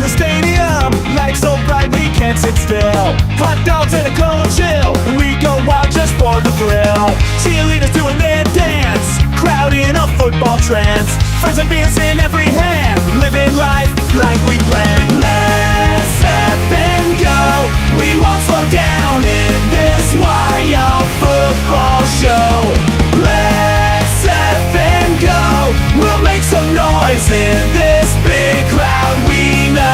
in the stadium, lights so bright we can't sit still. Hot dogs and a cold chill, we go wild just for the thrill. Cheerleaders doing their dance, crowd in a football trance. Friends and beers in every hand, living life like we planned. Let's up and go, we won't slow down in this wild football show. Let's up and go, we'll make some noise in this big crowd we know.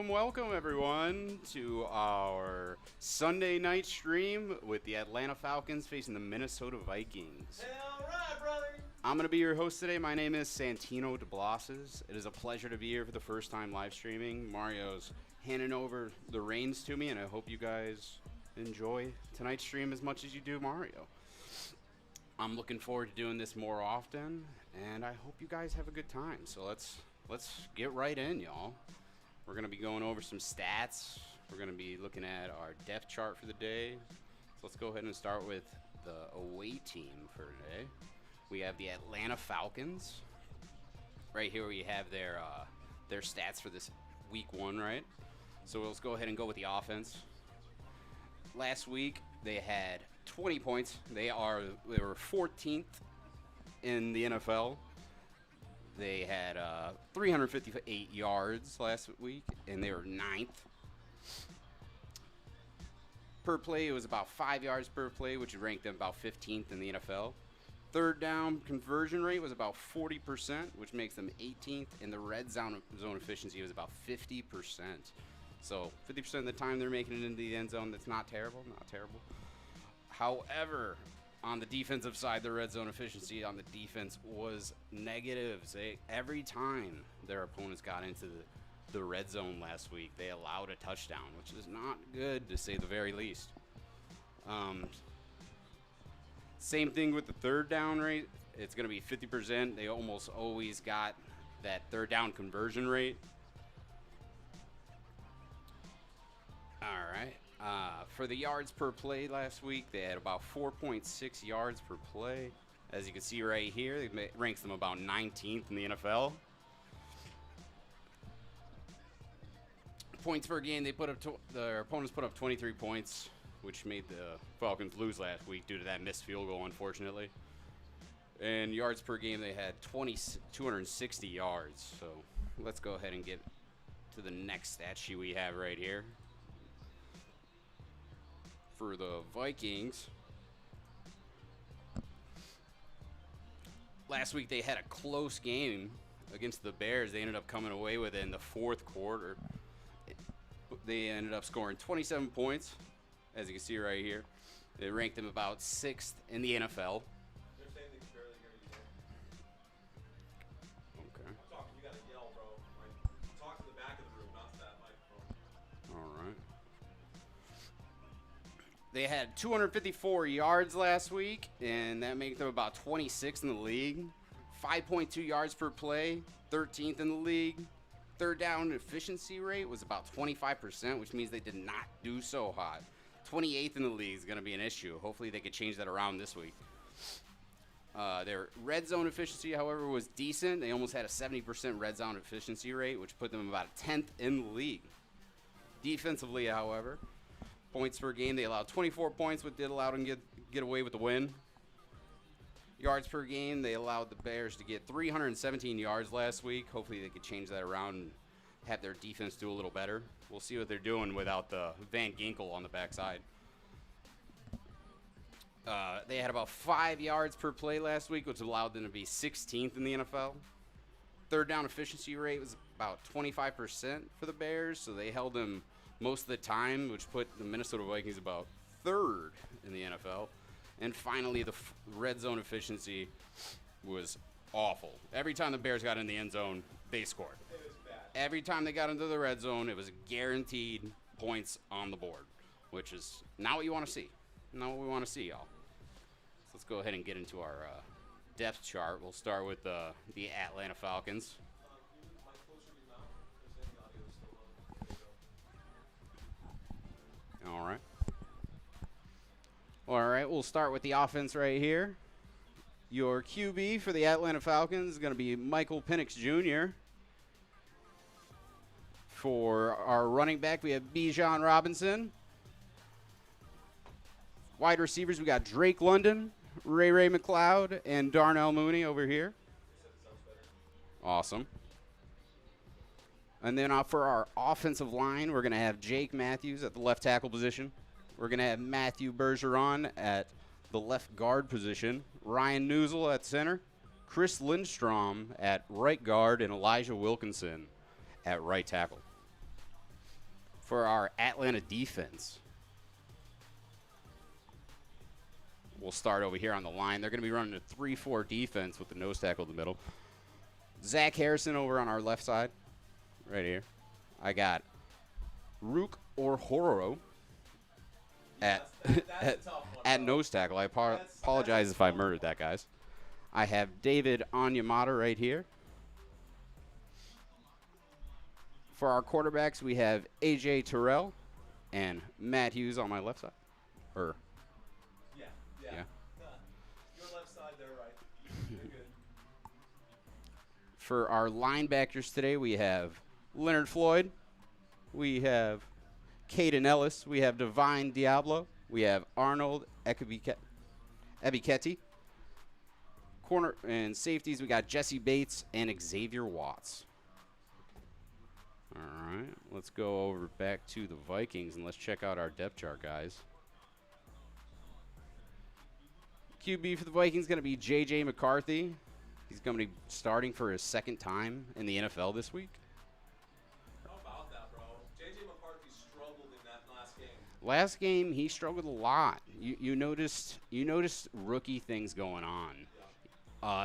Welcome everyone to our Sunday night stream with the Atlanta Falcons facing the Minnesota Vikings. All right, brother. I'm going to be your host today. My name is Santino DeBlosses. It is a pleasure to be here for the first time live streaming. Mario's handing over the reins to me, and I hope you guys enjoy tonight's stream as much as you do Mario. I'm looking forward to doing this more often, and I hope you guys have a good time. So let's get right in, y'all. We're going to be going over some stats. We're going to be looking at our depth chart for the day. So let's go ahead and start with the away team for today. We have the Atlanta Falcons. Right here we have their stats for this week 1, right? So let's go ahead and go with the offense. Last week they had 20 points. They were 14th in the NFL. They had 358 yards last week, and they were 9th. Per play, it was about 5 yards per play, which ranked them about 15th in the NFL. Third down conversion rate was about 40%, which makes them 18th, and the red zone efficiency was about 50%. So 50% of the time they're making it into the end zone. That's not terrible, However, on the defensive side, the red zone efficiency on the defense was negative. Every time their opponents got into the red zone last week, they allowed a touchdown, which is not good to say the very least. Same thing with the third down rate. It's going to be 50%. They almost always got that third down conversion rate. All right. For the yards per play last week, they had about 4.6 yards per play. As you can see right here, it ranks them about 19th in the NFL. Points per game, their opponents put up 23 points, which made the Falcons lose last week due to that missed field goal, unfortunately. And yards per game, they had 260 yards. So let's go ahead and get to the next stat sheet we have right here. For the Vikings, last week they had a close game against the Bears. They ended up coming away with it in the fourth quarter. They ended up scoring 27 points, as you can see right here. They ranked them about 6th in the NFL. They're saying they can barely hear you there. Okay. I'm talking, you gotta yell, bro. Like, talk to the back of the room, not to that microphone. All right. They had 254 yards last week, and that makes them about 26th in the league. 5.2 yards per play, 13th in the league. Third down efficiency rate was about 25%, which means they did not do so hot. 28th in the league is going to be an issue. Hopefully they could change that around this week. Their red zone efficiency, however, was decent. They almost had a 70% red zone efficiency rate, which put them about 10th in the league. Defensively, however, points per game, they allowed 24 points, but did allow them to get away with the win. Yards per game, they allowed the Bears to get 317 yards last week. Hopefully they could change that around and have their defense do a little better. We'll see what they're doing without the Van Ginkel on the backside. They had about 5 yards per play last week, which allowed them to be 16th in the NFL. Third down efficiency rate was about 25% for the Bears, so they held them most of the time, which put the Minnesota Vikings about 3rd in the NFL. And finally, the red zone efficiency was awful. Every time the Bears got in the end zone, they scored. It was bad. Every time they got into the red zone, it was guaranteed points on the board, which is not what you want to see. Not what we want to see, y'all. So let's go ahead and get into our depth chart. We'll start with the Atlanta Falcons. All right. All right, we'll start with the offense right here. Your QB for the Atlanta Falcons is going to be Michael Penix Jr. For our running back, we have Bijan Robinson. Wide receivers, we got Drake London, Ray McLeod, and Darnell Mooney over here. Awesome. And then for our offensive line, we're going to have Jake Matthews at the left tackle position. We're going to have Matthew Bergeron at the left guard position, Ryan Newsel at center, Chris Lindstrom at right guard, and Elijah Wilkinson at right tackle. For our Atlanta defense, we'll start over here on the line. They're going to be running a 3-4 defense with the nose tackle in the middle. Zach Harrison over on our left side, right here. I got Rook or Hororo at nose tackle. I apologize if I murdered that, guys. I have David Onyemata right here. For our quarterbacks, we have A.J. Terrell and Matt Hughes on my left side. Yeah. Your left side there, right. You're good. For our linebackers today, we have Leonard Floyd. We have Caden Ellis. We have Divine Diablo. We have Arnold Ebiketie. Corner and safeties, we got Jesse Bates and Xavier Watts. All right, let's go over back to the Vikings and let's check out our depth chart, guys. QB for the Vikings is going to be J.J. McCarthy. He's going to be starting for his second time in the NFL this week. How about that, bro? J.J. McCarthy struggled in that last game. Last game, he struggled a lot. You noticed rookie things going on.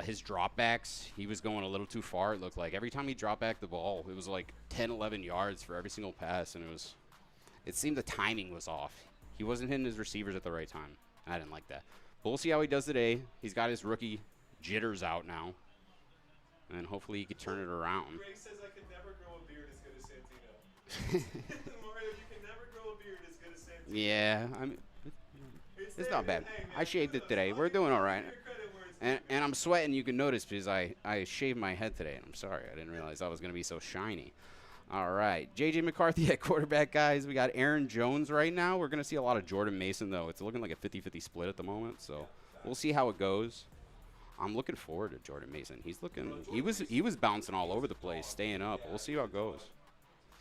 His dropbacks, he was going a little too far, it looked like. Every time he dropped back the ball, it was like 10, 11 yards for every single pass, and it seemed the timing was off. He wasn't hitting his receivers at the right time. I didn't like that. But we'll see how he does today. He's got his rookie jitters out now, and hopefully he could turn it around. Greg says I could never grow a beard as good as Santino. Mario, you can never grow a beard as good as Santino. Yeah, I mean, it's not bad. I shaved it today. We're doing all right. And I'm sweating, you can notice, because I shaved my head today. And I'm sorry. I didn't realize I was going to be so shiny. All right. J.J. McCarthy at quarterback, guys. We got Aaron Jones right now. We're going to see a lot of Jordan Mason, though. It's looking like a 50-50 split at the moment. So we'll see how it goes. I'm looking forward to Jordan Mason. He's looking – he was bouncing all over the place, staying up. We'll see how it goes.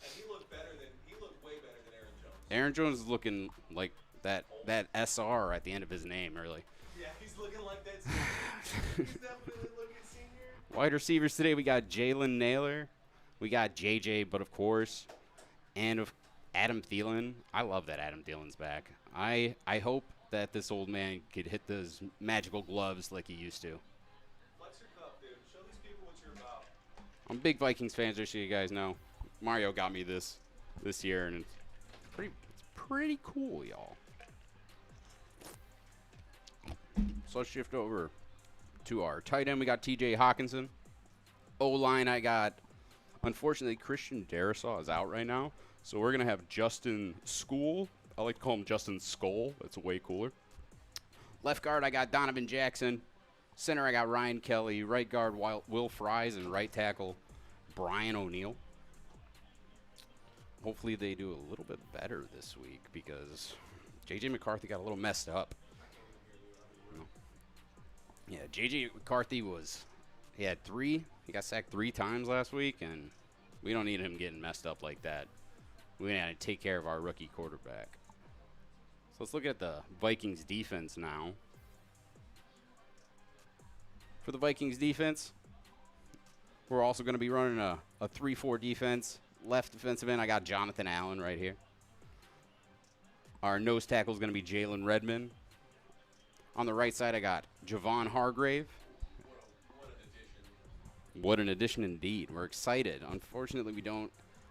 And he looked way better than Aaron Jones. Aaron Jones is looking like that SR at the end of his name, really. Yeah, he's looking like that senior. He's definitely looking senior. Wide receivers today, we got Jalen Naylor. We got JJ, but of course, and of Adam Thielen. I love that Adam Thielen's back. I hope that this old man could hit those magical gloves like he used to. Flex your cup, dude. Show these people what you're about. I'm a big Vikings fan, just so you guys know. Mario got me this year, and it's pretty cool, y'all. So let's shift over to our tight end. We got T.J. Hawkinson. O-line, I got, unfortunately, Christian Darrisaw is out right now. So we're going to have Justin School. I like to call him Justin Skull. That's way cooler. Left guard, I got Donovan Jackson. Center, I got Ryan Kelly. Right guard, Will Fries. And right tackle, Brian O'Neill. Hopefully they do a little bit better this week because J.J. McCarthy got a little messed up. Yeah, J.J. McCarthy he got sacked 3 times last week, and we don't need him getting messed up like that. We got to take care of our rookie quarterback. So let's look at the Vikings defense now. For the Vikings defense, we're also going to be running a 3-4 defense. Left defensive end, I got Jonathan Allen right here. Our nose tackle is going to be Jalen Redmond. On the right side, I got Javon Hargrave. What an addition indeed. We're excited. Unfortunately,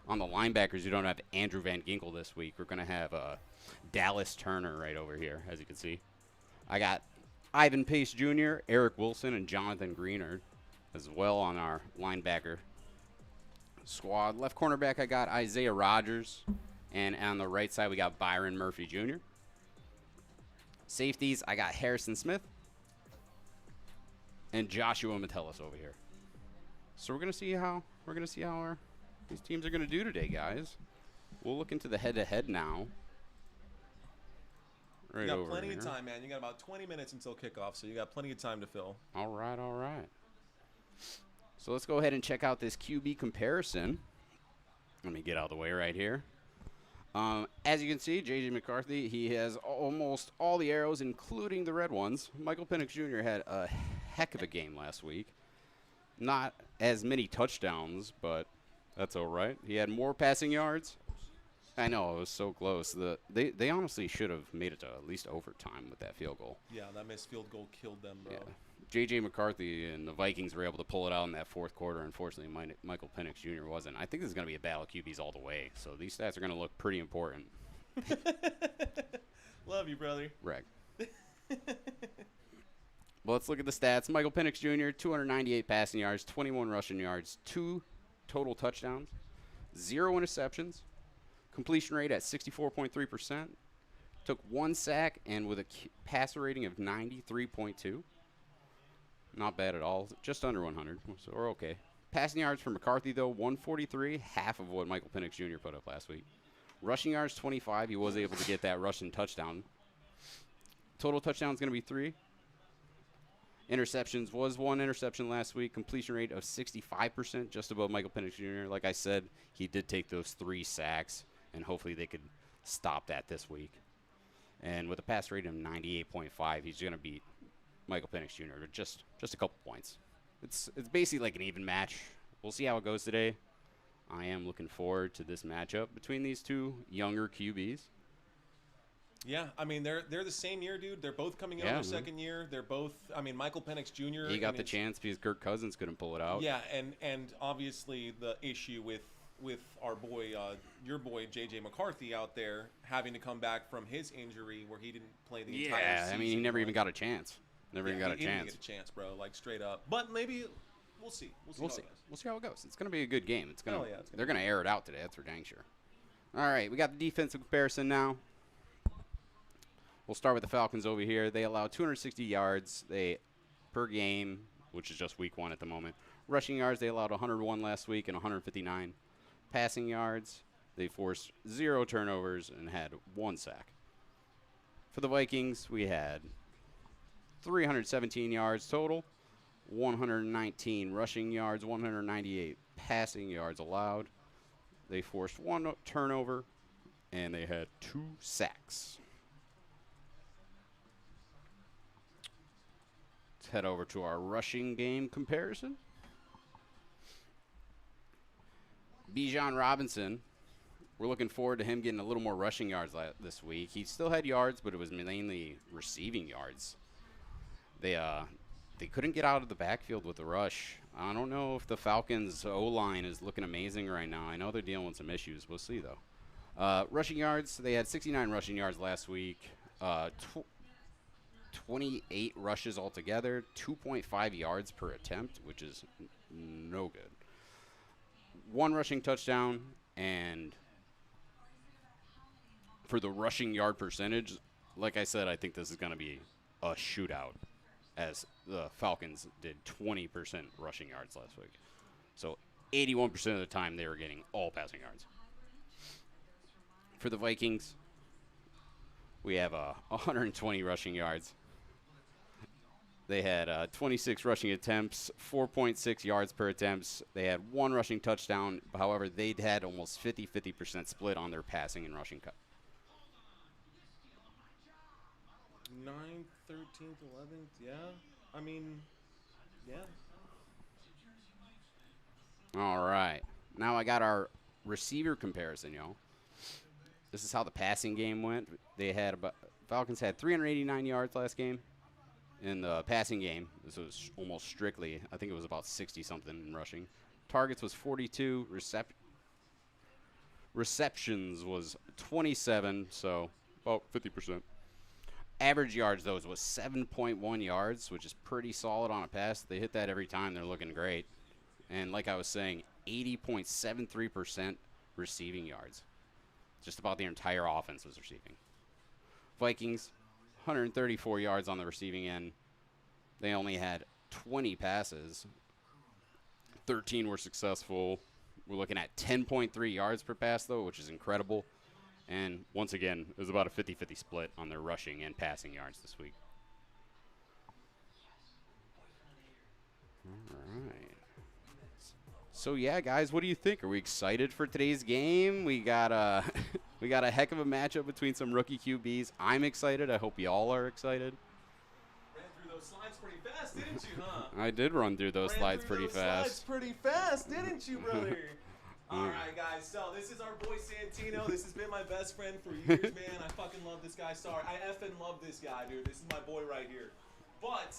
on the linebackers, we don't have Andrew Van Ginkel this week. We're going to have Dallas Turner right over here, as you can see. I got Ivan Pace Jr., Eric Wilson, and Jonathan Greenard as well on our linebacker squad. Left cornerback, I got Isaiah Rodgers. And on the right side, we got Byron Murphy Jr. Safeties, I got Harrison Smith and Joshua Metellus over here. So we're gonna see how these teams are gonna do today, guys. We'll look into the head-to-head now. Right You got over plenty here. of time, man. You got about 20 minutes until kickoff, so you got plenty of time to fill. All right, all right. So let's go ahead and check out this QB comparison. Let me get out of the way right here. As you can see, J.J. McCarthy, he has almost all the arrows, including the red ones. Michael Penix Jr. had a heck of a game last week. Not as many touchdowns, but that's all right. He had more passing yards. I know, it was so close. They honestly should have made it to at least overtime with that field goal. Yeah, that missed field goal killed them, bro. Yeah. J.J. McCarthy and the Vikings were able to pull it out in that fourth quarter. Unfortunately, Michael Penix Jr. wasn't. I think this is going to be a battle of QBs all the way, so these stats are going to look pretty important. Love you, brother. Reg. Well, let's look at the stats. Michael Penix Jr., 298 passing yards, 21 rushing yards, 2 total touchdowns, 0 interceptions, completion rate at 64.3%, took 1 sack, and with a passer rating of 93.2. Not bad at all. Just under 100, so we're okay. Passing yards for McCarthy, though, 143, half of what Michael Penix Jr. put up last week. Rushing yards, 25. He was able to get that rushing touchdown. Total touchdowns going to be 3. Interceptions was 1 interception last week. Completion rate of 65%, just above Michael Penix Jr. Like I said, he did take those 3 sacks, and hopefully they could stop that this week. And with a pass rate of 98.5, he's going to beat Michael Penix Jr. just a couple points. It's basically like an even match. We'll see how it goes today. I am looking forward to this matchup between these two younger QBs. Yeah, I mean, they're the same year, dude. They're both coming in on their second year. They're both, I mean, Michael Penix Jr. He got the chance because Kirk Cousins couldn't pull it out. Yeah, and obviously the issue with our boy, your boy, J.J. McCarthy out there having to come back from his injury where he didn't play the entire season. Yeah, I mean, he never even got a chance. Never even got a chance. He didn't get a chance, bro, like straight up. But maybe we'll see. We'll see. We'll see how it goes. It's going to be a good game. They're going to be air it out today. That's for dang sure. All right, we got the defensive comparison now. We'll start with the Falcons over here. They allow 260 yards per game, which is just week 1 at the moment. Rushing yards, they allowed 101 last week and 159. Passing yards, they forced 0 turnovers and had 1 sack. For the Vikings, we had 317 yards total, 119 rushing yards, 198 passing yards allowed. They forced 1 turnover, and they had 2 sacks. Let's head over to our rushing game comparison. Bijan Robinson, we're looking forward to him getting a little more rushing yards this week. He still had yards, but it was mainly receiving yards. They couldn't get out of the backfield with the rush. I don't know if the Falcons' O-line is looking amazing right now. I know they're dealing with some issues. We'll see, though. Rushing yards, they had 69 rushing yards last week. 28 rushes altogether, 2.5 yards per attempt, which is no good. 1 rushing touchdown, and for the rushing yard percentage, like I said, I think this is going to be a shootout, as the Falcons did 20% rushing yards last week. So 81% of the time they were getting all passing yards. For the Vikings, we have 120 rushing yards. They had 26 rushing attempts, 4.6 yards per attempt. They had 1 rushing touchdown. However, they'd had almost 50% split on their passing and rushing cut. 9th, 13th, 11th, yeah. I mean, yeah. All right. Now I got our receiver comparison, y'all. This is how the passing game went. Falcons had 389 yards last game. In the passing game, this was almost strictly, I think it was about 60-something in rushing. Targets was 42. Receptions was 27, so about 50%. Average yards, though, was 7.1 yards, which is pretty solid on a pass. They hit that every time. They're looking great. And like I was saying, 80.73% receiving yards. Just about the entire offense was receiving. Vikings, 134 yards on the receiving end. They only had 20 passes. 13 were successful. We're looking at 10.3 yards per pass, though, which is incredible. And once again, it was about a 50-50 split on their rushing and passing yards this week. All right. So, yeah, guys, what do you think? Are we excited for today's game? We got a we got a heck of a matchup between some rookie QBs. I'm excited. I hope y'all are excited. Ran through those slides pretty fast, didn't you, huh? I did run through those slides pretty fast. Slides pretty fast, didn't you, brother? All right, guys. So this is our boy Santino. This has been my best friend for years, man. I fucking love this guy. Sorry, I effing love this guy, dude. This is my boy right here. But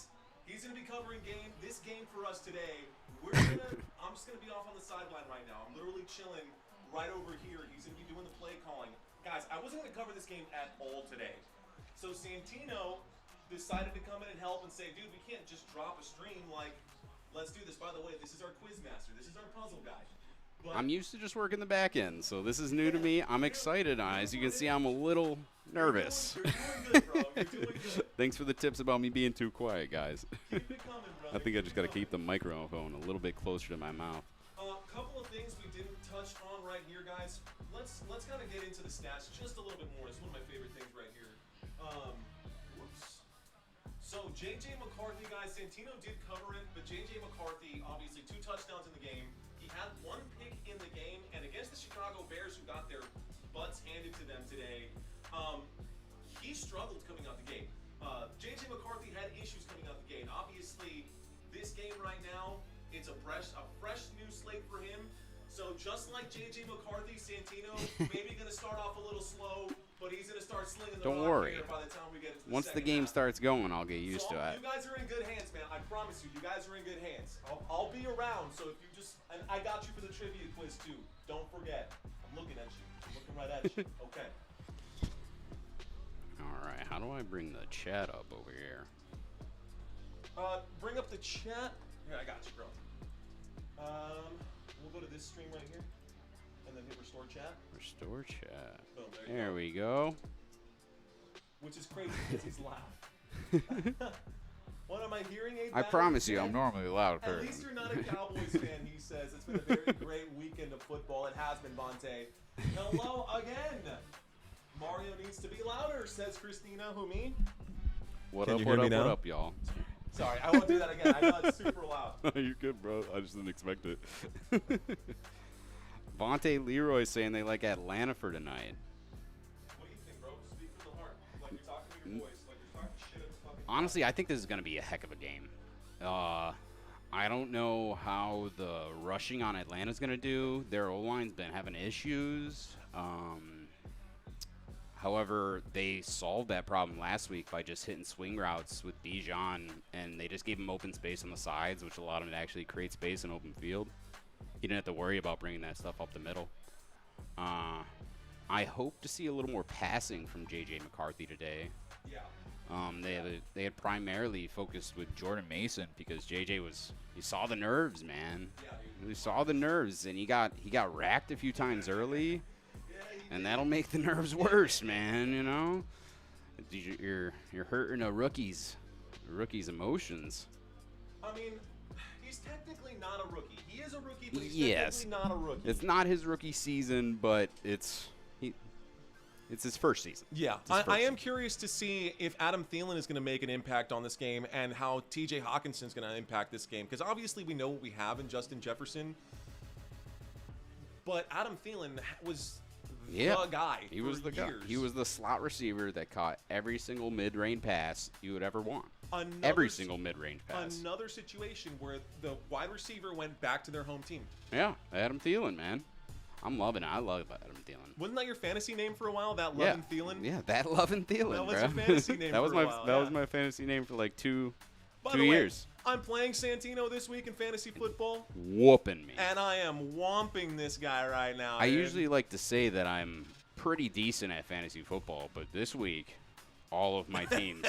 he's gonna be covering this game for us today. I'm just gonna be off on the sideline right now. I'm literally chilling right over here. He's gonna be doing the play calling. Guys, I wasn't gonna cover this game at all today. So Santino decided to come in and help and say, dude, we can't just drop a stream. Like, let's do this. By the way, this is our quiz master. This is our puzzle guy. But I'm used to just working the back end, so this is new to me. I'm excited. As you can see, I'm a little nervous. You're doing good, bro. You're doing good. Thanks for the tips about me being too quiet, guys. Keep it coming, brother. I think I just got to Keep it keep the microphone a little bit closer to my mouth. Couple of things we didn't touch on right here, guys. Let's kind of get into the stats just a little bit more. It's one of my favorite things right here. Whoops. So J.J. McCarthy, guys, Santino did cover it, but J.J. McCarthy, obviously 2 touchdowns in the game. He had 1 pick in the game, and against the Chicago Bears, who got their butts handed to them today, he struggled coming out the game. J.J. McCarthy had issues coming out the game. Obviously, this game right now, it's a fresh new slate for him. So just like J.J. McCarthy, Santino maybe going to start off a little slow, but he's going to start slinging the Don't rock worry. here by the time we get into Once the second game half. starts going, I'll get used to it. You guys are in good hands, man. I promise you, you guys are in good hands. I'll be around, so if you just, and I got you for the trivia quiz too. Don't forget. I'm looking at you. I'm looking right at you. Okay. All right, how do I bring the chat up over here? Bring up the chat. Here, I got you, bro. We'll go to this stream right here, and then hit restore chat. Restore chat. Boom, there you There go. we go. Which is crazy because he's loud. What am I hearing? I promise you, I'm normally a loud At person. least you're not a Cowboys fan, he says. It's been a very great weekend of football. It has been, Vontae. Hello again. Mario needs to be louder, says Christina. Who, me? What Can up, you what hear me up, now? what up, y'all? Sorry, I won't do that again. I know it's super loud. You're good, bro. I just didn't expect it. Vontae Leroy's saying they like Atlanta for tonight. What do you think, bro? Speak from the heart. Like you're talking to your voice. Like you're talking shit at the fucking Honestly, I think this is going to be a heck of a game. I don't know how the rushing on Atlanta's going to do. Their O-line's been having issues. However, they solved that problem last week by just hitting swing routes with Bijan, and they just gave him open space on the sides, which allowed him to actually create space in open field. He didn't have to worry about bringing that stuff up the middle. I hope to see a little more passing from J.J. McCarthy today. Yeah. They had primarily focused with Jordan Mason because JJ he saw the nerves, man. Yeah, dude. He saw the nerves, and he got racked a few times early, and that'll make the nerves worse, man. You know, you're hurting a rookie's emotions. I mean, he's technically not a rookie. He is a rookie, but he's Yes. technically not a rookie. It's not his rookie season, but it's his first season. Yeah, It's his first I am season. curious to see if Adam Thielen is going to make an impact on this game and how TJ Hawkinson's going to impact this game. Because obviously we know what we have in Justin Jefferson. But Adam Thielen was the guy. He was the guy. years. He was the slot receiver that caught every single mid-range pass you would ever want. Another Every s- single mid-range pass. Another situation where the wide receiver went back to their home team. Yeah, Adam Thielen, man. I'm loving it. I love Adam Thielen. Wasn't that your fantasy name for a while? That Lovin' Thielen? Yeah, that Lovin' Thielen, That was bro. your fantasy name that was for a my while, that yeah. was my fantasy name for like two By two the way, years. I'm playing Santino this week in fantasy football, Whooping me. and I am whomping this guy right now. I dude. usually like to say that I'm pretty decent at fantasy football, but this week, all of my teams.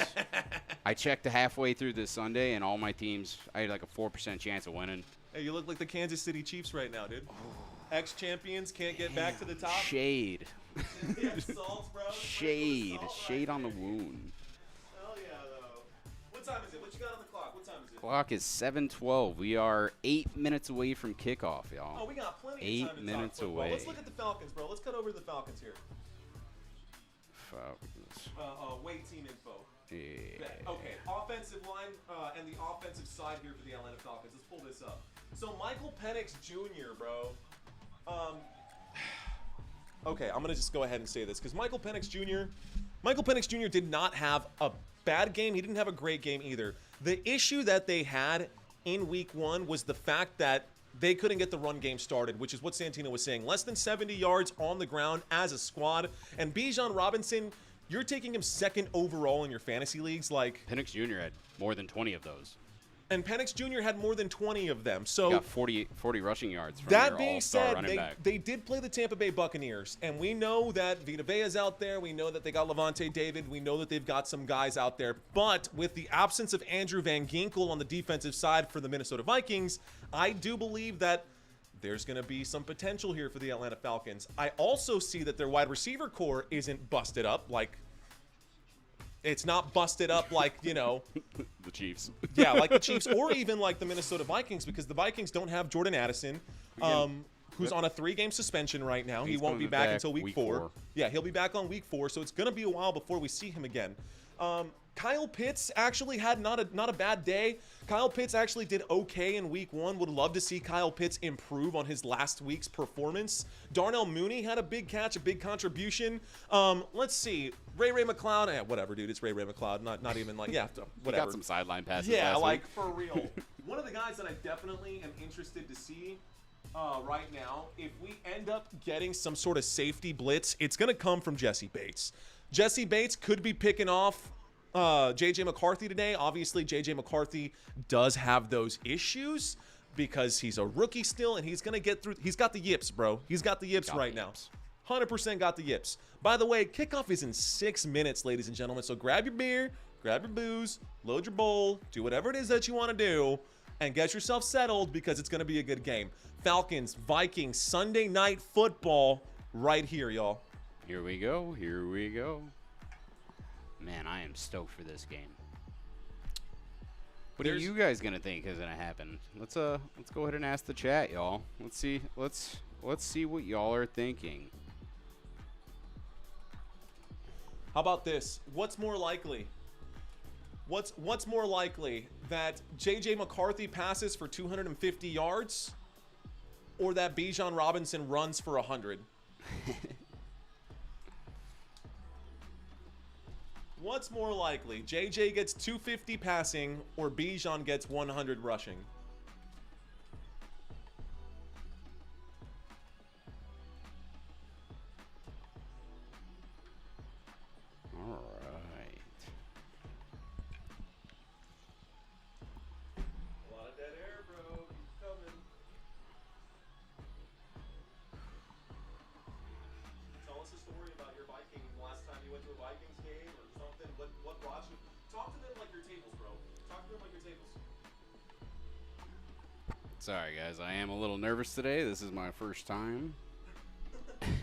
I checked halfway through this Sunday, and all my teams, I had like a 4% chance of winning. Hey, you look like the Kansas City Chiefs right now, dude. Ex-champions can't get back to the top. Shade. Yeah, salt, bro. Shade. Salt right Shade on the there. wound. clock is 7:12. We are 8 minutes away from kickoff, y'all. Oh, we got plenty of 8 time to minutes talk football. away. Let's look at the Falcons, bro. Let's cut over to the Falcons here. Falcons. Away team info. Yeah. Okay, offensive line and the offensive side here for the Atlanta Falcons. Let's pull this up. So Michael Penix Jr., bro. Okay, I'm gonna just go ahead and say this because Michael Penix Jr. did not have a bad game. He didn't have a great game either. The issue that they had in Week 1 was the fact that they couldn't get the run game started, which is what Santino was saying. Less than 70 yards on the ground as a squad. And Bijan Robinson, you're taking him second overall in your fantasy leagues. Like, Penix Jr. had more than 20 of those. and Penix Jr. had more than 20 of them. He So got 40 rushing yards from that your being all-star said, running back. they did play the Tampa Bay Buccaneers, and we know that Vita Vea's out there. We know that they got Levante David. We know that they've got some guys out there. But with the absence of Andrew Van Ginkel on the defensive side for the Minnesota Vikings, I do believe that there's going to be some potential here for the Atlanta Falcons. I also see that their wide receiver core isn't busted up. Like, it's not busted up like, you know, The Chiefs. yeah, like the Chiefs or even like the Minnesota Vikings, because the Vikings don't have Jordan Addison, who's on a 3-game suspension right now. He He's won't be coming back back until week week 4. 4. Yeah, he'll be back on week 4, so it's going to be a while before we see him again. Kyle Pitts actually had not a bad day. Kyle Pitts actually did okay in week 1. Would love to see Kyle Pitts improve on his last week's performance. Darnell Mooney had a big catch, a big contribution. Let's see. Ray McLeod. Whatever, dude. It's Ray McLeod. Not even like, yeah, He whatever. got some sideline passes Yeah, last like week. for real. One of the guys that I definitely am interested to see right now, if we end up getting some sort of safety blitz, it's going to come from Jesse Bates. Jesse Bates could be picking off J.J. McCarthy today. Obviously, J.J. McCarthy does have those issues because he's a rookie still, and he's going to get through. He's got the yips, bro. He's got the yips right now. 100% got the yips. By the way, kickoff is in 6 minutes, ladies and gentlemen. So grab your beer, grab your booze, load your bowl, do whatever it is that you want to do, and get yourself settled because it's going to be a good game. Falcons, Vikings, Sunday Night Football right here, y'all. Here we go. Here we go. Man, I am stoked for this game. What are you guys gonna think is gonna happen? Let's go ahead and ask the chat, y'all. Let's see what y'all are thinking. How about this? What's more likely? What's more likely, that J.J. McCarthy passes for 250 yards or that Bijan Robinson runs for 100? What's more likely? JJ gets 250 passing or Bijan gets 100 rushing? All right. A lot of dead air, bro. Keep coming. Tell us a story about your Viking last time you went to a Vikings game or something. What brought you? Talk to them like your tables, bro. Talk to them like your tables. Sorry, guys. I am a little nervous today. This is my first time.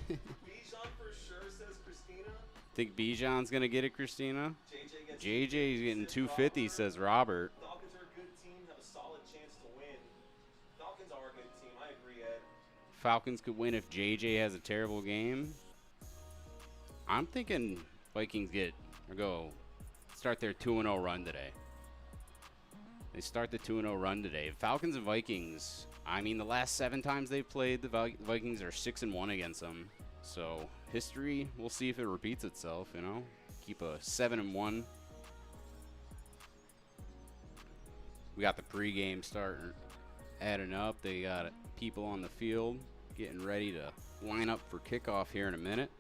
Bijan for sure, says Christina. Think Bijan's gonna get it, Christina? JJ gets JJ's getting says 250, Robert. says Robert. Falcons are a good team, have a solid chance to win. Falcons are a good team. I agree, Ed. Falcons could win if JJ has a terrible game. I'm thinking Vikings start their 2-0 run today. They start the 2-0 run today. Falcons and Vikings, I mean, the last 7 times they've played, the Vikings are 6-1 against them. So history, we'll see if it repeats itself, you know. Keep a 7-1. We got the pregame starting adding up. They got people on the field getting ready to line up for kickoff here in a minute.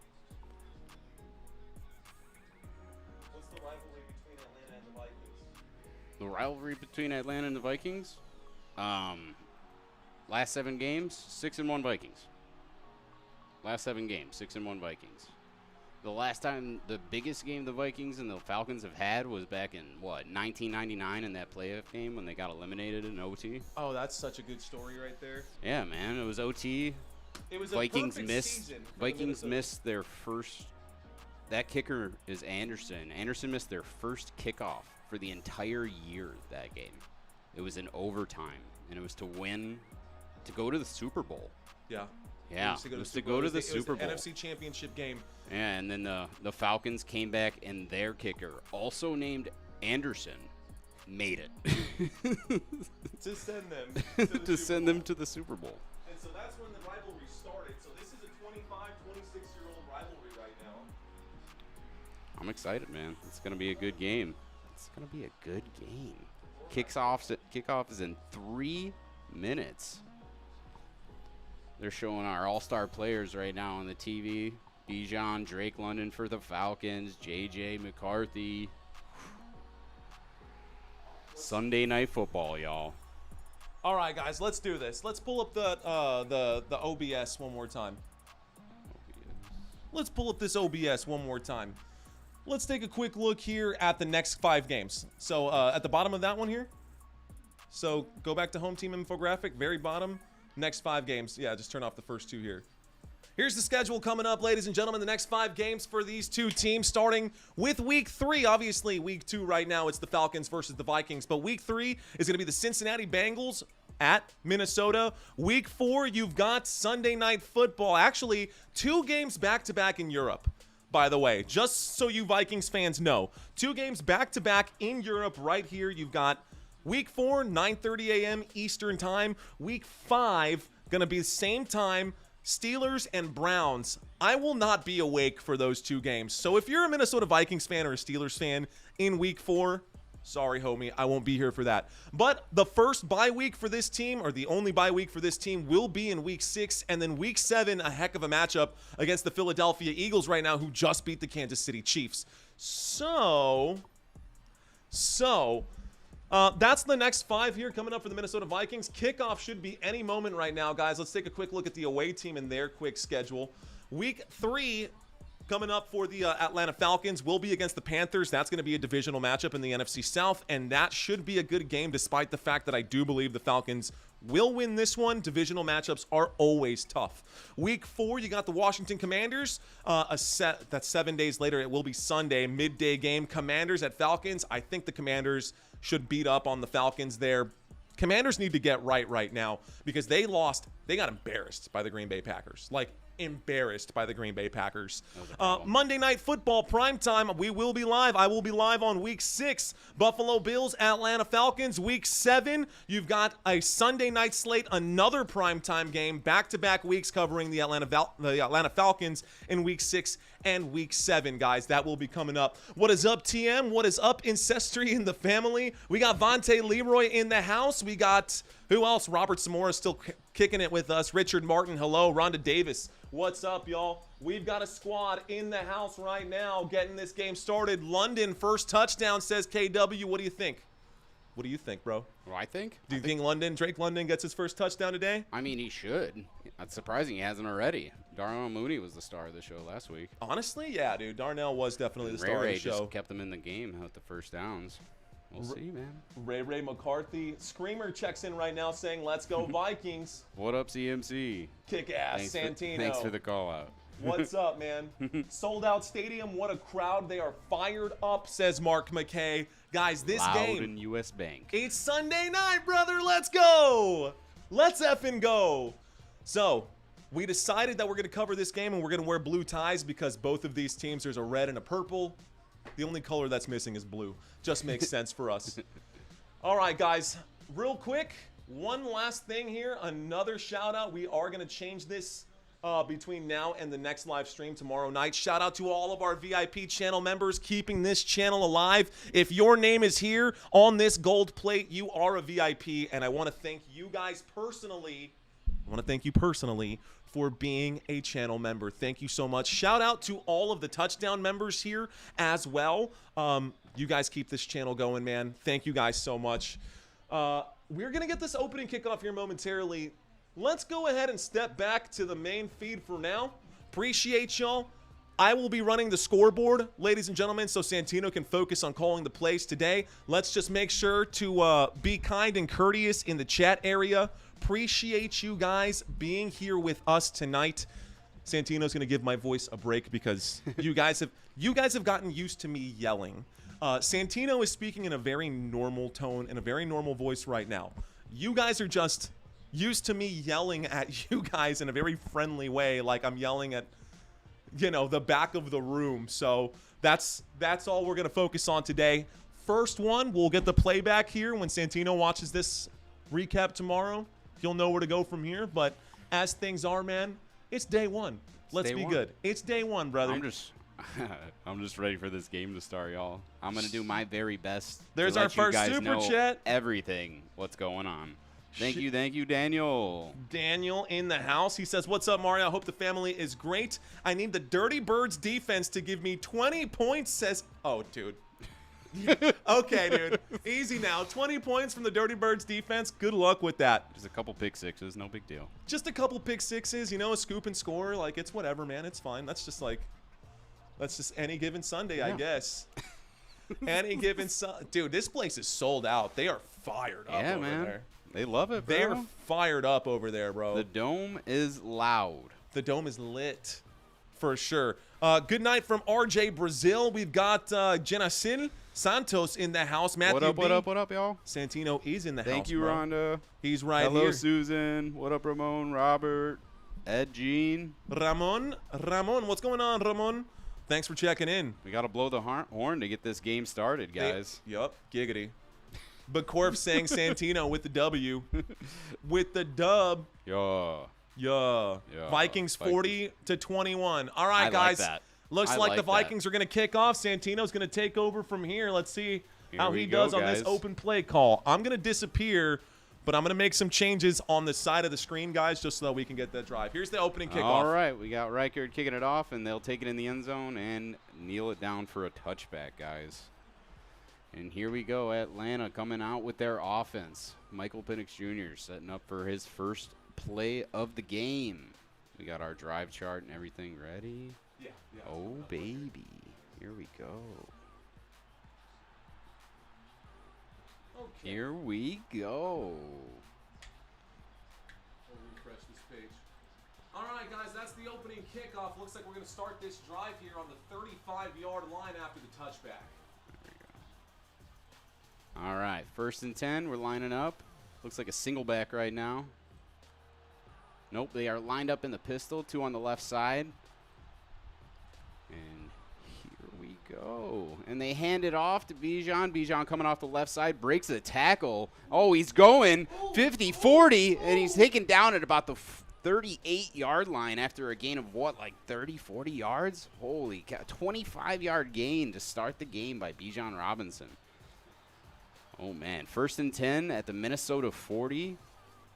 What's the rivalry between Atlanta and the Vikings? The rivalry between Atlanta and the Vikings? Last 7 games, 6-1 Vikings. Last 7 games, 6-1 Vikings. The last time, the biggest game the Vikings and the Falcons have had was back in, 1999 in that playoff game when they got eliminated in OT. Oh, that's such a good story right there. Yeah, man, it was OT. It was Vikings a perfect missed. season for the Vikings Minnesota- missed their first. That kicker is Anderson. Anderson missed their first kickoff for the entire year that game. it was in overtime, and it was to win, to go to the Super Bowl. Yeah. Yeah, it was to go to the Super Bowl. NFC Championship game. Yeah, and then the Falcons came back, and their kicker, also named Anderson, made it. To send them to send them to the Super Bowl. And so that's when the rivalry started. So this is a 25, 26-year-old rivalry right now. I'm excited, man. It's going to be a good game. It's going to be a good game. Kickoff is in 3 minutes. They're showing our all-star players right now on the TV. Bijan, Drake London for the Falcons, J.J. McCarthy. Sunday Night Football, y'all. All right, guys, let's do this. Let's pull up the OBS one more time. Let's pull up this OBS one more time. Let's take a quick look here at the next 5 games. So at the bottom of that one here. So go back to home team infographic, very bottom. Next 5 games. Yeah, just turn off the first 2 here. Here's the schedule coming up, ladies and gentlemen. The next 5 games for these 2 teams, starting with Week 3. Obviously, Week 2 right now, it's the Falcons versus the Vikings. But Week 3 is going to be the Cincinnati Bengals at Minnesota. Week 4, you've got Sunday Night Football. Actually, 2 games back-to-back in Europe, by the way. Just so you Vikings fans know. 2 games back-to-back in Europe right here. You've got Week 4, 9:30 a.m. Eastern Time. Week 5, going to be the same time, Steelers and Browns. I will not be awake for those 2 games. So if you're a Minnesota Vikings fan or a Steelers fan in Week 4, sorry, homie, I won't be here for that. But the first bye week for this team, or the only bye week for this team, will be in Week 6. And then Week 7, a heck of a matchup against the Philadelphia Eagles right now, who just beat the Kansas City Chiefs. So that's the next 5 here coming up for the Minnesota Vikings. Kickoff should be any moment right now, guys. Let's take a quick look at the away team and their quick schedule. Week 3 coming up for the Atlanta Falcons will be against the Panthers. That's going to be a divisional matchup in the NFC South, and that should be a good game despite the fact that I do believe the Falcons will win this one. Divisional matchups are always tough. Week 4, you got the Washington Commanders. That's 7 days later. It will be Sunday, midday game. Commanders at Falcons. I think the Commanders should beat up on the Falcons there. Commanders need to get right now because they got embarrassed by the Green Bay Packers. Like, embarrassed by the Green Bay Packers. Monday Night Football primetime. We will be live. I will be live on Week 6. Buffalo Bills, Atlanta Falcons. Week 7, you've got a Sunday night slate, another primetime game, back-to-back weeks covering the Atlanta Falcons in Week 6 and Week 7, guys. That will be coming up. What is up, TM? What is up, Ancestry in the family? We got Vontae Leroy in the house. We got, who else? Robert Samora still kicking it with us. Richard Martin, hello. Rhonda Davis, what's up, y'all? We've got a squad in the house right now getting this game started. London, first touchdown, says KW. What do you think? What do you think, bro? Well, I think. Do you think Drake London gets his first touchdown today? I mean, he should. That's surprising he hasn't already. Darnell Mooney was the star of the show last week. Honestly, yeah, dude. Darnell was definitely the star of the show. Just kept them in the game with the first downs. We'll see, man. Ray McCarthy. Screamer checks in right now saying, let's go Vikings. What up, CMC? Kick ass, Santino. Thanks for the call out. What's up, man? Sold out stadium. What a crowd. They are fired up, says Mark McKay. Guys, this Loud game. in US Bank. It's Sunday night, brother. Let's go. Let's effing go. So, we decided that we're going to cover this game and we're going to wear blue ties because both of these teams, there's a red and a purple. The only color that's missing is blue. Just makes sense for us. All right, guys. Real quick, one last thing here. Another shout out. We are going to change this between now and the next live stream tomorrow night. Shout out to all of our VIP channel members keeping this channel alive. If your name is here on this gold plate, you are a VIP, and I want to thank you guys personally. I want to thank you personally for being a channel member. Thank you so much. Shout out to all of the touchdown members here as well. You guys keep this channel going, man. Thank you guys so much. We're going to get this opening kickoff here momentarily. Let's go ahead and step back to the main feed for now. Appreciate y'all. I will be running the scoreboard, ladies and gentlemen, so Santino can focus on calling the plays today. Let's just make sure to be kind and courteous in the chat area. Appreciate you guys being here with us tonight. Santino's going to give my voice a break because you guys have gotten used to me yelling. Santino is speaking in a very normal tone and a very normal voice right now. You guys are just used to me yelling at you guys in a very friendly way, like I'm yelling at, the back of the room. So that's all we're going to focus on today. First one, we'll get the playback here when Santino watches this recap tomorrow. He'll know where to go from here. But as things are, man, it's day one. Let's be good. It's day one, brother. I'm just ready for this game to start, y'all. I'm gonna do my very best. There's to our let you first guys super know chat. Everything, what's going on? Thank you, Daniel. Daniel in the house. He says, "What's up, Mario? I hope the family is great. I need the Dirty Birds defense to give me 20 points." Says, "Oh, dude." Okay, dude. Easy now. 20 points from the Dirty Birds defense. Good luck with that. Just a couple pick sixes, no big deal. Just a couple pick sixes, a scoop and score. Like, it's whatever, man. It's fine. That's just any given Sunday, I guess. Any given Dude, this place is sold out. They are fired up over there. They love it, bro. They're fired up over there, bro. The dome is loud. The dome is lit, for sure. Good night from RJ Brazil. We've got Genasil Santos in the house. Matthew What up, y'all? Santino is in the house. Thank you, bro. Rhonda. He's right Hello, here. Susan. What up, Ramon, Robert, Ed, Gene. Ramon, what's going on, Ramon? Thanks for checking in. We got to blow the horn to get this game started, guys. Yup, giggity. But Corf saying Santino with the W. With the dub. Yeah. Vikings 40-21. All right, guys. Like that. Looks like the Vikings are going to kick off. Santino's going to take over from here. Let's see how he does on this open play call. I'm going to disappear, but I'm going to make some changes on the side of the screen, guys, just so that we can get that drive. Here's the opening kickoff. All right, we got Reichard kicking it off, and they'll take it in the end zone and kneel it down for a touchback, guys. And here we go, Atlanta coming out with their offense. Michael Penix Jr. setting up for his first play of the game. We got our drive chart and everything ready. Yeah. Oh, baby. Here we go. Okay. Here we go. We'll refresh this page. All right, guys, that's the opening kickoff. Looks like we're going to start this drive here on the 35-yard line after the touchback. All right, 1st and 10. We're lining up. Looks like a single back right now. Nope, they are lined up in the pistol. 2 on the left side. And here we go. And they hand it off to Bijan. Bijan coming off the left side, breaks the tackle. Oh, he's going 50-40, and he's taken down at about the 38-yard line after a gain of what, like 30, 40 yards? Holy cow, 25-yard gain to start the game by Bijan Robinson. Oh, man. 1st and 10 at the Minnesota 40.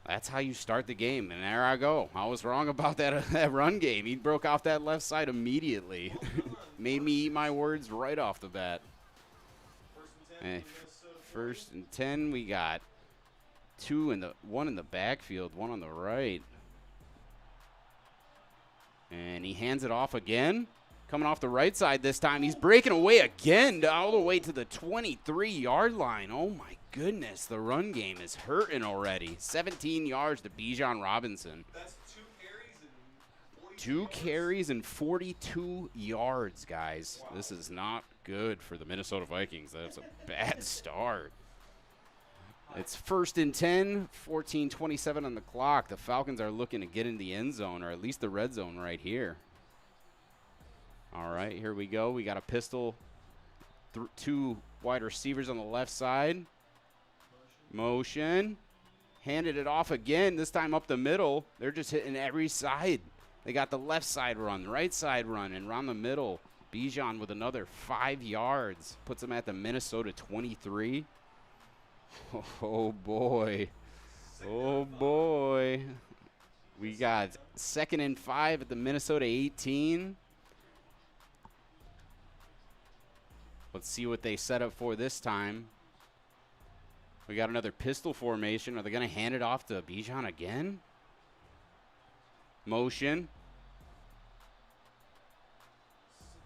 That's how you start the game. And there I go. I was wrong about that run game. He broke off that left side immediately. Made me eat my words right off the bat. 1st and 10, we got one in the backfield, one on the right. And he hands it off again. Coming off the right side this time. He's breaking away again all the way to the 23-yard line. Oh, my goodness. The run game is hurting already. 17 yards to Bijan Robinson. That's 2 carries and 42 2 carries and 42 yards, guys. Wow. This is not good for the Minnesota Vikings. That's a bad start. It's 1st and 10, 14:27 on the clock. The Falcons are looking to get in the end zone, or at least the red zone right here. All right, here we go. We got a pistol, 2 wide receivers on the left side. Motion. Handed it off again, this time up the middle. They're just hitting every side. They got the left side run, right side run, and around the middle. Bijan with another 5 yards. Puts him at the Minnesota 23. Oh, boy. Oh, boy. We got 2nd and 5 at the Minnesota 18. Let's see what they set up for this time. We got another pistol formation. Are they going to hand it off to Bijan again? Motion.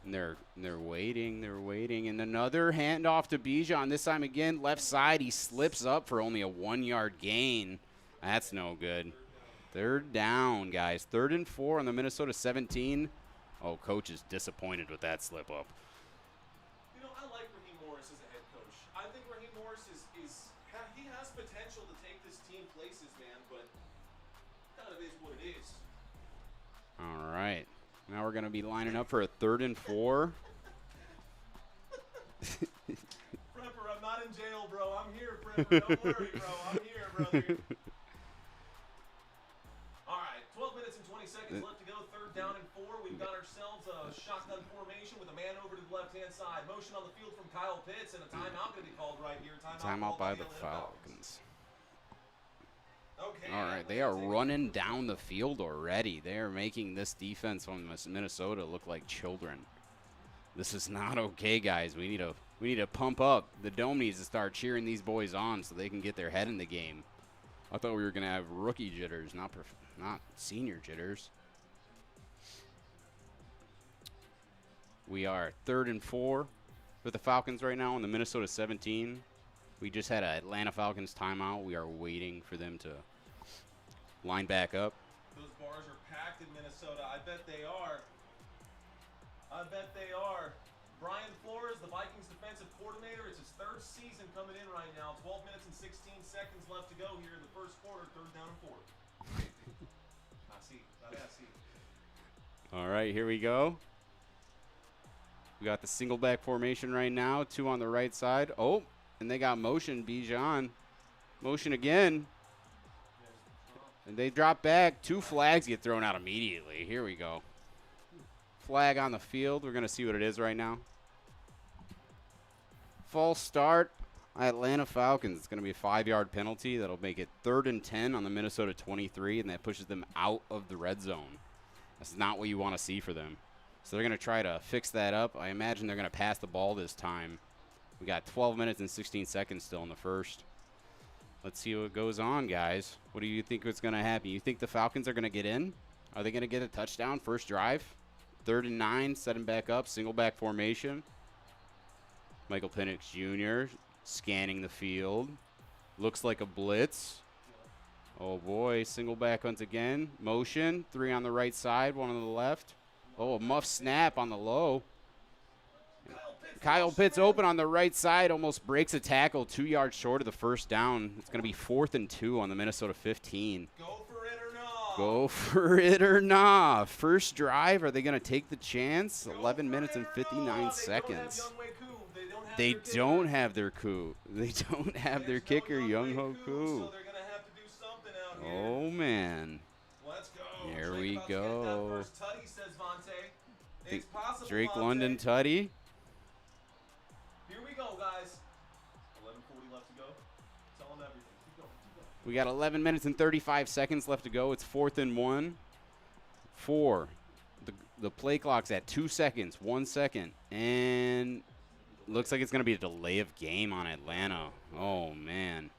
And they're waiting. And another handoff to Bijan. This time again, left side. He slips up for only a 1-yard gain. That's no good. 3rd down, guys. 3rd and 4 on the Minnesota 17. Oh, coach is disappointed with that slip up. I like Raheem Morris as he has potential to take this team places, man, but kind of is what it is. All right. Now we're going to be lining up for a 3rd and 4. Prepper, I'm not in jail, bro. I'm here, Prepper. Don't worry, bro. I'm here, brother. All right, 12 minutes and 20 seconds left to go. 3rd down and 4. We've got ourselves a shotgun formation with a man over to the left-hand side. Motion on the field from Kyle Pitts, and a timeout going to be called right here. Timeout by the Atlanta Falcons. Okay. All right, they are running down the field already. They are making this defense from Minnesota look like children. This is not okay, guys. We need to pump up. The dome needs to start cheering these boys on so they can get their head in the game. I thought we were gonna have rookie jitters, not senior jitters. We are 3rd and 4 with the Falcons right now on the Minnesota 17. We just had an Atlanta Falcons timeout. We are waiting for them to line back up. Those bars are packed in Minnesota. I bet they are. I bet they are. Brian Flores, the Vikings defensive coordinator. It's his 3rd season coming in right now. 12 minutes and 16 seconds left to go here in the first quarter. 3rd down and 4. I see. All right, here we go. We got the single back formation right now. 2 on the right side. Oh, and they got motion. Bijan. Motion again. And they drop back. 2 flags get thrown out immediately. Here we go. Flag on the field. We're going to see what it is right now. False start. Atlanta Falcons. It's going to be a 5-yard penalty. That'll make it 3rd and 10 on the Minnesota 23, and that pushes them out of the red zone. That's not what you want to see for them. So they're going to try to fix that up. I imagine they're going to pass the ball this time. We got 12 minutes and 16 seconds still in the first. Let's see what goes on, guys. What do you think is going to happen? You think the Falcons are going to get in? Are they going to get a touchdown first drive? 3rd and 9, set him back up, single back formation. Michael Penix Jr. scanning the field. Looks like a blitz. Oh, boy, single back once again. Motion, 3 on the right side, 1 on the left. Oh, a muff snap on the low. Kyle Pitts open on the right side, almost breaks a tackle, 2 yards short of the first down. It's going to be 4th and 2 on the Minnesota 15. Go for it or not. Go for it or not. First drive, are they going to take the chance? 11 minutes and 59 seconds. They don't have their coup. They don't have their kicker, Young Ho Koo. So they're going to have to do something out here. Oh, man. Let's go. There Drake we about to get that go. first tutty, says Vontae. It's possible, Drake Vontae. London Tutty. Here we go, guys. 11:40 left to go. Tell them everything. Keep going. We got 11 minutes and 35 seconds left to go. It's 4th and 1. 4. The play clock's at 2 seconds, 1 second. And looks like it's going to be a delay of game on Atlanta. Oh, man.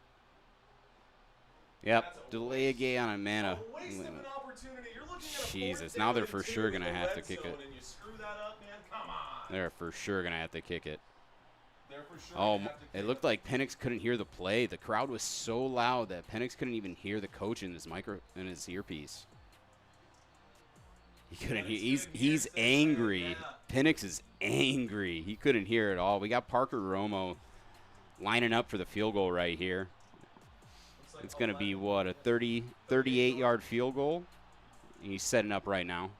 Yep, delay of game on Atlanta. A waste of an opportunity. You're looking at a Jesus, 4th now down they're and for 2 sure in gonna the have to red kick zone, it. And you screw that up, man. Come on. They're for sure going to have to kick it. They're for sure Oh, gonna have to it kick looked like Penix couldn't hear the play. The crowd was so loud that Penix couldn't even hear the coach in his earpiece. He couldn't hear. He's angry. Penix is angry. He couldn't hear it all. We got Parker Romo lining up for the field goal right here. It's going to be, what, a 38-yard field goal? He's setting up right now.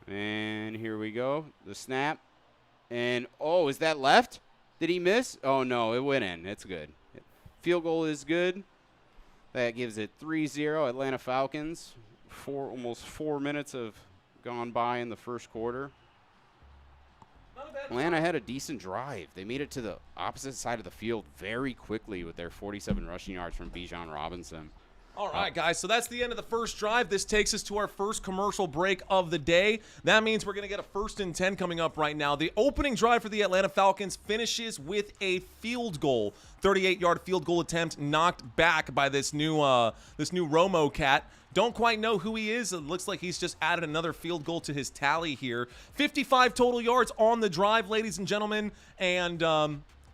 And here we go. The snap. And, oh, is that left? Did he miss? Oh, no, it went in. It's good. Field goal is good. That gives it 3-0 Atlanta Falcons. Almost 4 minutes have gone by in the first quarter. Atlanta had a decent drive. They made it to the opposite side of the field very quickly with their 47 rushing yards from Bijan Robinson. All right, guys, so that's the end of the first drive. This takes us to our first commercial break of the day. That means we're going to get a 1st and 10 coming up right now. The opening drive for the Atlanta Falcons finishes with a field goal. 38-yard field goal attempt knocked back by this new Romo cat. Don't quite know who he is. It looks like he's just added another field goal to his tally here. 55 total yards on the drive, ladies and gentlemen, and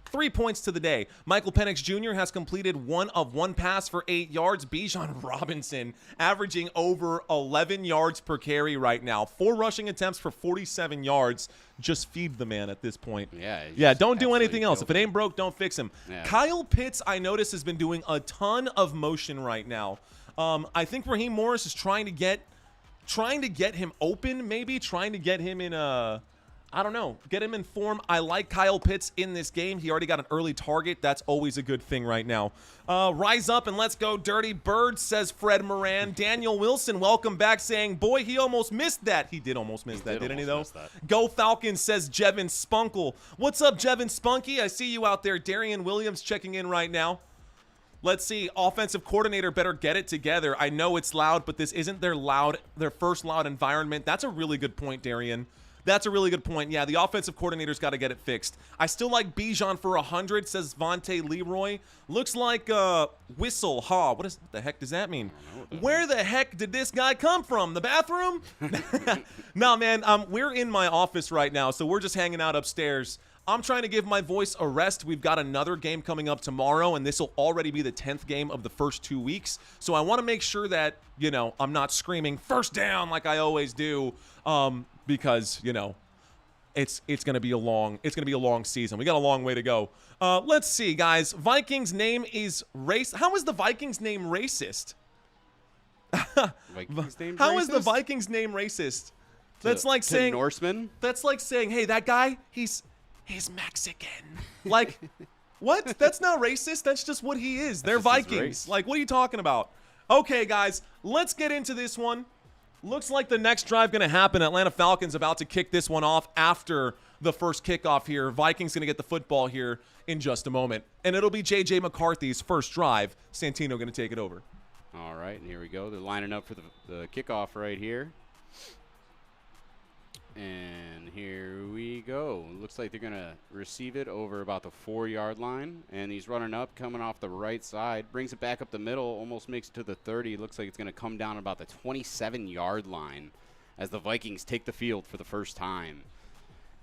3 3 points to the day. Michael Penix Jr. has completed 1 of 1 pass for 8 yards. Bijan Robinson averaging over 11 yards per carry right now. 4 rushing attempts for 47 yards. Just feed the man at this point. Yeah, don't do anything else. If it ain't broke, don't fix him. Yeah. Kyle Pitts, I notice, has been doing a ton of motion right now. I think Raheem Morris is trying to get him open, maybe trying to get him in a, I don't know, get him in form. I like Kyle Pitts in this game. He already got an early target. That's always a good thing right now. Rise up and let's go Dirty Bird, says Fred Moran. Daniel Wilson, welcome back, saying, boy, he almost missed that. He did almost miss that, didn't he, though? Go Falcons, says Jevin Spunkle. What's up, Jevin Spunky? I see you out there. Darian Williams checking in right now. Let's see. Offensive coordinator better get it together. I know it's loud, but this isn't their first loud environment. That's a really good point, Darian. That's a really good point. Yeah, the offensive coordinator's got to get it fixed. I still like Bijan for 100, says Vontae Leroy. Looks like whistle. What the heck does that mean? Where the heck did this guy come from? The bathroom? No, man. We're in my office right now, so we're just hanging out upstairs. I'm trying to give my voice a rest. We've got another game coming up tomorrow, and this will already be the 10th game of the first 2 weeks. So I want to make sure that, you know, I'm not screaming first down like I always do, because, you know, it's going to be a long season. We got a long way to go. Let's see, guys. Vikings name is race. How is the Vikings name racist? Vikings name How racist? is the Vikings name racist? That's like saying Norseman. That's like saying, hey, that guy, he's Mexican. Like, what? That's not racist. That's just what he is. They're just his Vikings. race. Like, what are you talking about? Okay, guys, let's get into this one. Looks like the next drive going to happen. Atlanta Falcons about to kick this one off after the first kickoff here. Vikings going to get the football here in just a moment. And it'll be J.J. McCarthy's first drive. Santino going to take it over. All right, and here we go. They're lining up for the kickoff right here. And here we go. Looks like they're going to receive it over about the 4-yard line. And he's running up, coming off the right side. Brings it back up the middle, almost makes it to the 30. Looks like it's going to come down about the 27-yard line as the Vikings take the field for the first time.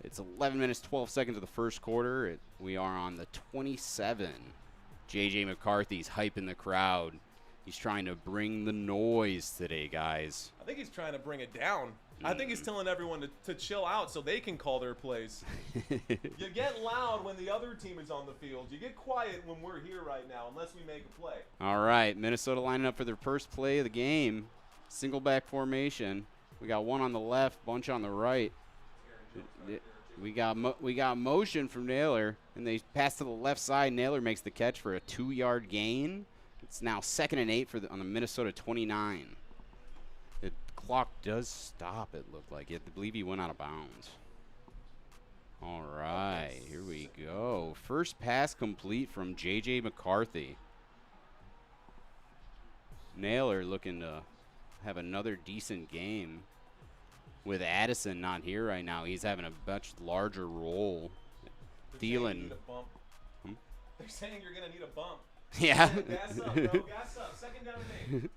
It's 11 minutes, 12 seconds of the first quarter. We are on the 27. J.J. McCarthy's hyping the crowd. He's trying to bring the noise today, guys. I think he's trying to bring it down. I think he's telling everyone to chill out so they can call their plays. You get loud when the other team is on the field. You get quiet when we're here right now, unless we make a play. All right, Minnesota lining up for their first play of the game. Single back formation. We got one on the left, bunch on the right. We got motion from Naylor, and they pass to the left side. Naylor makes the catch for a 2-yard gain. It's now 2nd and 8 on the Minnesota 29. The clock does stop, it looked like. I believe he went out of bounds. All right, here we go. First pass complete from J.J. McCarthy. Naylor looking to have another decent game. With Addison not here right now, he's having a much larger role. Thielen. They're saying you're going to need a bump. Yeah. Gas up, bro. Gas up. 2nd down and 8.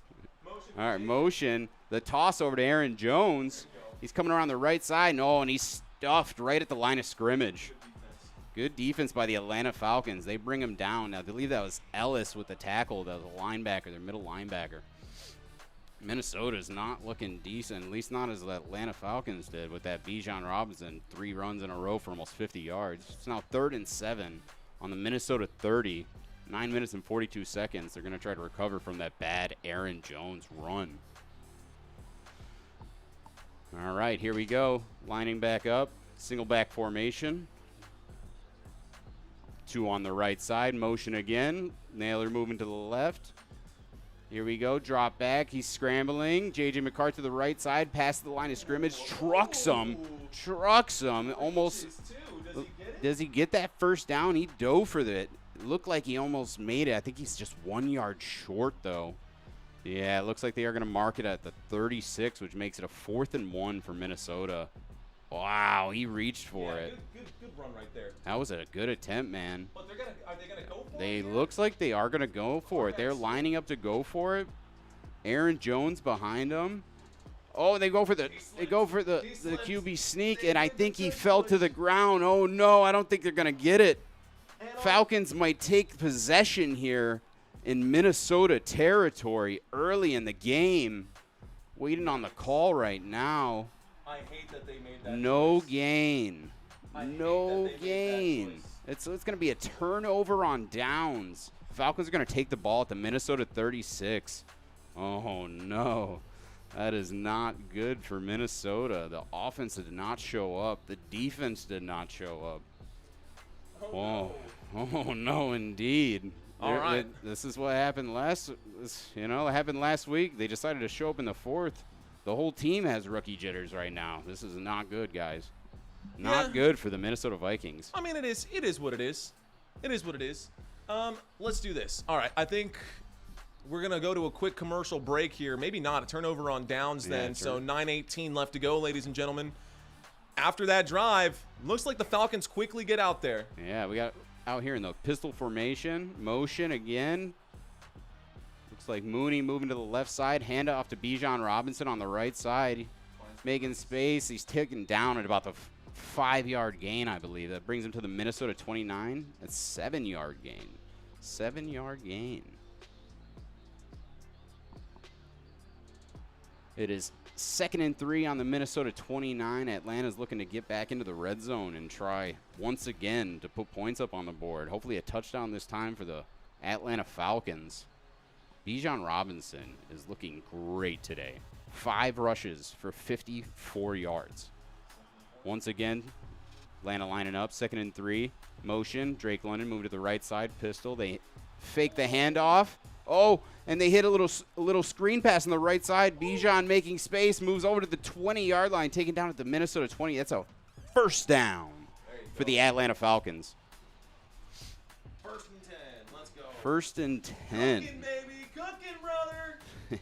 Motion. All right, motion. The toss over to Aaron Jones. He's coming around the right side. No, and he's stuffed right at the line of scrimmage. Good defense by the Atlanta Falcons. They bring him down. Now, I believe that was Ellis with the tackle, the linebacker, their middle linebacker. Minnesota's not looking decent, at least not as the Atlanta Falcons did with that Bijan Robinson, 3 runs in a row for almost 50 yards. It's now 3rd and 7 on the Minnesota 30. 9 minutes and 42 seconds. They're going to try to recover from that bad Aaron Jones run. All right, here we go. Lining back up. Single back formation. 2 on the right side. Motion again. Naylor moving to the left. Here we go. Drop back. He's scrambling. J.J. McCarthy to the right side. Past the line of scrimmage. Trucks him. Almost. Does he get that first down? He dove for it. Looked like he almost made it. I think he's just 1 yard short, though. Yeah, it looks like they are going to mark it at the 36, which makes it a 4th and 1 for Minnesota. Wow, he reached for it. Good run right there. That was a good attempt, man. But are they going to go for They it? looks like they are going to go for it. They're lining up to go for it. Aaron Jones behind them. Oh, they go for the QB sneak, and I think he fell to the ground. Oh no, I don't think they're going to get it. Falcons might take possession here in Minnesota territory early in the game. Waiting on the call right now. I hate that they made that No choice. gain. I hate No that they made that gain. choice. It's going to be a turnover on downs. Falcons are going to take the ball at the Minnesota 36. Oh, no. That is not good for Minnesota. The offense did not show up. The defense did not show up. Oh no, indeed. All right. This is what happened happened last week. They decided to show up in the fourth. The whole team has rookie jitters right now. This is not good, guys. Not good for the Minnesota Vikings. I mean, it is what it is. It is what it is. Let's do this. All right, I think we're going to go to a quick commercial break here. Maybe not. A turnover on downs then. Sure. So 9:18 left to go, ladies and gentlemen. After that drive, looks like the Falcons quickly get out there. Yeah, we got out here in the pistol formation. Motion again. Looks like Mooney moving to the left side. Hand off to Bijan Robinson on the right side. Making space. He's taken down at about the 5-yard gain, I believe. That brings him to the Minnesota 29. That's 7-yard gain. 7-yard gain. It is 2nd and 3 on the Minnesota 29. Atlanta's looking to get back into the red zone and try once again to put points up on the board. Hopefully a touchdown this time for the Atlanta Falcons. Bijan Robinson is looking great today. 5 rushes for 54 yards. Once again, Atlanta lining up, 2nd and 3. Motion, Drake London moved to the right side, pistol. They fake the handoff. Oh, and they hit a little screen pass on the right side. Bijan making space, moves over to the 20-yard line, taken down at the Minnesota 20. That's a first down for the Atlanta Falcons. 1st and 10. Let's go. 1st and 10. Cooking, baby. Cooking, brother.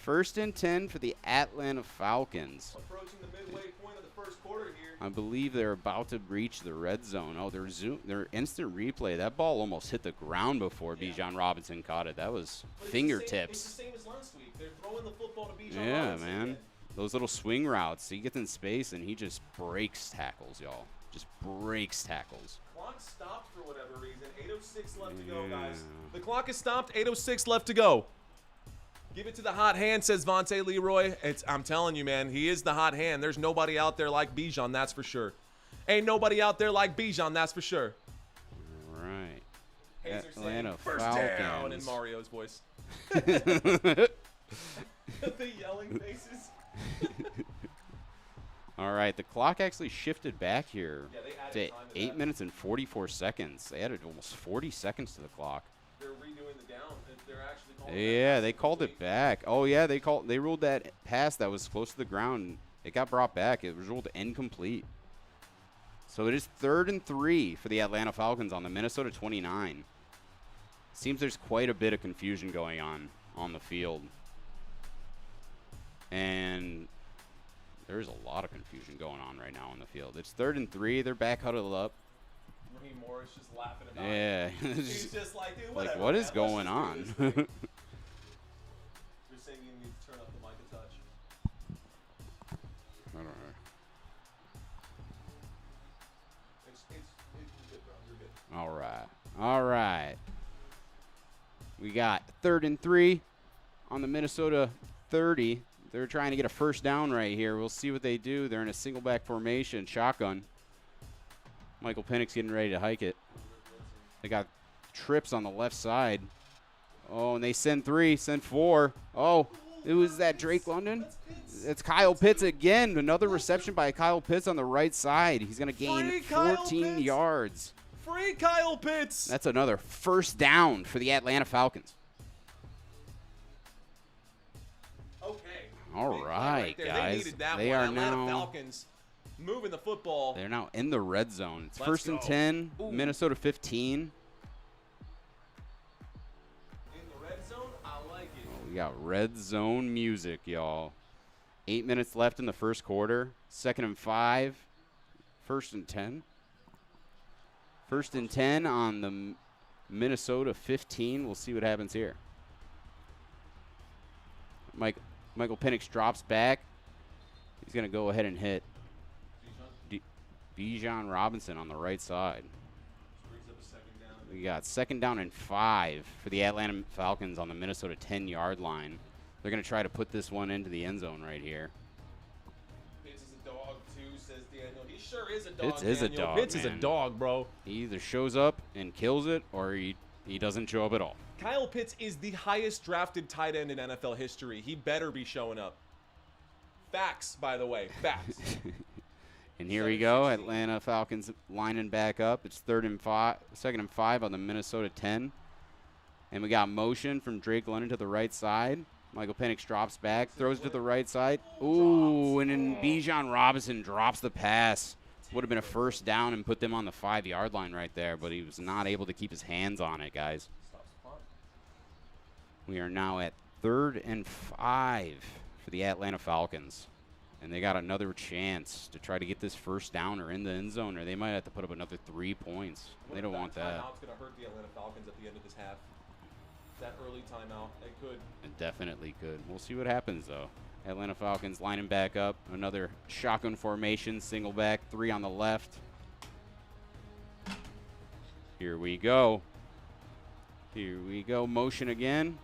1st and 10 for the Atlanta Falcons. Approaching the midway point of the first quarter here. I believe they're about to reach the red zone. Oh, their instant replay. That ball almost hit the ground before Bijan Robinson caught it. That was But fingertips. It's the same as last week. They're throwing the football to Bijan Yeah, Robinson man. again. Those little swing routes. He gets in space and he just breaks tackles, y'all. Just breaks tackles. Clock stopped for whatever reason. 8:06 left to go, guys. The clock is stopped. 8:06 left to go. Give it to the hot hand, says Vontae Leroy. I'm telling you, man, he is the hot hand. There's nobody out there like Bijan, that's for sure. Ain't nobody out there like Bijan, that's for sure. All right. Hazer Atlanta saying, First down in Falcons. Mario's voice. The yelling faces. All right, the clock actually shifted back here Yeah, they added to time to 8 that. minutes and 44 seconds. They added almost 40 seconds to the clock. They're redoing the down. They're actually calling Yeah, that they called it back. Oh yeah, they ruled that pass that was close to the ground. It got brought back. It was ruled incomplete. So it is 3rd and 3 for the Atlanta Falcons on the Minnesota 29. Seems there's quite a bit of confusion going on the field. And there's a lot of confusion going on right now on the field. It's 3rd and 3. They're back huddled up. Raheem Morris just laughing about Yeah. it. He's just like, dude, Like, whatever, what man. is Let's going just do on? this thing. You're saying you need to turn up the mic a touch. I don't know. It's good, bro. You're good. All right. All right. We got 3rd and 3 on the Minnesota 30. They're trying to get a first down right here. We'll see what they do. They're in a single back formation, shotgun. Michael Penix getting ready to hike it. They got trips on the left side. Oh, and they send 3, send 4. Oh, it was that Drake London. It's Kyle Pitts again. Another reception by Kyle Pitts on the right side. He's going to gain Free Kyle 14 Pitts. yards. Free Kyle Pitts. That's another first down for the Atlanta Falcons. Okay. All Big play right, there. guys. They needed that They one. are Atlanta now Falcons moving the football. they're now in the red zone. It's Let's 1st and go. 10, Ooh. Minnesota 15. In the red zone, I like it. Oh, we got red zone music, y'all. 8 minutes left in the first quarter. 2nd and 5. 1st and 10. 1st and 10 on the Minnesota 15. We'll see what happens here. Michael Penix drops back. He's going to go ahead and hit Bijan Robinson on the right side. We got 2nd down and 5 for the Atlanta Falcons on the Minnesota 10-yard line. They're going to try to put this one into the end zone right here. Pitts is a dog, too, says Daniel. He sure is a dog, Pitts is a Daniel. dog, Pitts is a man. dog, bro. He either shows up and kills it, or he doesn't show up at all. Kyle Pitts is the highest drafted tight end in NFL history. He better be showing up. Facts, by the way. Facts. And here we go. Atlanta Falcons lining back up. It's 2nd and 5 on the Minnesota 10. And we got motion from Drake London to the right side. Michael Penix drops back, throws to the right side. Ooh, and then Bijan Robinson drops the pass. Would have been a 1st down and put them on the 5-yard line right there, but he was not able to keep his hands on it, guys. We are now at 3rd and 5 for the Atlanta Falcons. And they got another chance to try to get this 1st down or in the end zone, or they might have to put up another 3 points. They don't want that. Timeout's going to hurt the Atlanta Falcons at the end of this half. That early timeout, it could. It definitely could. We'll see what happens, though. Atlanta Falcons lining back up. Another shotgun formation, single back, 3 on the left. Here we go. Here we go. Motion again.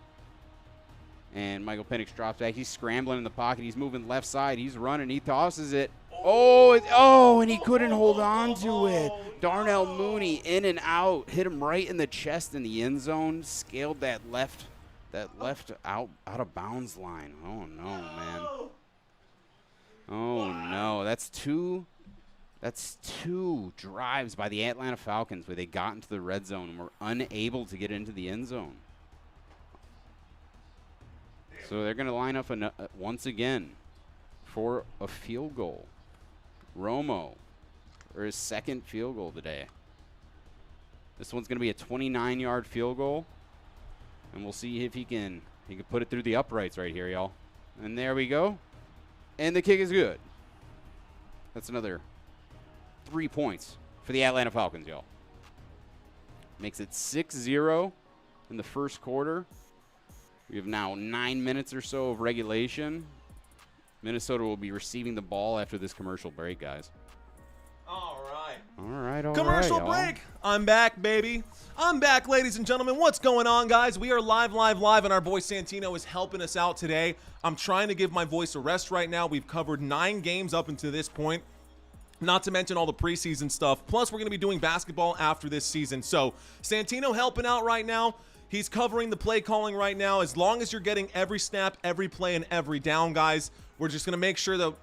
And Michael Penix drops back. He's scrambling in the pocket. He's moving left side. He's running. He tosses it. Oh, and he couldn't hold on to it. Darnell Mooney in and out. Hit him right in the chest in the end zone. Scaled that left out of bounds line. Oh, no, man. Oh, no. That's two drives by the Atlanta Falcons where they got into the red zone and were unable to get into the end zone. So they're going to line up once again for a field goal. Romo, or his 2nd field goal today. This one's going to be a 29-yard field goal, and we'll see if he can put it through the uprights right here, y'all. And there we go. And the kick is good. That's another 3 points for the Atlanta Falcons, y'all. Makes it 6-0 in the 1st quarter. We have now 9 minutes or so of regulation. Minnesota will be receiving the ball after this commercial break, guys. All right. All right. Commercial break. I'm back, baby. I'm back, ladies and gentlemen. What's going on, guys? We are live, and our boy Santino is helping us out today. I'm trying to give my voice a rest right now. We've covered 9 games up until this point, not to mention all the preseason stuff. Plus, we're going to be doing basketball after this season. So, Santino helping out right now. He's covering the play calling right now. As long as you're getting every snap, every play, and every down, guys, we're just going to make sure that,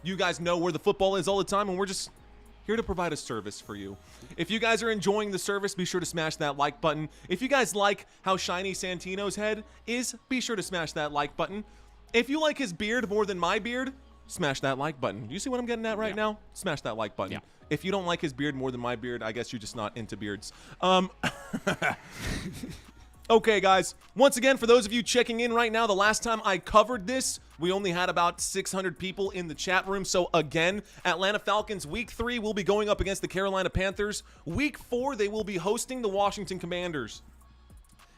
you guys know where the football is all the time, and we're just here to provide a service for you. If you guys are enjoying the service, be sure to smash that like button. If you guys like how shiny Santino's head is, be sure to smash that like button. If you like his beard more than my beard, smash that like button. You see what I'm getting at right now? Smash that like button. Yeah. If you don't like his beard more than my beard, I guess you're just not into beards. Okay, guys, once again, for those of you checking in right now, the last time I covered this, we only had about 600 people in the chat room. So, again, Atlanta Falcons Week 3 will be going up against the Carolina Panthers. Week 4, they will be hosting the Washington Commanders.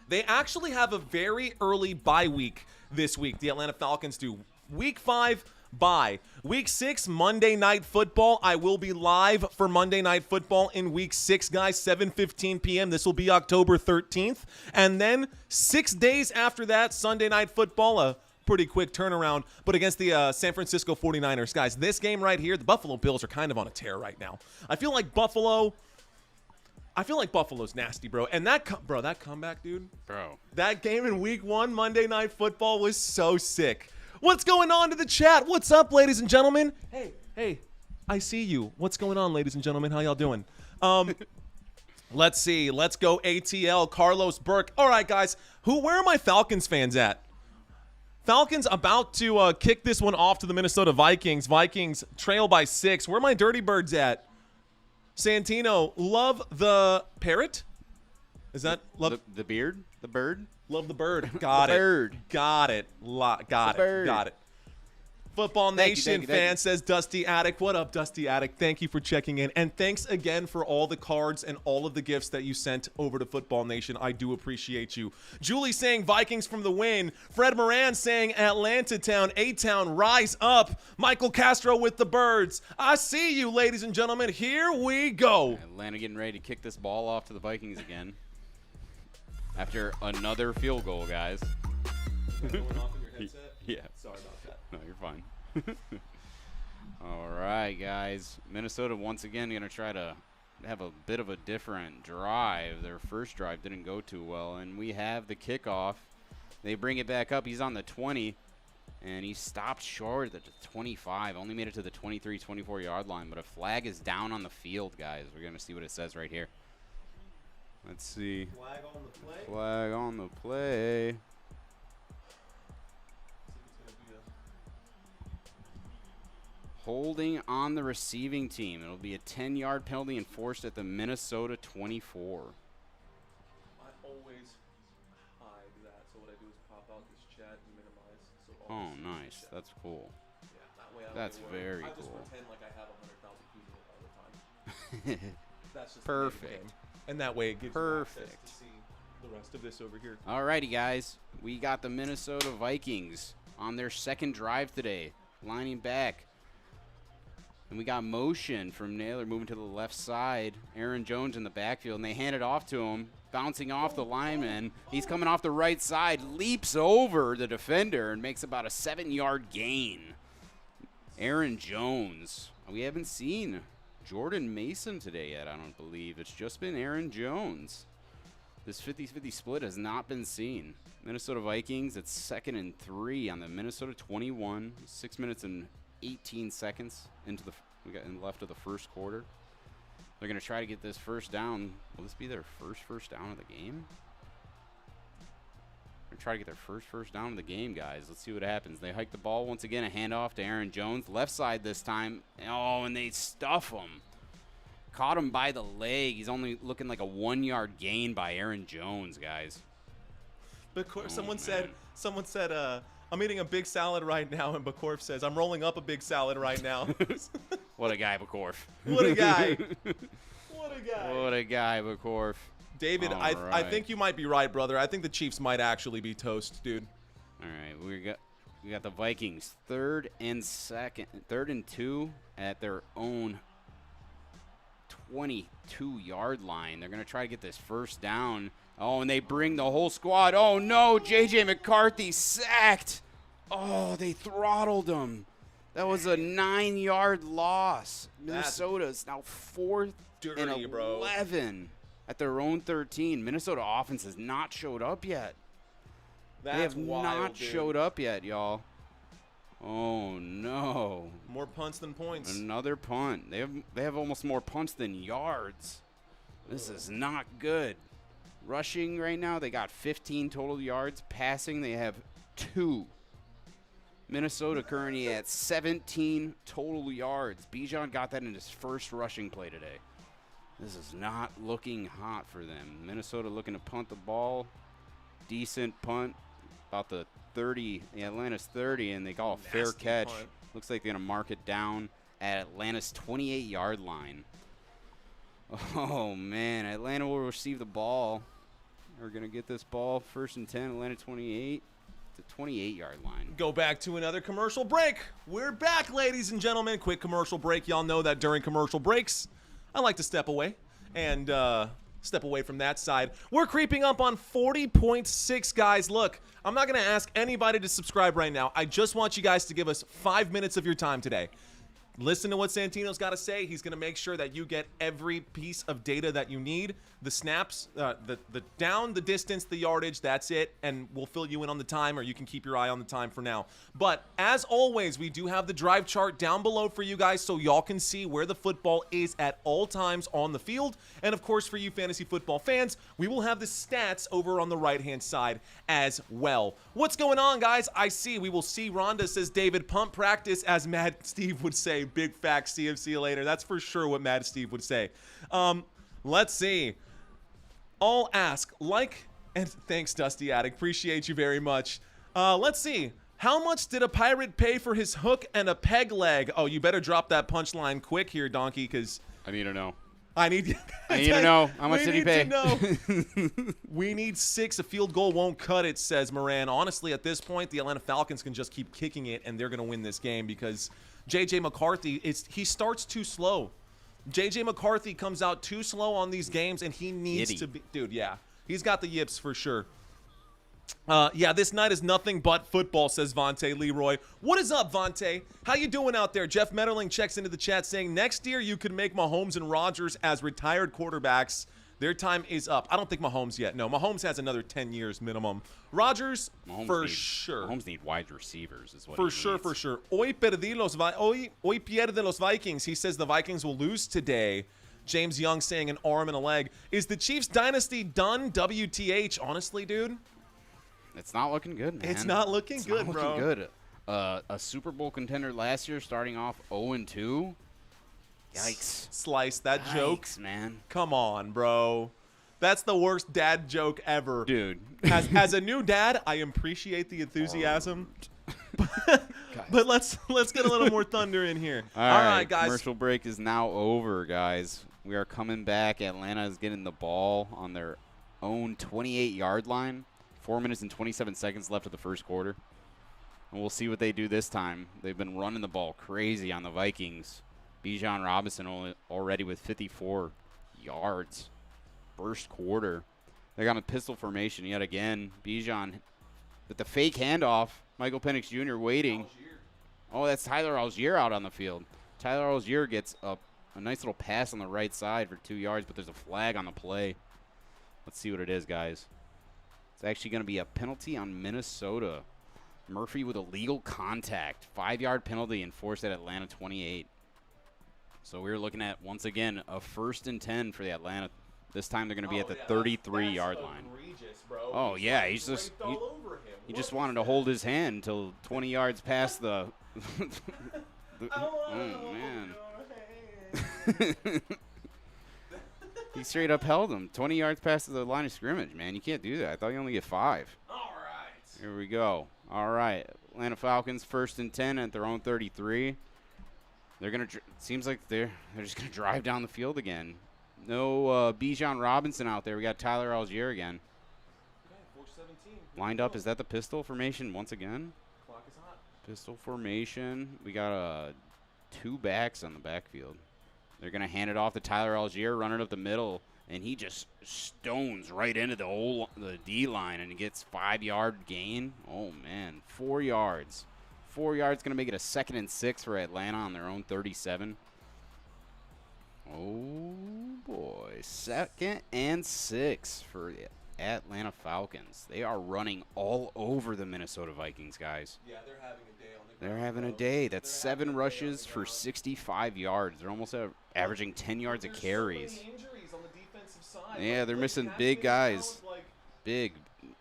They actually have a very early bye week this week, the Atlanta Falcons do. Week 5, bye. Week 6, Monday Night Football. I will be live for Monday Night Football in Week 6, guys, 7:15 p.m. This will be October 13th. And then 6 days after that, Sunday Night Football, a pretty quick turnaround, but against the San Francisco 49ers. Guys, this game right here, the Buffalo Bills are kind of on a tear right now. I feel like Buffalo's nasty, bro. And that comeback, dude. Bro. That game in Week 1, Monday Night Football, was so sick. What's going on to the chat? What's up, ladies and gentlemen? Hey, I see you. What's going on, ladies and gentlemen? How y'all doing? Let's see. Let's go ATL, Carlos Burke. All right, guys. Where are my Falcons fans at? Falcons about to kick this one off to the Minnesota Vikings. Vikings trail by 6. Where are my Dirty Birds at? Santino, love the parrot? Is that love The beard? The bird? Love the bird. Got it. Bird. Got it. Got it. Bird. Got it. Football Thank you, Nation thank you, thank fan you. says Dusty Attic. What up, Dusty Attic? Thank you for checking in. And thanks again for all the cards and all of the gifts that you sent over to Football Nation. I do appreciate you. Julie saying Vikings from the win. Fred Moran saying Atlanta Town, A-Town, rise up. Michael Castro with the birds. I see you, ladies and gentlemen. Here we go. Atlanta getting ready to kick this ball off to the Vikings again. After another field goal, guys. Going off in your headset? Yeah. Sorry about that. No, you're fine. All right, guys. Minnesota once again going to try to have a bit of a different drive. Their first drive didn't go too well, and we have the kickoff. They bring it back up. He's on the 20, and he stopped short at the 25. Only made it to the 23, 24-yard line, but a flag is down on the field, guys. We're going to see what it says right here. Let's see. Flag on the play. Flag on the play. Holding on the receiving team. It'll be a 10-yard penalty enforced at the Minnesota 24. I always hide that, so what I do is pop out this chat and minimize. So all Oh, I see is nice. chat. That's cool. Yeah, that way I don't That's get worried. very I just cool. pretend like I have 100,000 people all the time. That's just the name of the Perfect. game. And that way it gives you Perfect. access to see the rest of this over here. Alrighty, guys. We got the Minnesota Vikings on their second drive today, lining back. And we got motion from Naylor moving to the left side. Aaron Jones in the backfield, and they hand it off to him, bouncing off the lineman. He's coming off the right side, leaps over the defender, and makes about a 7-yard gain. Aaron Jones. We haven't seen Jordan Mason today yet, I don't believe. It's just been Aaron Jones. This 50-50 split has not been seen. Minnesota Vikings, it's 2nd and 3 on the Minnesota 21. 6 minutes and 18 seconds into the left of the first quarter. They're going to try to get this first down. Will this be their first down of the game? They're trying to get their first down of the game, guys. Let's see what happens. They hike the ball once again. A handoff to Aaron Jones. Left side this time. Oh, and they stuff him. Caught him by the leg. He's only looking like a 1-yard gain by Aaron Jones, guys. Bakorf, Oh, someone said, I'm eating a big salad right now, and Bakorf says, I'm rolling up a big salad right now. What a guy, Bakorf. What a guy. What a guy. What a guy, Bakorf. David, All I right. think you might be right, brother. I think the Chiefs might actually be toast, dude. All right, we got the Vikings 3rd and 2 at their own 22-yard line. They're going to try to get this first down. Oh, and they bring the whole squad. Oh, no, J.J. McCarthy sacked. Oh, they throttled him. That was a 9-yard loss. Minnesota's now 4th and dirty, bro. 11 at their own 13. Minnesota offense has not showed up yet. That's They have wild, not dude. showed up yet, y'all. Oh, no. More punts than points. Another punt. They have almost more punts than yards. This is not good. Rushing right now, they got 15 total yards. Passing, they have 2. Minnesota currently at 17 total yards. Bijan got that in his first rushing play today. This is not looking hot for them. Minnesota looking to punt the ball. Decent punt. About the 30, Atlanta's 30, and they call a fair Nasty catch. punt. Looks like they're going to mark it down at Atlanta's 28-yard line. Oh, man. Atlanta will receive the ball. We're going to get this ball 1st and 10, Atlanta 28, the 28-yard line. Go back to another commercial break. We're back, ladies and gentlemen. Quick commercial break. Y'all know that during commercial breaks, I like to step away and step away from that side. We're creeping up on 40.6, guys. Look, I'm not going to ask anybody to subscribe right now. I just want you guys to give us 5 minutes of your time today. Listen to what Santino's got to say. He's going to make sure that you get every piece of data that you need. The snaps, the down, the distance, the yardage, that's it. And we'll fill you in on the time, or you can keep your eye on the time for now. But as always, we do have the drive chart down below for you guys so y'all can see where the football is at all times on the field. And of course, for you fantasy football fans, we will have the stats over on the right-hand side as well. What's going on, guys? I see. We will see. Rhonda says, David, pump practice, as Mad Steve would say. Big facts. See you later. That's for sure what Mad Steve would say. Let's see. I'll ask, and thanks, Dusty Attic. Appreciate you very much. Let's see. How much did a pirate pay for his hook and a peg leg? Oh, you better drop that punchline quick here, Donkey, because I need to know. I need to know. How much did he pay? We need 6. A field goal won't cut it, says Moran. Honestly, at this point, the Atlanta Falcons can just keep kicking it, and they're going to win this game because J.J. McCarthy, he starts too slow. J.J. McCarthy comes out too slow on these games, and he needs to be – dude, yeah. He's got the yips for sure. Yeah, this night is nothing but football, says Vontae Leroy. What is up, Vontae? How you doing out there? Jeff Metterling checks into the chat saying, next year you could make Mahomes and Rodgers as retired quarterbacks. Their time is up. I don't think Mahomes yet. No, Mahomes has another 10 years minimum. Rodgers, sure. Mahomes need wide receivers is what For he sure, needs. for sure. Hoy pierde los Vikings. He says the Vikings will lose today. James Young saying an arm and a leg. Is the Chiefs dynasty done? WTH. Honestly, dude. It's not looking good, man. It's not looking good, not bro. looking good. A Super Bowl contender last year starting off 0-2. Yikes. Slice that joke. Yikes, man. Come on, bro. That's the worst dad joke ever. Dude. As a new dad, I appreciate the enthusiasm. But let's get a little more thunder in here. All right, guys. Commercial break is now over, guys. We are coming back. Atlanta is getting the ball on their own 28-yard line. 4 minutes and 27 seconds left of the first quarter. And we'll see what they do this time. They've been running the ball crazy on the Vikings. Bijan Robinson already with 54 yards. First quarter. They got a pistol formation yet again. Bijan with the fake handoff. Michael Penix Jr. waiting. Oh, that's Tyler Algier out on the field. Tyler Algier gets a nice little pass on the right side for 2 yards, but there's a flag on the play. Let's see what it is, guys. It's actually going to be a penalty on Minnesota. Murphy with a legal contact. 5-yard penalty enforced at Atlanta 28. So we're looking at, once again, a 1st and 10 for the Atlanta. This time they're going to be at the 33-yard line. Bro. Oh, yeah. He just wanted to hold his hand until 20 yards past the oh, man. He straight up held him 20 yards past the line of scrimmage, man. You can't do that. I thought you only get 5. All right. Here we go. All right. Atlanta Falcons 1st and 10 at their own 33. They're going to seems like they're just going to drive down the field again. No Bijan Robinson out there. We got Tyler Algier again. Okay, 4-17. Lined up. Is that the pistol formation once again? Clock is hot. Pistol formation. We got 2 backs on the backfield. They're going to hand it off to Tyler Algier, running up the middle, and he just stones right into the D-line and gets 5-yard gain. Oh, man, 4 yards. 4 yards going to make it a 2nd and 6 for Atlanta on their own 37. Oh, boy, 2nd and 6 for the Atlanta Falcons. They are running all over the Minnesota Vikings, guys. Yeah, they're having a day on the They're ground, having a bro. day. That's They're having 7 a day rushes on the for ground. 65 yards. They're almost averaging 10 yards of There's carries. So many injuries on the defensive side. Yeah, they're missing Haskins big out, guys. Like Big.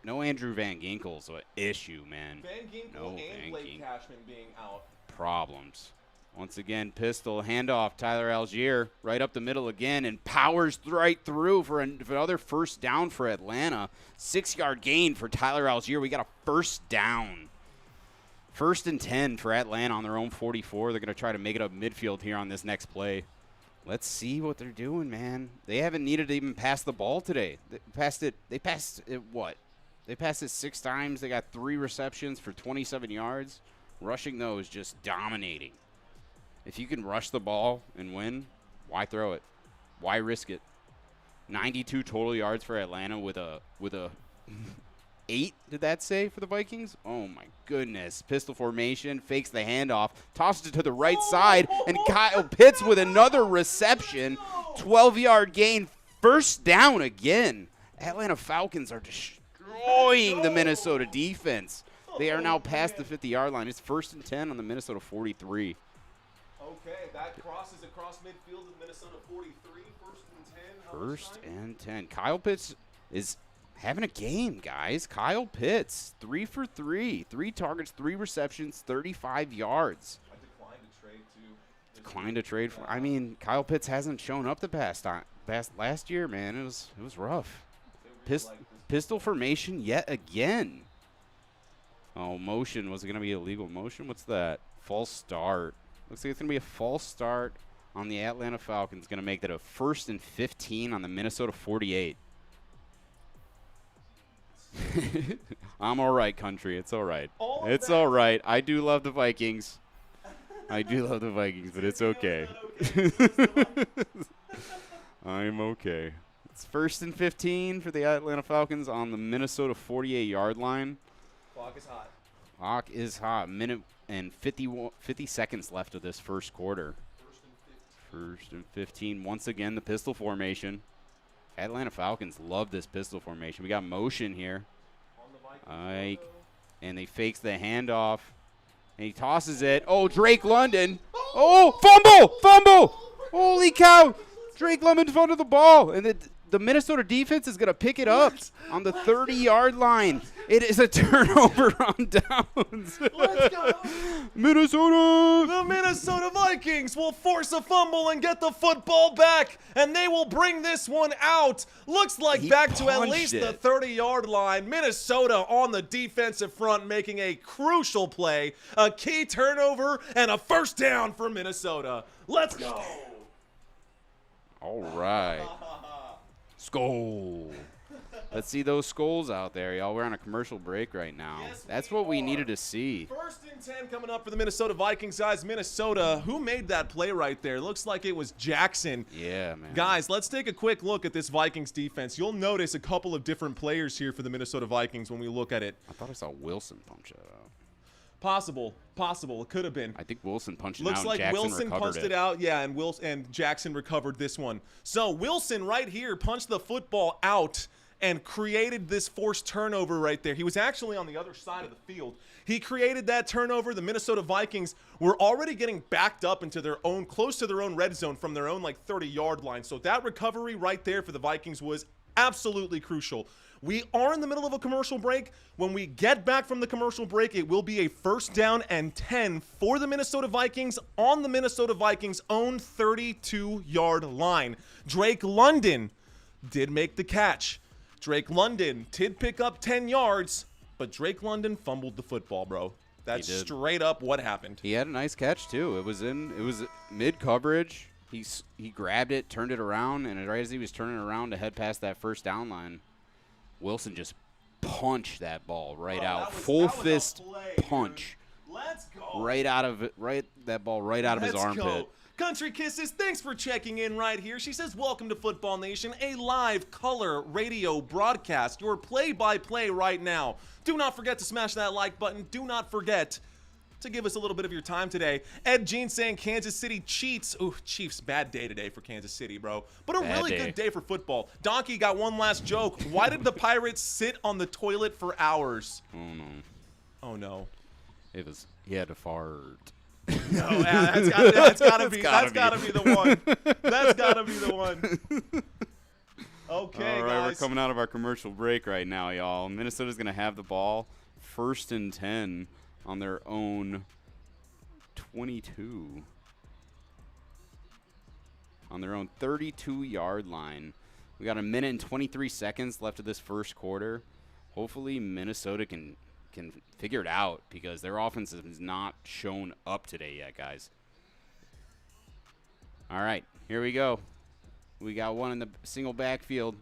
No Andrew Van Ginkel's an issue, man. Van Ginkel No and Van Blake Ginkel. Cashman being out. Problems. Once again, pistol, handoff, Tyler Algier, right up the middle again, and powers right through for another 1st down for Atlanta. 6-yard gain for Tyler Algier. We got a 1st down. 1st and 10 for Atlanta on their own 44. They're going to try to make it up midfield here on this next play. Let's see what they're doing, man. They haven't needed to even pass the ball today. They passed it what? They passed it 6 times. They got 3 receptions for 27 yards. Rushing those, just dominating. If you can rush the ball and win, why throw it? Why risk it? 92 total yards for Atlanta with a 8, did that say, for the Vikings? Oh, my goodness. Pistol formation, fakes the handoff, tosses it to the right side, and Kyle Pitts with another reception. 12-yard gain, 1st down again. Atlanta Falcons are destroying the Minnesota defense. They are now past the 50-yard line. It's 1st and 10 on the Minnesota 43. Okay, that crosses across midfield of Minnesota 43. 1st and 10. How much 1st time? and 10. Kyle Pitts is having a game, guys. Kyle Pitts, 3 for 3. 3 targets, 3 receptions, 35 yards. I declined to trade too. Declined to trade for. I mean, Kyle Pitts hasn't shown up the past last year, man. It was rough. They really like this. Pistol formation yet again. Oh, motion. Was it going to be illegal motion? What's that? False start. Looks like it's going to be a false start on the Atlanta Falcons. Going to make that a 1st and 15 on the Minnesota 48. I'm all right, country. It's all right. It's all right. I do love the Vikings. I do love the Vikings, but it's okay. I'm okay. It's 1st and 15 for the Atlanta Falcons on the Minnesota 48-yard line. Clock is hot. Clock is hot. Minute and 50 seconds left of this first quarter. 1st and 15. Once again, the pistol formation. Atlanta Falcons love this pistol formation. We got motion here. And they fakes the handoff. And he tosses it. Oh, Drake London. Oh, fumble! Fumble! Holy cow! Drake London fumbled the ball. And the Minnesota defense is going to pick it up on the 30-yard line. It is a turnover on downs. Let's go. Minnesota! The Minnesota Vikings will force a fumble and get the football back, and they will bring this one out. Looks like He back to at punched least the it. 30-yard line. Minnesota on the defensive front making a crucial play, a key turnover, and a first down for Minnesota. Let's go. All right. Skull. Let's see those skulls out there, y'all. We're on a commercial break right now. Yes, That's we what we are. needed to see. 1st and 10 coming up for the Minnesota Vikings, guys. Minnesota, who made that play right there? Looks like it was Jackson. Yeah, man. Guys, let's take a quick look at this Vikings defense. You'll notice a couple of different players here for the Minnesota Vikings when we look at it. I thought I saw Wilson punch that out. Possible. It could have been. I think Wilson punched it Looks out. like Jackson Wilson recovered punched it out, yeah, and Jackson recovered this one. So Wilson right here punched the football out and created this forced turnover right there. He was actually on the other side of the field. He created that turnover. The Minnesota Vikings were already getting backed up into their own, close to their own red zone from their own like 30-yard line. So that recovery right there for the Vikings was absolutely crucial. We are in the middle of a commercial break. When we get back from the commercial break, it will be a 1st down and 10 for the Minnesota Vikings on the Minnesota Vikings' own 32-yard line. Drake London did make the catch. Drake London did pick up 10 yards, but Drake London fumbled the football, bro. That's He did. straight up what happened. He had a nice catch too. It was mid coverage. He grabbed it, turned it around, and right as he was turning around to head past that first down line, Wilson just punched that ball right out. Full fist punch. Let's go. Right out of it. That ball right out of his Let's armpit. go. Country Kisses, thanks for checking in right here. She says, welcome to Football Nation, a live color radio broadcast, your play-by-play right now. Do not forget to smash that like button. Do not forget to give us a little bit of your time today. Ed Jean saying Kansas City cheats. Ooh, Chiefs, bad day today for Kansas City, bro. But a really good day for football. Donkey got one last joke. Why did the Pirates sit on the toilet for hours? Oh no. Oh, no. He had to fart. No, that's gotta be the one. That's gotta be the one. Okay, All right, guys. we're coming out of our commercial break right now, y'all. Minnesota's going to have the ball 1st and 10 on their own 22. On their own 32-yard line. We got a minute and 23 seconds left of this first quarter. Hopefully Minnesota can figure it out because their offense has not shown up today yet, guys. All right, here we go. We got one in the single backfield.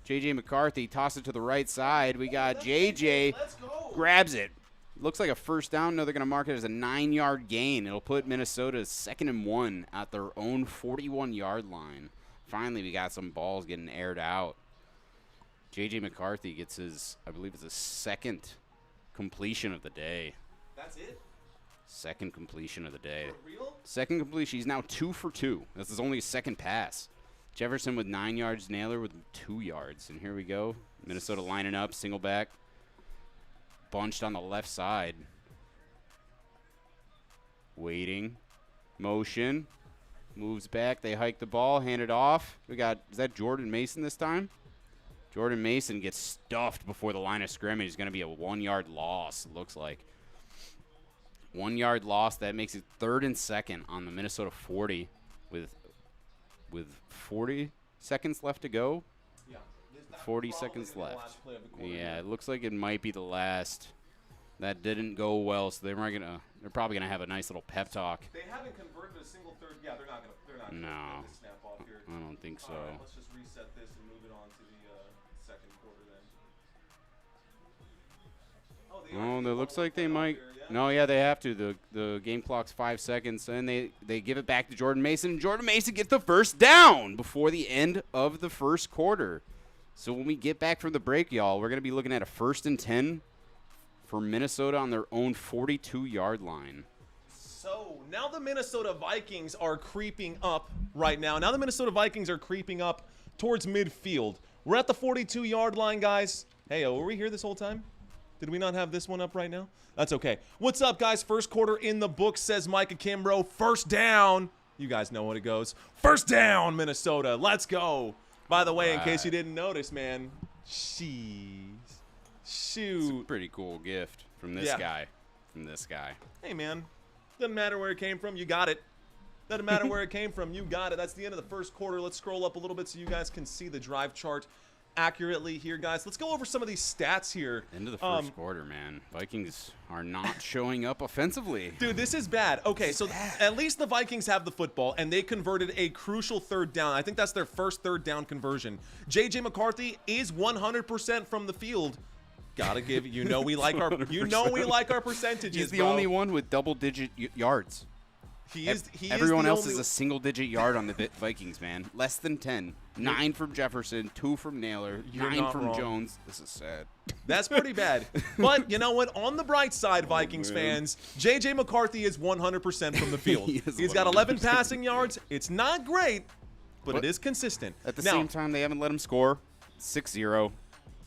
J.J. McCarthy tosses it to the right side. We got J.J. grabs it. Looks like a first down. No, they're going to mark it as a 9-yard gain. It'll put Minnesota 2nd and 1 at their own 41-yard line. Finally, we got some balls getting aired out. J.J. McCarthy gets his, I believe it's his 2nd completion of the day. That's it? 2nd completion of the day. For real? 2nd completion. He's now 2 for 2. This is only his 2nd pass. Jefferson with 9 yards. Naylor with 2 yards. And here we go. Minnesota lining up. Single back. Bunched on the left side. Waiting. Motion. Moves back. They hike the ball. Hand it off. We got, is that Jordan Mason this time? Jordan Mason gets stuffed before the line of scrimmage. It's going to be a 1-yard loss, it looks like. 1-yard loss. That makes it 3rd and 2nd on the Minnesota 40 with 40 seconds left to go. Yeah. 40 Probably seconds gonna be the left. last play of the quarter Yeah, here. it looks like it might be the last. That didn't go well, so they're probably gonna have a nice little pep talk. They haven't converted a single third. Yeah, they're not gonna No. get this snap off here. I don't think so. All right, let's just reset this and move it on to the second quarter then. Oh, it looks like they might. No, yeah, they have to. The game clock's 5 seconds, and they give it back to Jordan Mason. Jordan Mason gets the first down before the end of the first quarter. So when we get back from the break, y'all, we're going to be looking at a 1st and 10 for Minnesota on their own 42-yard line. So now the Minnesota Vikings are creeping up right now. Now the Minnesota Vikings are creeping up towards midfield. We're at the 42-yard line, guys. Hey, were we here this whole time? Did we not have this one up right now? That's okay. What's up, guys? First quarter in the book, says Micah Kimbrough. First down. You guys know what it goes. First down, Minnesota. Let's go. By the way, in case you didn't notice, man, shoot. It's a pretty cool gift from this guy. Hey, man, doesn't matter where it came from. You got it. Doesn't matter where it came from. You got it. That's the end of the first quarter. Let's scroll up a little bit so you guys can see the drive chart accurately here, guys. Let's go over some of these stats here. End of the first quarter, man. Vikings are not showing up offensively. Dude, this is bad. Okay, so at least the Vikings have the football, and they converted a crucial third down. I think that's their first third down conversion. J.J. McCarthy is 100% from the field. Gotta give we like our percentages. He's the bro. only one with double-digit yards. Everyone else is a single-digit yard on the Vikings, man. Less than 10. 9 from Jefferson, 2 from Naylor, You're 9 not from wrong. Jones. This is sad. That's pretty bad. But you know what? On the bright side, Vikings fans, J.J. McCarthy is 100% from the field. He's got 11 passing yards. It's not great, but it is consistent. At the same time, they haven't let him score. 6-0.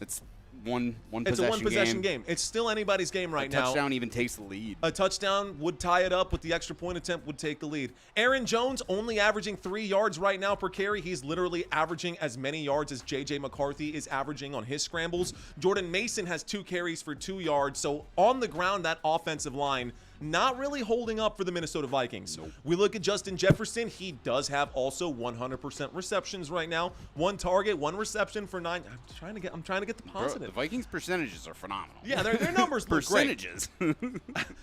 It's one It's a one-possession game. It's still anybody's game right now. Touchdown even takes the lead. A touchdown would tie it up, with the extra point attempt would take the lead. Aaron Jones only averaging 3 yards right now per carry. He's literally averaging as many yards as J.J. McCarthy is averaging on his scrambles. Jordan Mason has 2 carries for 2 yards. So on the ground, that offensive line not really holding up for the Minnesota Vikings. Nope. We look at Justin Jefferson. He does have also 100% receptions right now. 1 target, 1 reception for 9. I'm trying to get the Bro, positive. the Vikings percentages are phenomenal. Yeah, their numbers look great. Percentages.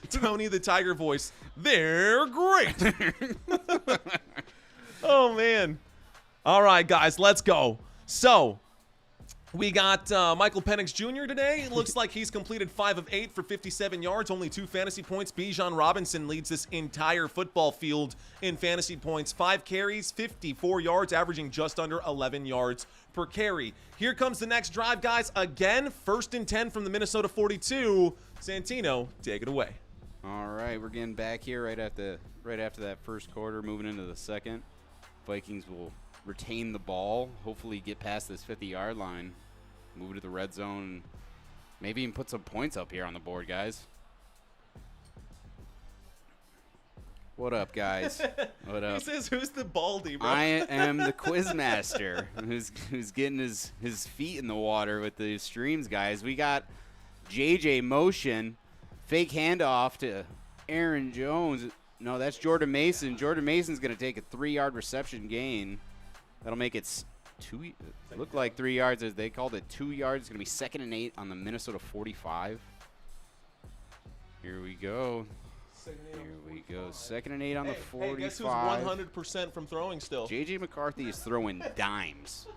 Tony the Tiger voice. They're great. Oh, man. All right, guys, let's go. So we got Michael Penix Jr. today. It looks like he's completed 5 of 8 for 57 yards, only 2 fantasy points. Bijan Robinson leads this entire football field in fantasy points. 5 carries, 54 yards, averaging just under 11 yards per carry. Here comes the next drive, guys. Again, 1st and 10 from the Minnesota 42. Santino, take it away. All right, we're getting back here right after that first quarter, moving into the second. Vikings will retain the ball, hopefully get past this 50-yard line, move to the red zone, maybe even put some points up here on the board, guys. What up, guys? What up? He says, who's the baldy, bro? I am the quizmaster who's getting his feet in the water with the streams, guys. We got JJ motion, fake handoff to Aaron Jones. No, that's Jordan Mason. Jordan Mason's going to take a 3-yard reception gain. That'll make it look like 3 yards. As they called it 2 yards. It's going to be 2nd and 8 on the Minnesota 45. Here we go. Here we go. 2nd and 8 on the 45. Hey, guess who's 100% from throwing still? J.J. McCarthy is throwing dimes.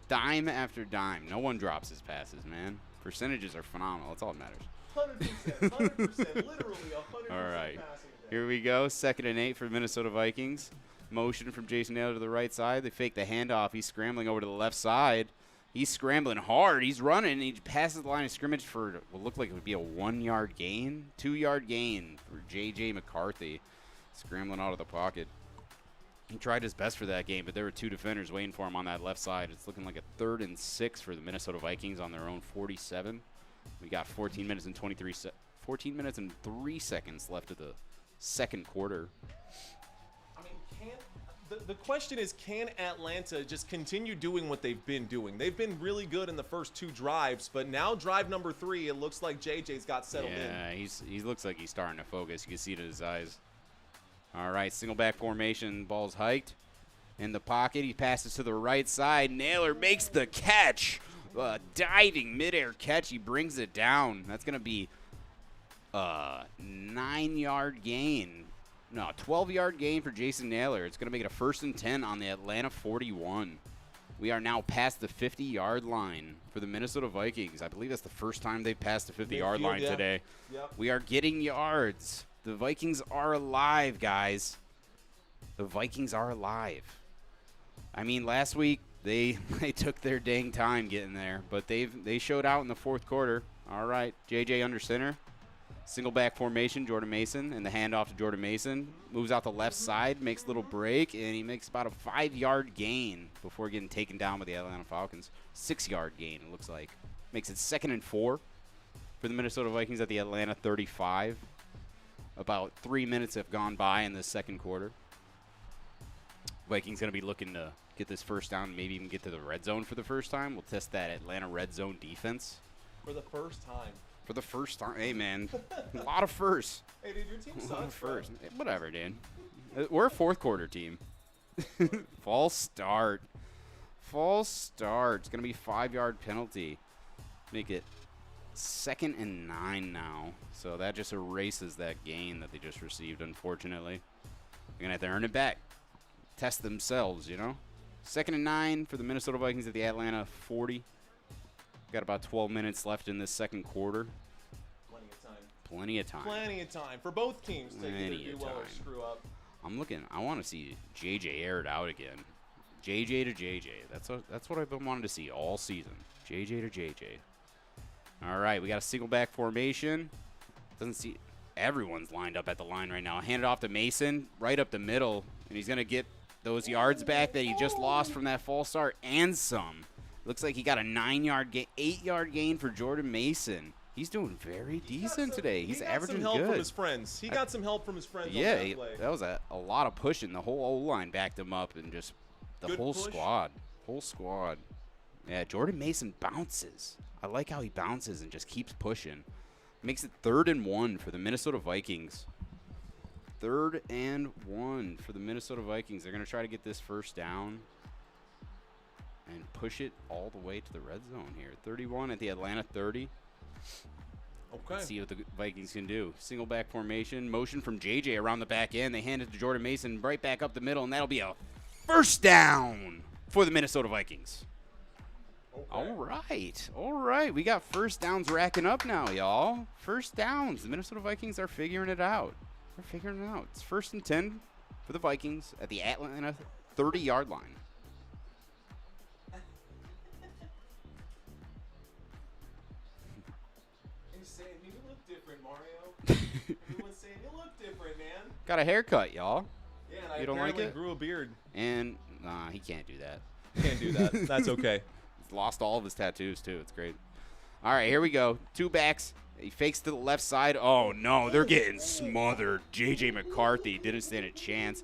Dime after dime. No one drops his passes, man. Percentages are phenomenal. That's all that matters. 100%, literally 100% All right. passing. Here we go. 2nd and 8 for Minnesota Vikings. Motion from Jason Naylor to the right side. They fake the handoff. He's scrambling over to the left side. He's scrambling hard. He's running. He passes the line of scrimmage for what looked like it would be a 1-yard gain. 2-yard gain for J.J. McCarthy. Scrambling out of the pocket. He tried his best for that game, but there were 2 defenders waiting for him on that left side. It's looking like a 3rd and 6 for the Minnesota Vikings on their own 47. We got 14 minutes and 3 seconds left of the second quarter. I mean, the question is, can Atlanta just continue doing what they've been doing? They've been really good in the first 2 drives, but now drive number 3, it looks like JJ's got settled in. Yeah, he looks like he's starting to focus. You can see it in his eyes. All right, single back formation. Ball's hiked in the pocket. He passes to the right side. Naylor makes the catch Diving midair catch. He brings it down. That's going to be a 9-yard gain. No, 12-yard gain for Jason Naylor. It's going to make it a 1st and 10 on the Atlanta 41. We are now past the 50-yard line for the Minnesota Vikings. I believe that's the first time they've passed the 50-yard line today. Yep. We are getting yards. The Vikings are alive, guys. The Vikings are alive. I mean, last week they took their dang time getting there, but they showed out in the 4th quarter. All right, JJ under center. Single back formation, Jordan Mason, and the handoff to Jordan Mason. Moves out the left side, makes a little break, and he makes about a 5-yard gain before getting taken down by the Atlanta Falcons. 6-yard gain, it looks like. Makes it 2nd and 4 for the Minnesota Vikings at the Atlanta 35. About 3 minutes have gone by in the 2nd quarter. Vikings going to be looking to get this first down, maybe even get to the red zone for the first time. We'll test that Atlanta red zone defense. For the first time. For the first time. Hey, man. A lot of firsts. Hey, dude, your team A lot of sucks, bro. firsts. Whatever, dude. We're a 4th quarter team. False start. False start. It's going to be 5-yard penalty. Make it 2nd and 9 now. So that just erases that gain that they just received, unfortunately. They're going to have to earn it back. Test themselves, you know? 2nd and 9 for the Minnesota Vikings at the Atlanta 40. Got about 12 minutes left in this 2nd quarter. Plenty of time. Plenty of time. Plenty of time for both teams to either Plenty do of well or time. screw up. I'm looking. I want to see JJ aired out again. JJ to JJ. That's what I've been wanting to see all season. JJ to JJ. All right, we got a single back formation. Doesn't see everyone's lined up at the line right now. Hand it off to Mason, right up the middle, and he's gonna get those yards back that he just lost from that false start and some. Looks like he got a 9-yard gain, 8-yard gain for Jordan Mason. He's doing very decent today. He's averaging He got some help good. from his friends. He got some help from his friends Yeah, on that play. that was a lot of pushing. The whole O-line backed him up, and just the Good whole push. squad. Whole squad. Yeah, Jordan Mason bounces. I like how he bounces and just keeps pushing. Makes it 3rd and 1 for the Minnesota Vikings. 3rd and 1 for the Minnesota Vikings. They're going to try to get this first down and push it all the way to the red zone here. 31 at the Atlanta 30. Okay. Let's see what the Vikings can do. Single back formation. Motion from JJ around the back end. They hand it to Jordan Mason right back up the middle, and that'll be a first down for the Minnesota Vikings. Okay. All right. We got first downs racking up now, y'all. First downs. The Minnesota Vikings are figuring it out. They're figuring it out. It's 1st and 10 for the Vikings at the Atlanta 30-yard line. He's saying, you look different, Mario. Everyone's saying, you look different, man. Got a haircut, y'all. Yeah, and You don't like Apparently it? grew a beard. And nah, he can't do that. Can't do that. That's okay. He's lost all of his tattoos, too. It's great. All right, here we go. 2 backs. He fakes to the left side. Oh, no, they're getting smothered. J.J. McCarthy didn't stand a chance.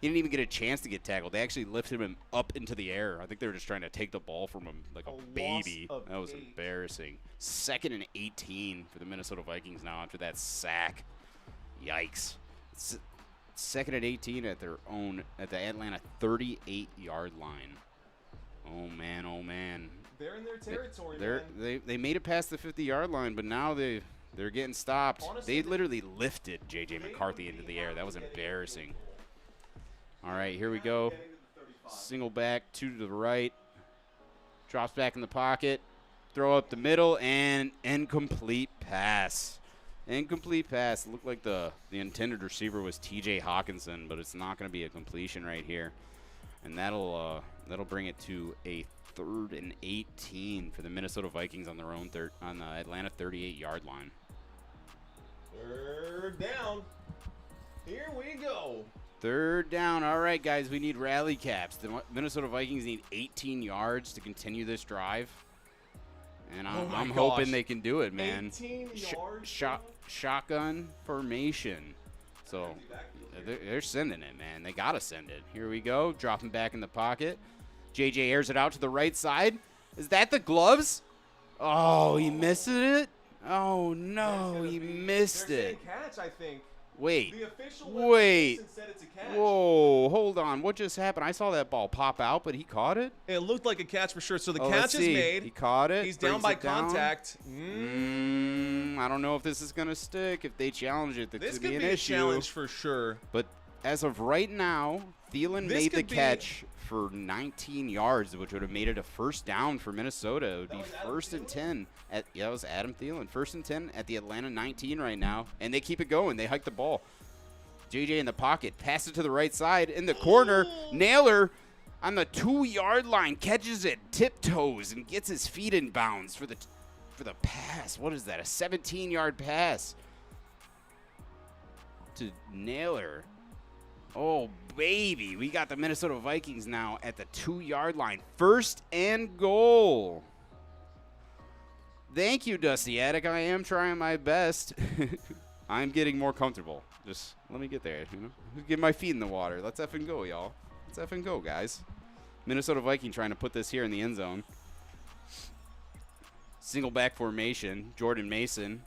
He didn't even get a chance to get tackled. They actually lifted him up into the air. I think they were just trying to take the ball from him like a baby. loss of That was 8. embarrassing. 2nd and 18 for the Minnesota Vikings now after that sack. Yikes. 2nd and 18 at the Atlanta 38-yard line. Oh, man, oh, man. They're in their territory, They're, man. they made it past the 50-yard line, but now they're getting stopped. Honestly, They literally lifted J.J. McCarthy into the air. That was embarrassing. All right, here we go. Single back, 2 to the right. Drops back in the pocket. Throw up the middle, and incomplete pass. Incomplete pass. Looked like the intended receiver was T.J. Hawkinson, but it's not going to be a completion right here. And that'll bring it to a 3rd and 18 for the Minnesota Vikings on their own on the Atlanta 38-yard line. 3rd down. Here we go. 3rd down. All right, guys, we need rally caps. The Minnesota Vikings need 18 yards to continue this drive. And Oh my I'm gosh. hoping they can do it, man. 18 yards. Shotgun formation. So they're sending it, man. They got to send it. Here we go. Dropping back in the pocket. JJ airs it out to the right side. Is that the gloves? Oh, he missed it? Oh, no, he missed They're it. saying catch, I think. Wait. The official Wait. Mason said it's a catch. Whoa, hold on. What just happened? I saw that ball pop out, but he caught it? It looked like a catch for sure. So the Oh, catch let's is see. made. He caught it. He's down brings by it down. contact. I don't know if this is going to stick. If they challenge it, that This could could be an be a issue. challenge for sure. But as of right now, Thielen This made the could be- catch for 19 yards, which would have made it a first down for Minnesota. It would be was Adam first and Thielen? 10. Yeah, it was Adam Thielen. First and 10 at the Atlanta 19 right now. And they keep it going. They hike the ball. JJ in the pocket. Pass it to the right side. In the corner. Naylor on the 2-yard line. Catches it. Tiptoes and gets his feet in bounds for the pass. What is that? A 17-yard pass to Naylor. Oh, baby. We got the Minnesota Vikings now at the 2-yard line. First and goal. Thank you, Dusty Attic. I am trying my best. I'm getting more comfortable. Just let me get there. Get my feet in the water. Let's effing go, y'all. Let's effing go, guys. Minnesota Viking trying to put this here in the end zone. Single back formation. Jordan Mason.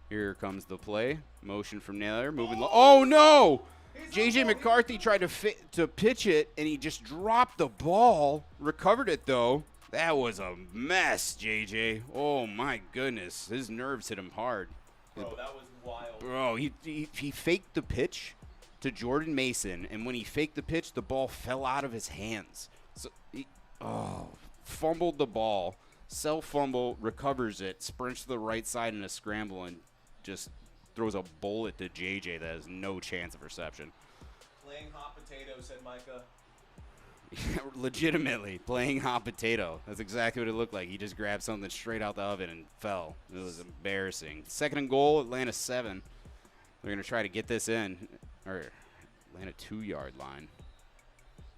Here comes the play. Motion from Naylor. Moving low. Oh, no! J.J. McCarthy tried to pitch it, and he just dropped the ball. Recovered it, though. That was a mess, J.J. Oh, my goodness. His nerves hit him hard. Bro, that was wild. Bro, he faked the pitch to Jordan Mason, and when he faked the pitch, the ball fell out of his hands. So he fumbled the ball. Self-fumble, recovers it, sprints to the right side in a scramble, and just throws a bullet to JJ that has no chance of reception. Playing hot potato, said Micah. Legitimately playing hot potato. That's exactly what it looked like. He just grabbed something straight out the oven and fell. It was embarrassing. Second and goal, Atlanta 7. They're going to try to get this in. Or Atlanta 2-yard line.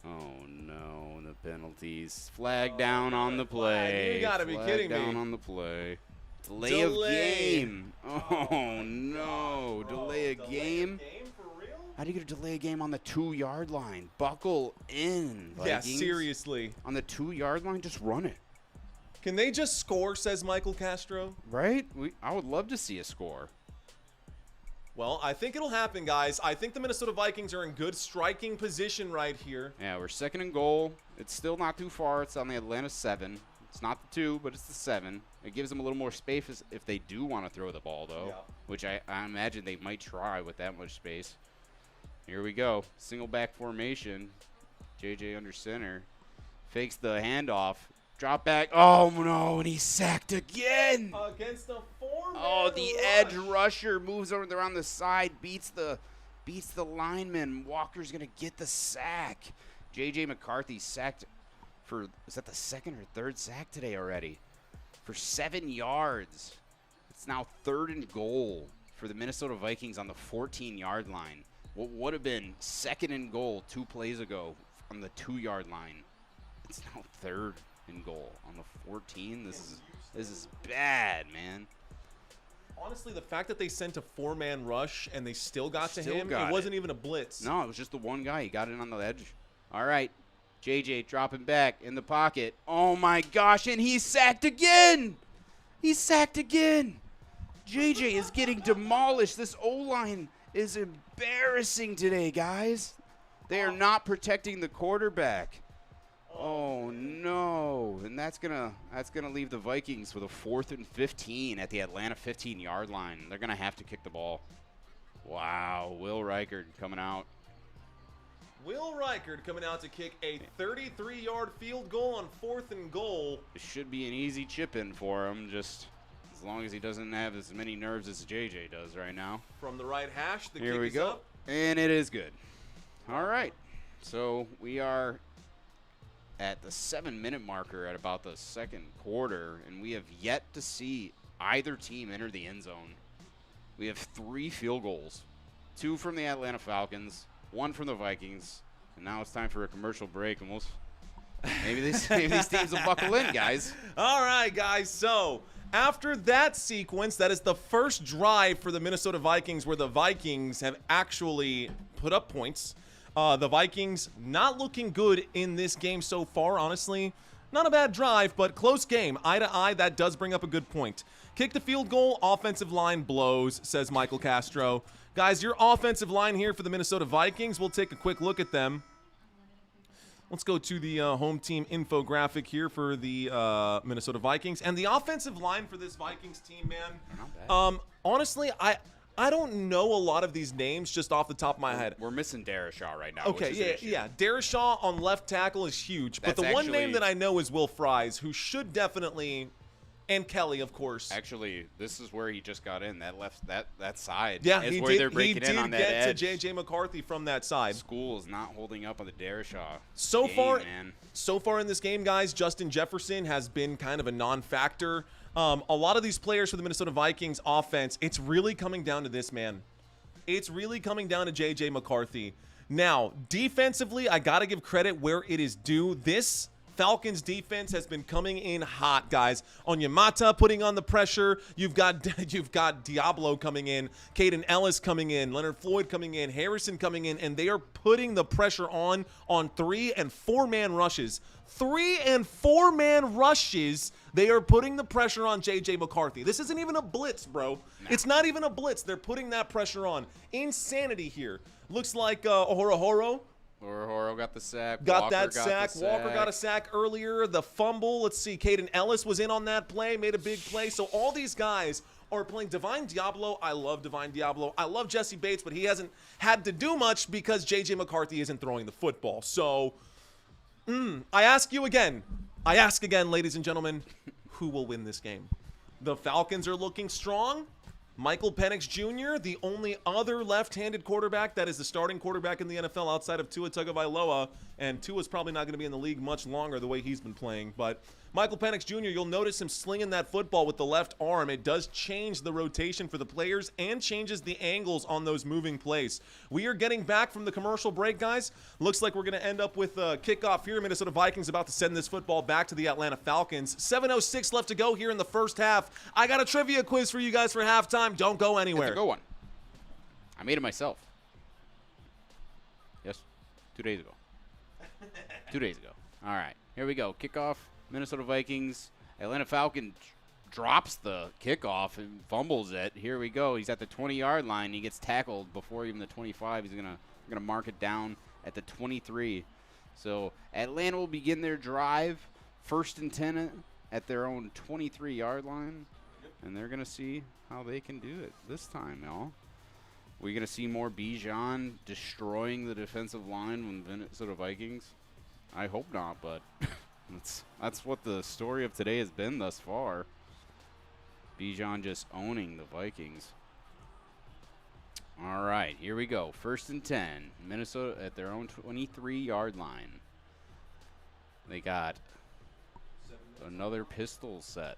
Oh, no, the penalties. Flag down on the play. You gotta be kidding me. Flag down on the play. Delay of game. Oh, no. Delay of game. For real? How do you get a delay of game on the 2-yard line? Buckle in, Yeah, Vikings. seriously. On the 2-yard line, just run it. Can they just score, says Michael Castro? Right? I would love to see a score. Well, I think it'll happen, guys. I think the Minnesota Vikings are in good striking position right here. Yeah, we're second and goal. It's still not too far. It's on the Atlanta 7. It's not the 2, but it's the 7. It gives them a little more space if they do want to throw the ball, though, which I imagine they might try with that much space. Here we go. Single back formation. JJ under center. Fakes the handoff. Drop back. Oh, no, and he's sacked again. Against the 4-man Oh, the edge rusher moves over around the side, beats the lineman. Walker's going to get the sack. J.J. McCarthy sacked for, is that the second or third sack today already? For 7 yards. It's now third and goal for the Minnesota Vikings on the 14-yard line. What would have been second and goal 2 plays ago on the 2-yard line. It's now third and goal on the 14. This is bad, man. Honestly, the fact that they sent a 4-man rush and they still got to him, got it wasn't even a blitz. No, it was just the one guy. He got it on the edge. All right. JJ dropping back in the pocket. Oh, my gosh, and he's sacked again. He's sacked again. JJ is getting demolished. This O-line is embarrassing today, guys. They are not protecting the quarterback. Oh, no. And that's gonna leave the Vikings with a 4th and 15 at the Atlanta 15-yard line. They're going to have to kick the ball. Wow. Will Reichard coming out. Will Reichard coming out to kick a 33-yard field goal on 4th and goal. It should be an easy chip in for him, just as long as he doesn't have as many nerves as JJ does right now. From the right hash, the Here kick we is go. up. And it is good. All right. So we are at the 7-minute marker at about the second quarter, and we have yet to see either team enter the end zone. We have 3 field goals, 2 from the Atlanta Falcons, 1 from the Vikings, and now it's time for a commercial break, and maybe these teams will buckle in, guys. All right, guys. So after that sequence, that is the first drive for the Minnesota Vikings where the Vikings have actually put up points. The Vikings not looking good in this game so far, honestly. Not a bad drive, but close game. Eye to eye, that does bring up a good point. Kick the field goal, offensive line blows, says Michael Castro. Guys, your offensive line here for the Minnesota Vikings, we'll take a quick look at them. Let's go to the home team infographic here for the Minnesota Vikings. And the offensive line for this Vikings team, man, honestly, I don't know a lot of these names just off the top of my head. We're missing Darashaw right now. Okay, which is an issue. yeah. Darashaw on left tackle is huge. But That's the one name actually- that I know is Will Fries, who should definitely, and Kelly, of course. Actually, this is where he just got in. That left that side. Yeah, is he where did, they're breaking he in did on that get edge. to J.J. McCarthy from that side. School is not holding up on the Darashaw. So game, man. far in this game, guys, Justin Jefferson has been kind of a non-factor. A lot of these players for the Minnesota Vikings offense, it's really coming down to this, man. It's really coming down to J.J. McCarthy. Now, defensively, I got to give credit where it is due. This Falcons defense has been coming in hot, guys. Onyemata putting on the pressure. You've got Diablo coming in, Caden Ellis coming in, Leonard Floyd coming in, Harrison coming in, and they are putting the pressure on 3- and 4-man rushes. 3- and 4-man rushes. They are putting the pressure on J.J. McCarthy. This isn't even a blitz, bro. No. It's not even a blitz. They're putting that pressure on. Insanity here. Looks like Ohoro got the sack. got Walker that got sack. the Walker got a sack earlier. The fumble. Let's see. Caden Ellis was in on that play, made a big play. So all these guys are playing. Divine Diablo. I love Divine Diablo. I love Jesse Bates, but he hasn't had to do much because J.J. McCarthy isn't throwing the football. So I ask again, ladies and gentlemen, who will win this game? The Falcons are looking strong. Michael Penix Jr., the only other left-handed quarterback that is the starting quarterback in the NFL outside of Tua Tagovailoa, and Tua's probably not going to be in the league much longer the way he's been playing. But Michael Penix Jr., you'll notice him slinging that football with the left arm. It does change the rotation for the players and changes the angles on those moving plays. We are getting back from the commercial break, guys. Looks like we're going to end up with a kickoff here. Minnesota Vikings about to send this football back to the Atlanta Falcons. 7:06 left to go here in the first half. I got a trivia quiz for you guys for halftime. Don't go anywhere. It's a good one. I made it myself. Yes, 2 days ago. 2 days ago. All right, here we go. Kickoff, Minnesota Vikings. Atlanta Falcons drops the kickoff and fumbles it. Here we go. He's at the 20-yard line. He gets tackled before even the 25. He's gonna mark it down at the 23. So Atlanta will begin their drive, 1st and 10 at their own 23-yard line, and they're gonna see how they can do it this time, y'all. We're gonna see more Bijan destroying the defensive line with the Minnesota Vikings. I hope not, but that's what the story of today has been thus far. Bijan just owning the Vikings. All right, here we go. 1st and 10. Minnesota at their own 23-yard line. They got another pistol set.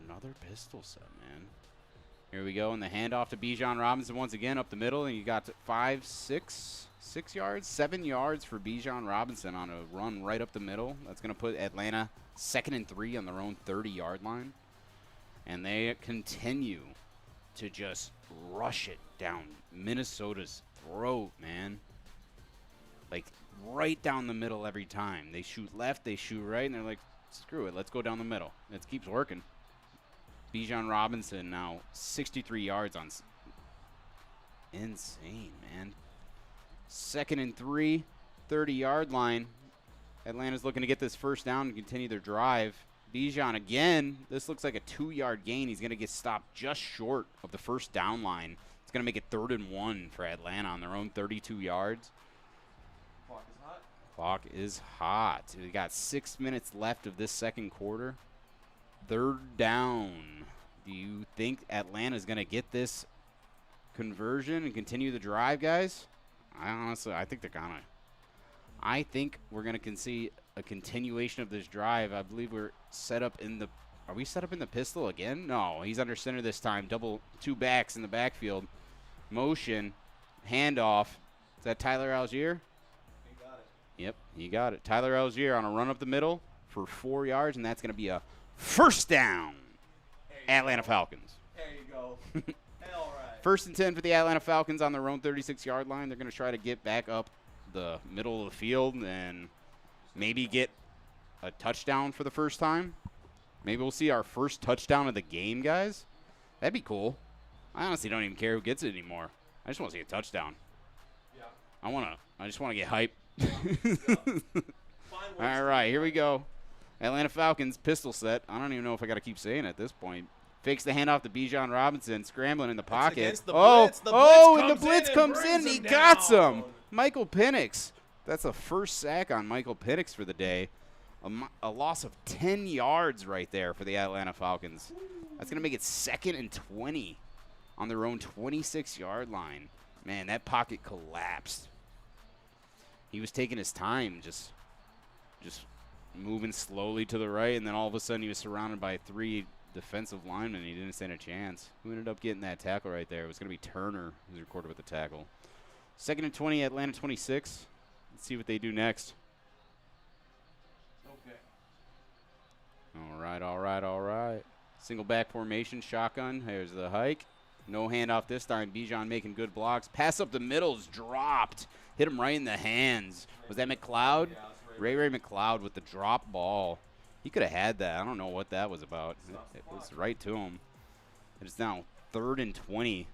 Another pistol set, man. Here we go, and the handoff to Bijan Robinson once again up the middle, and you got 6 yards, 7 yards for Bijan Robinson on a run right up the middle. That's going to put Atlanta 2nd and 3 on their own 30-yard line. And they continue to just rush it down Minnesota's throat, man. Like, right down the middle every time. They shoot left, they shoot right, and they're like, screw it, let's go down the middle. It keeps working. Bijan Robinson now 63 yards on. Insane, man. 2nd and 3, 30-yard line. Atlanta's looking to get this first down and continue their drive. Bijan again. This looks like a 2-yard gain. He's going to get stopped just short of the first down line. It's going to make it 3rd and 1 for Atlanta on their own 32 yards. Clock is hot. Clock is hot. We got 6 minutes left of this second quarter. 3rd down. Do you think Atlanta's going to get this conversion and continue the drive, guys? I think they're going to. I think we're going to see a continuation of this drive. I believe we're set up in the – are we set up in the pistol again? No, he's under center this time. Two backs in the backfield. Motion, handoff. Is that Tyler Algier? He got it. Yep, he got it. Tyler Algier on a run up the middle for 4 yards, and that's going to be a first down. Atlanta Falcons. There you go. All right. 1st and 10 for the Atlanta Falcons on their own 36-yard line. They're going to try to get back up the middle of the field and maybe get a touchdown for the first time. Maybe we'll see our first touchdown of the game, guys. That'd be cool. I honestly don't even care who gets it anymore. I just want to see a touchdown. Yeah. I just want to get hype. Fine All right, here we go. Atlanta Falcons pistol set. I don't even know if I got to keep saying it at this point. Fakes the handoff to Bijan Robinson, scrambling in the pocket. against the Oh, blitz. The oh, blitz and the comes blitz in and comes brings in. He him got down. some. Michael Penix. That's the first sack on Michael Penix for the day. A loss of 10 yards right there for the Atlanta Falcons. That's going to make it 2nd and 20 on their own 26-yard line. Man, that pocket collapsed. He was taking his time, just moving slowly to the right, and then all of a sudden he was surrounded by 3 defensive linemen. He didn't stand a chance. Who ended up getting that tackle right there? It was going to be Turner who's recorded with the tackle. 2nd and 20, Atlanta 26. Let's see what they do next. Okay. All right. Single back formation, shotgun. Here's the hike. No handoff this time. Bijan making good blocks. Pass up the middle's dropped. Hit him right in the hands. Was that McLeod? Yeah, that's Ray McLeod with the drop ball. He could have had that. I don't know what that was about. It was right to him. It is now 3rd and 20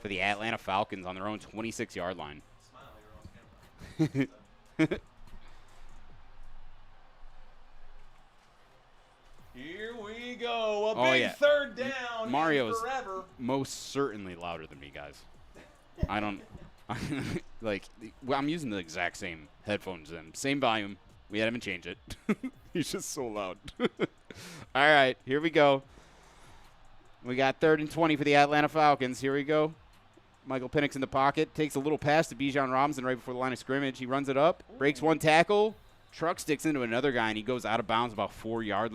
for the Atlanta Falcons on their own 26-yard line. Smile, you're on camera. Here we go. Oh, Big yeah. 3rd down. Mario's and forever. most certainly louder than me, guys. I don't like. Well, I'm using the exact same headphones and same volume. We had him change it. He's just so loud. All right, here we go. We got 3rd and 20 for the Atlanta Falcons. Here we go. Michael Penix in the pocket, takes a little pass to Bijan Robinson right before the line of scrimmage. He runs it up, breaks one tackle, truck sticks into another guy, and he goes out of bounds about 4 yards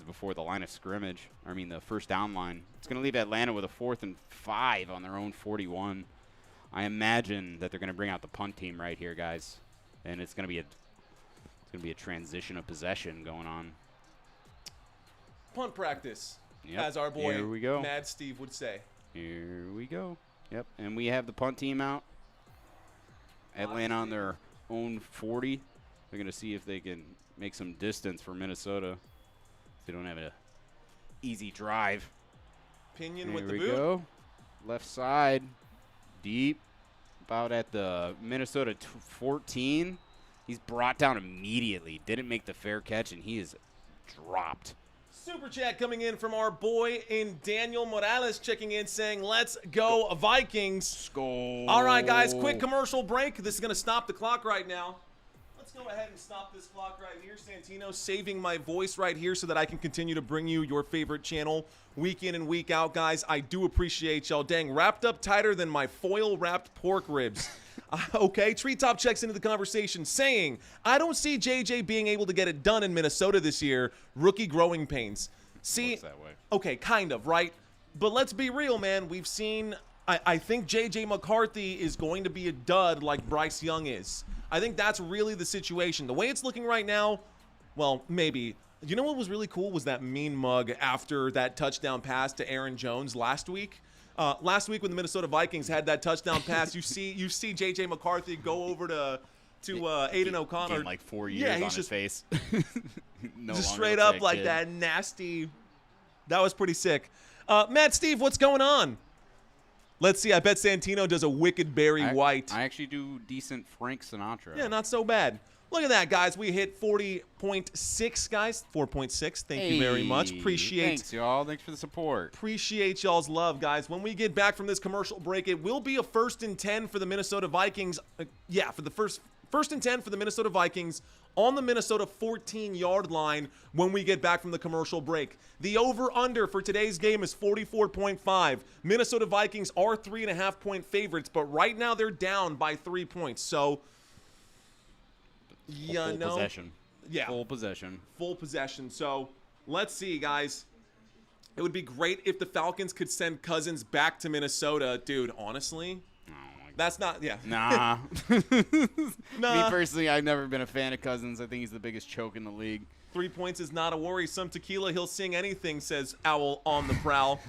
before the line of scrimmage. I mean, the first down line. It's going to leave Atlanta with a 4th and 5 on their own 41. I imagine that they're going to bring out the punt team right here, guys, and it's going to be a transition of possession going on. Punt practice, Yep. as our boy Here we go. Mad Steve would say. Here we go. Yep, and we have the punt team out. Atlanta on their own 40. They're going to see if they can make some distance for Minnesota. They don't have an easy drive. Pinion Here with the we boot. go. Left side, deep, about at the Minnesota 14. He's brought down immediately. Didn't make the fair catch, and he is dropped. Super chat coming in from our boy in Daniel Morales checking in saying, let's go Vikings. Skull. All right, guys, quick commercial break. This is going to stop the clock right now. Let's go ahead and stop this clock right here. Santino saving my voice right here so that I can continue to bring you your favorite channel week in and week out, guys. I do appreciate y'all. Dang, wrapped up tighter than my foil-wrapped pork ribs. Okay, Treetop checks into the conversation saying, I don't see JJ being able to get it done in Minnesota this year. Rookie growing pains. See, Looks that way. okay, kind of, right? But let's be real, man. We've seen, I think JJ McCarthy is going to be a dud like Bryce Young is. I think that's really the situation. The way it's looking right now, well, maybe. You know what was really cool was that mean mug after that touchdown pass to Aaron Jones last week. Last week when the Minnesota Vikings had that touchdown pass, you see JJ McCarthy go over to Aiden O'Connor. Gained like 4 years Yeah, on he's his just face. No just longer straight looks up like kid. that nasty. That was pretty sick. Matt, Steve, what's going on? Let's see. I bet Santino does a wicked Barry White. I actually do decent Frank Sinatra. Yeah, not so bad. Look at that, guys. We hit 40.6, guys. 4.6. Thank you very much. Thanks, y'all. Thanks for the support. Appreciate y'all's love, guys. When we get back from this commercial break, it will be a 1st and 10 for the Minnesota Vikings. For the first and 10 for the Minnesota Vikings on the Minnesota 14-yard line when we get back from the commercial break. The over-under for today's game is 44.5. Minnesota Vikings are 3.5-point favorites, but right now they're down by 3 points. So, Full possession. Yeah. Full possession. Full possession. So let's see, guys. It would be great if the Falcons could send Cousins back to Minnesota. Dude, honestly, Oh my that's not, yeah. Nah. Nah. Me personally, I've never been a fan of Cousins. I think he's the biggest choke in the league. 3 points is not a worry. Some tequila, he'll sing anything, says Owl on the prowl.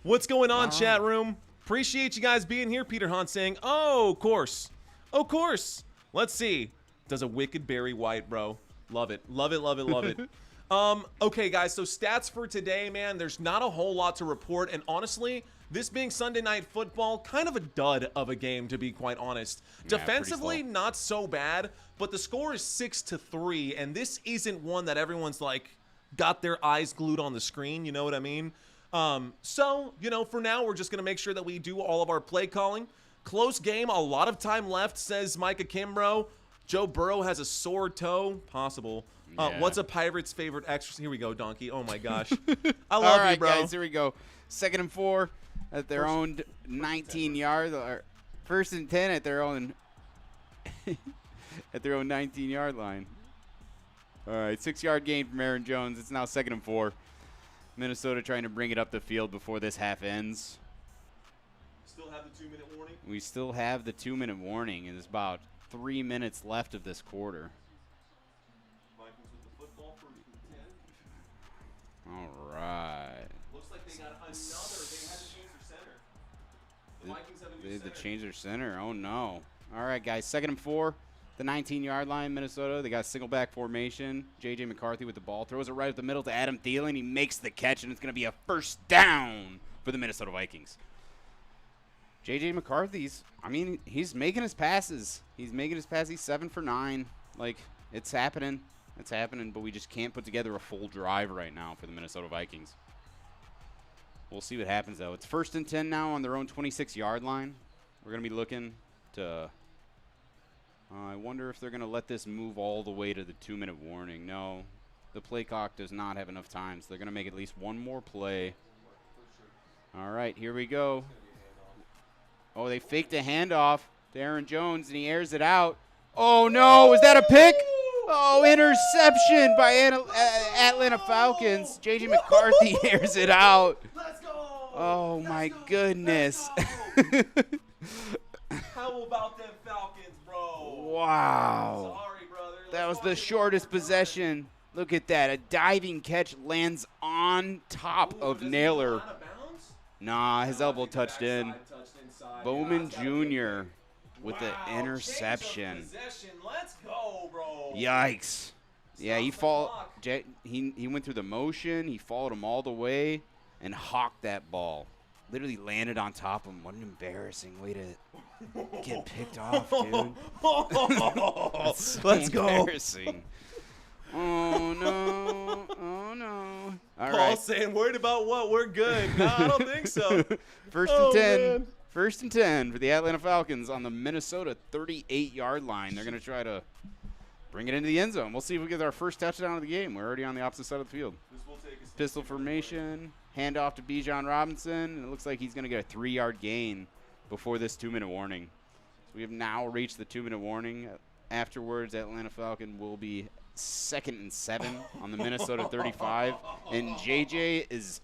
What's going on, chat room? Appreciate you guys being here. Peter Hunt saying, oh, of course. Of course. Let's see. Does a wicked Barry White, bro. Love it. Love it, love it, love it. Okay, guys, so stats for today, man. There's not a whole lot to report. And honestly, this being Sunday Night Football, kind of a dud of a game, to be quite honest. Yeah, Defensively, not so bad, but the score is 6-3, and this isn't one that everyone's, like, got their eyes glued on the screen, you know what I mean? So, you know, for now, we're just going to make sure that we do all of our play calling. Close game, a lot of time left, says Micah Kimbrough. Joe Burrow has a sore toe. Possible. Yeah. What's a Pirate's favorite exercise? Here we go, Donkey. Oh, my gosh. I love All right, you, bro. guys, here we go. 2nd and 4 at their own 19 yards. Or 1st and 10 at their own at their own 19-yard line. All right, 6-yard gain from Aaron Jones. It's now 2nd and 4. Minnesota trying to bring it up the field before this half ends. Still have the 2-minute warning? We still have the 2-minute warning, and there's about 3 minutes left of this quarter. Vikings with the football for 10. All right. Looks like they got another. They had to change their center. The Vikings have a They new had to center. change their center. Oh, no. All right, guys, 2nd and 4. The 19-yard line, Minnesota. They got single back formation. J.J. McCarthy with the ball. Throws it right up the middle to Adam Thielen. He makes the catch, and it's going to be a 1st down for the Minnesota Vikings. J.J. McCarthy's, I mean, he's making his passes. He's making his passes. He's 7 for 9. Like, it's happening. It's happening, but we just can't put together a full drive right now for the Minnesota Vikings. We'll see what happens, though. It's 1st and 10 now on their own 26-yard line. We're going to be looking to I wonder if they're going to let this move all the way to the 2-minute warning. No, the play clock does not have enough time, so they're going to make at least one more play. All right, here we go. Oh, they faked a handoff to Aaron Jones, and he airs it out. Oh, no, was that a pick? Oh, interception by Atlanta Falcons. J.J. McCarthy airs it out. Let's go. Oh, my goodness. How about them Falcons, bro? Wow. Sorry, brother. That was the shortest possession. Look at that. A diving catch lands on top of Naylor. Out of bounds? Nah, his elbow touched in. Backside touched inside. Bowman Yeah, that's gotta be Jr. with the Wow, interception. change of possession. Let's go, bro. Yikes. Yeah, he Stops the followed. clock. He went through the motion. He followed him all the way and hawked that ball. Literally landed on top of him. What an embarrassing way to get picked off, dude. That's so Let's go. embarrassing. Oh, no. Oh, no. All Paul right. saying, worried about what? We're good. No, I don't think so. 1st Oh, and 10. man. 1st and 10 for the Atlanta Falcons on the Minnesota 38-yard line. They're going to try to bring it into the end zone. We'll see if we get our first touchdown of the game. We're already on the opposite side of the field. This will take us Pistol formation, handoff to Bijan Robinson, and it looks like he's going to get a 3-yard gain before this 2-minute warning. So we have now reached the 2-minute warning. Afterwards, Atlanta Falcon will be 2nd and 7 on the Minnesota 35, and JJ is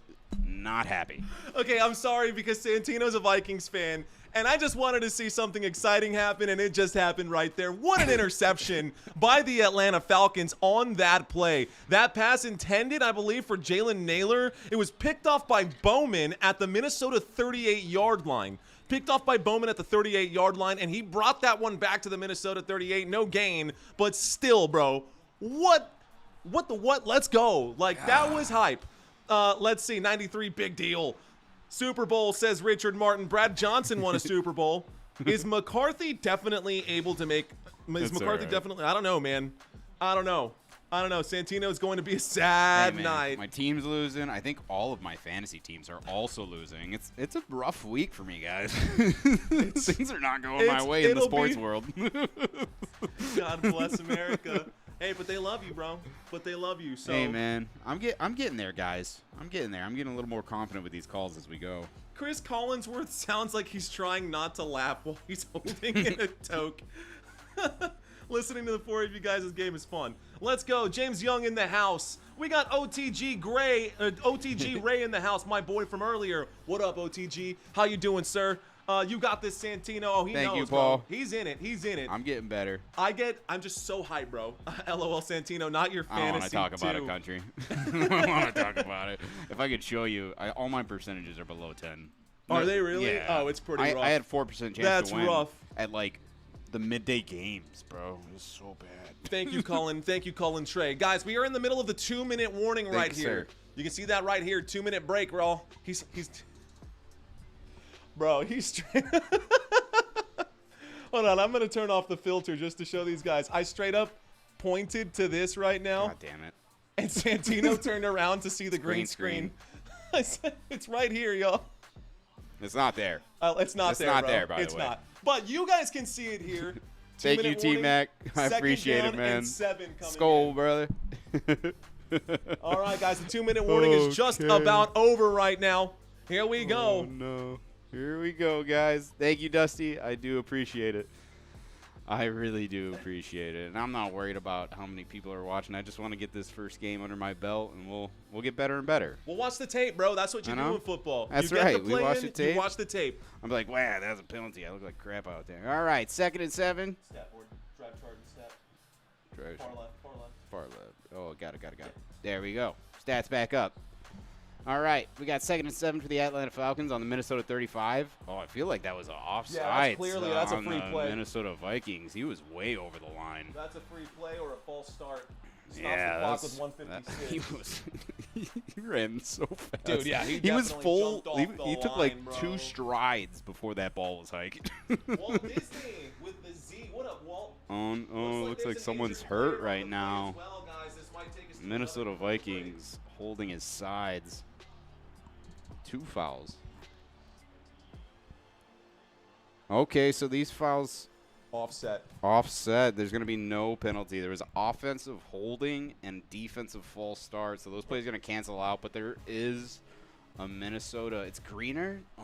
not happy. Okay, I'm sorry because Santino's a Vikings fan, and I just wanted to see something exciting happen, and it just happened right there. What an interception by the Atlanta Falcons on that play. That pass intended, I believe, for Jalen Naylor. It was picked off by Bowman at the Minnesota 38-yard line. Picked off by Bowman at the 38-yard line, and he brought that one back to the Minnesota 38. No gain, but still, bro, what? Let's go. Like, that was hype. Let's see, 93, big deal. Super Bowl, says Richard Martin. Brad Johnson won a Super Bowl. Is McCarthy definitely able to make – is It's McCarthy all right. definitely – I don't know, man. I don't know. Santino's going to be a sad Hey, man, night. my team's losing. I think all of my fantasy teams are also losing. It's a rough week for me, guys. Things are not going my way in the it'll sports be- world. God bless America. Hey, but they love you, bro. But they love you. So Hey, man, I'm getting there, guys. I'm getting there. I'm getting a little more confident with these calls as we go. Chris Collinsworth sounds like he's trying not to laugh while he's holding in a toke. Listening to the four of you guys' game is fun. Let's go. James Young in the house. We got OTG Ray in the house, my boy from earlier. What up, OTG? How you doing, sir? You got this, Santino. Oh, he Thank knows, you, Paul. bro. He's in it. I'm getting better. I'm just so hyped, bro. LOL, Santino, not your I don't want to fantasy, talk about too. it, country. I don't want to talk about it. If I could show you, all my percentages are below 10. Are they really? Yeah. Oh, it's pretty rough. I had 4% chance That's to win rough. at like the midday games, bro. It's so bad. Thank you, Colin. Thank you, Colin Trey. Guys, we are in the middle of the 2-minute warning right here. sir. You can see that right here. 2-minute break, bro. Bro, he's straight. Hold on, I'm gonna turn off the filter just to show these guys. I straight up pointed to this right now. God damn it. And Santino turned around to see the green screen. I said, it's right here, y'all. It's not there. It's not It's there, not bro. there, by the it's way. not. But you guys can see it here. Thank you, 2-minute warning, T-Mac. I second appreciate down it, man. and 7 coming Skull, in. brother. All right, guys, the 2-minute warning is just Okay. about over right now. Here we go. Oh, no. Here we go, guys. Thank you, Dusty. I do appreciate it. I really do appreciate it. And I'm not worried about how many people are watching. I just want to get this first game under my belt, and we'll get better and better. Well, watch the tape, bro. That's what you I do know. in football. That's you get right. The We play watch in, the tape. You watch the tape. I'm like, wow, that was a penalty. I look like crap out there. All right, 2nd and 7. Step forward. Drive, charge, and step. Drive. Far left, far left. Far left. Oh, got it. There we go. Stats back up. All right, we got 2nd and 7 for the Atlanta Falcons on the Minnesota 35. Oh, I feel like that was an offside. clearly that's a on free the play. Minnesota Vikings. He was way over the line. That's a free play or a false start. Stops Yeah, the clock that's, with that, 156. he ran so fast. Dude, yeah, he was definitely full. jumped off He the took like line, bro. 2 strides before that ball was hiked. Walt Disney with the Z. What up, Walt? Looks like there's an someone's injured player hurt on right the now. play as well, guys. This might take us to Minnesota another break. Vikings holding his sides. 2 fouls. Okay, so these fouls Offset. offset. There's going to be no penalty. There was offensive holding and defensive false start, so those plays are going to cancel out. But there is a Minnesota. It's Greener. Oh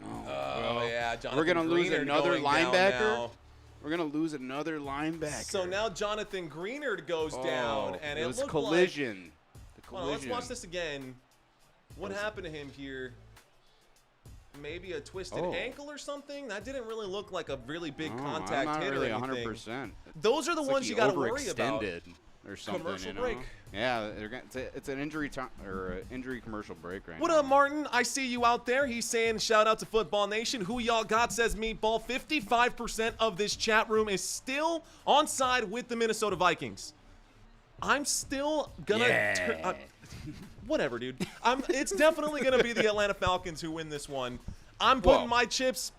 no. Oh, yeah. We're going to lose Greener another going down linebacker. now. We're going to lose another linebacker. So now Jonathan Greener goes down, and it was looked collision. Like, The hold on, let's collision. watch this again. What happened to him here? Maybe a twisted Oh. ankle or something? That didn't really look like a really big Oh, contact I'm not hit really or anything. 100%. Those are the It's ones like you he got to worry about. overextended or something. Commercial you know? break. Yeah, it's an injury time or injury commercial break right What now. up, Martin? I see you out there. He's saying, shout out to Football Nation. Who y'all got, says Meatball. 55% of this chat room is still on side with the Minnesota Vikings. I'm still gonna Yeah. whatever, dude. It's definitely gonna be the Atlanta Falcons who win this one. I'm putting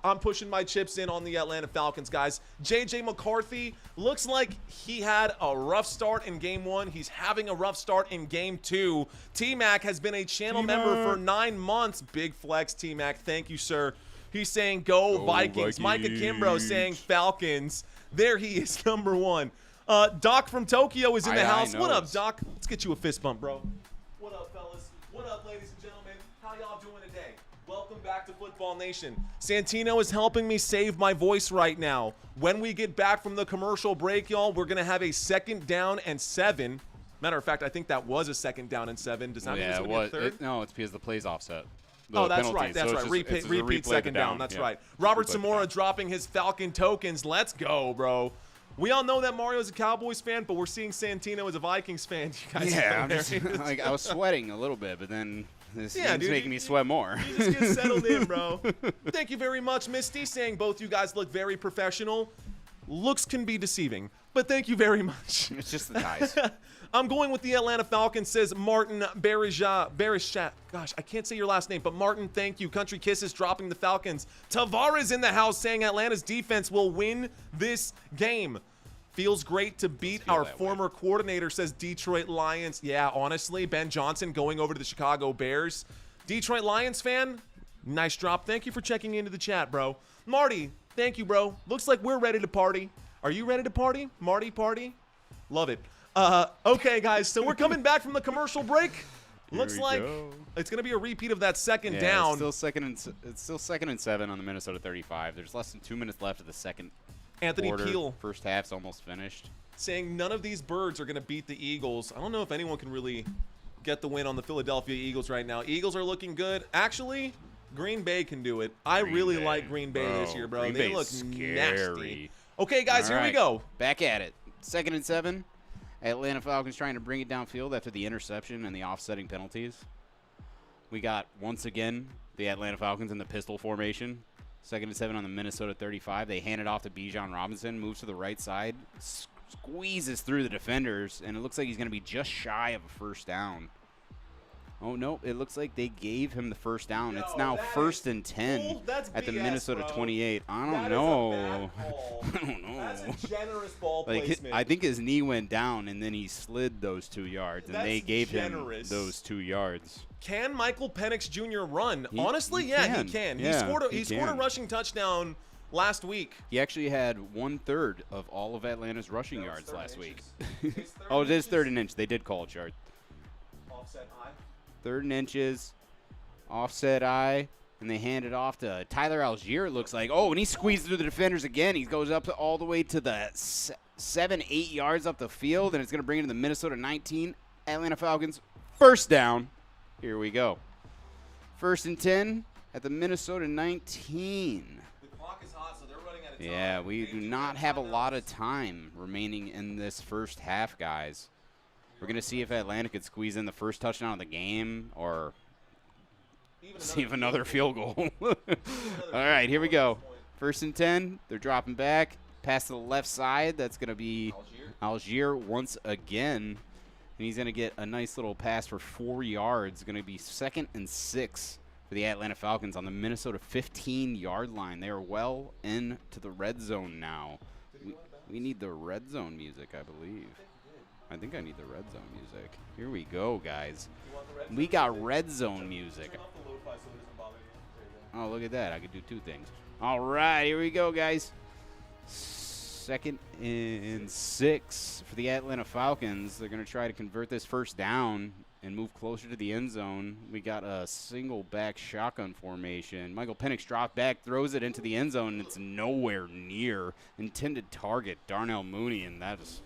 I'm pushing my chips in on the Atlanta Falcons, guys. JJ McCarthy looks like he had a rough start in game 1. He's having a rough start in game 2. T-Mac has been a channel member for 9 months. Big flex, T-Mac. Thank you, sir. He's saying go Vikings. Micah Kimbrough saying Falcons. There he is, number 1. Doc from Tokyo is in the house. What up, Doc? Let's get you a fist bump, bro. What up, fellas? What up, ladies and gentlemen? How y'all doing today? Welcome back to Football Nation. Santino is helping me save my voice right now. When we get back from the commercial break, y'all, we're going to have a 2nd down and 7. Matter of fact, I think that was a 2nd down and 7. Does that mean it's going to be a 3rd? No, it's because the play's offset. Oh, that's right. That's right. Repeat 2nd down. That's right. Robert Zamora dropping his Falcon tokens. Let's go, bro. We all know that Mario's a Cowboys fan, but we're seeing Santino as a Vikings fan. You guys Yeah, are like I was sweating a little bit, but then this Yeah, game's dude, making me sweat more. You just get settled in, bro. Thank you very much, Misty, saying both you guys look very professional. Looks can be deceiving, but thank you very much. It's just the ties. I'm going with the Atlanta Falcons, says Martin Barishat. Gosh, I can't say your last name, but Martin, thank you. Country Kisses dropping the Falcons. Tavares in the house saying Atlanta's defense will win this game. Feels great to beat our former coordinator, says Detroit Lions. Yeah, honestly, Ben Johnson going over to the Chicago Bears. Detroit Lions fan, nice drop. Thank you for checking into the chat, bro. Marty, thank you, bro. Looks like we're ready to party. Are you ready to party? Marty, party? Love it. Okay, guys, so we're coming back from the commercial break. Looks like it's going to be a repeat of that 2nd down. It's still 2nd and 7 on the Minnesota 35. There's less than 2 minutes left of the second Anthony quarter. Peel First half's almost finished. saying none of these birds are going to beat the Eagles. I don't know if anyone can really get the win on the Philadelphia Eagles right now. Eagles are looking good. Actually, Green Bay can do it. I really like Green Bay this year, bro. Green They Bay's look scary. nasty. Okay, guys, All here we right, go. Back at it. 2nd and 7. Atlanta Falcons trying to bring it downfield after the interception and the offsetting penalties. We got, once again, the Atlanta Falcons in the pistol formation. 2nd and 7 on the Minnesota 35. They hand it off to Bijan Robinson, moves to the right side, squeezes through the defenders, and it looks like he's going to be just shy of a first down. Oh, no, it looks like they gave him the first down. It's now 1st and 10 at the BS, Minnesota bro. 28. I don't That is a know. bad call. I don't know. That's a generous ball Like placement. I think his knee went down, and then he slid those 2 yards, and they That's gave generous. him those 2 yards. Can Michael Penix Jr. run? He- Honestly, he yeah, can. he can. Yeah, he scored a can. rushing touchdown last week. He actually had 1/3 of all of Atlanta's rushing No, it's yards 3rd last and week. inches. It's 3rd Oh, and it is 3rd inches. and inch. They did call it short. Offset high. 3rd and inches, offset eye, and they hand it off to Tyler Algier, it looks like. Oh, and he squeezed through the defenders again. He goes up to all the way to the 7-8 yards up the field, and it's going to bring it to the Minnesota 19. Atlanta Falcons, 1st down. Here we go. 1st and 10 at the Minnesota 19. The clock is hot, so they're running out of time. Yeah, we They do do not have have a lot timeouts. of time remaining in this first half, guys. We're going to see if Atlanta could squeeze in the first touchdown of the game or Even see if another field goal. All right, here we go. 1st and 10. They're dropping back. Pass to the left side. That's going to be Algier once again. And he's going to get a nice little pass for 4 yards. Going to be 2nd and 6 for the Atlanta Falcons on the Minnesota 15-yard line. They are well into the red zone now. We need the red zone music, I believe. I think I need the red zone music. Here we go, guys. We got red zone music. Turn off the lo-fi so it doesn't bother you. There you go. Oh, look at that. I could do 2 things. All right, here we go, guys. 2nd and 6 for the Atlanta Falcons. They're going to try to convert this first down and move closer to the end zone. We got a single back shotgun formation. Michael Penix dropped back, throws it into the end zone, and it's nowhere near intended target, Darnell Mooney, and that was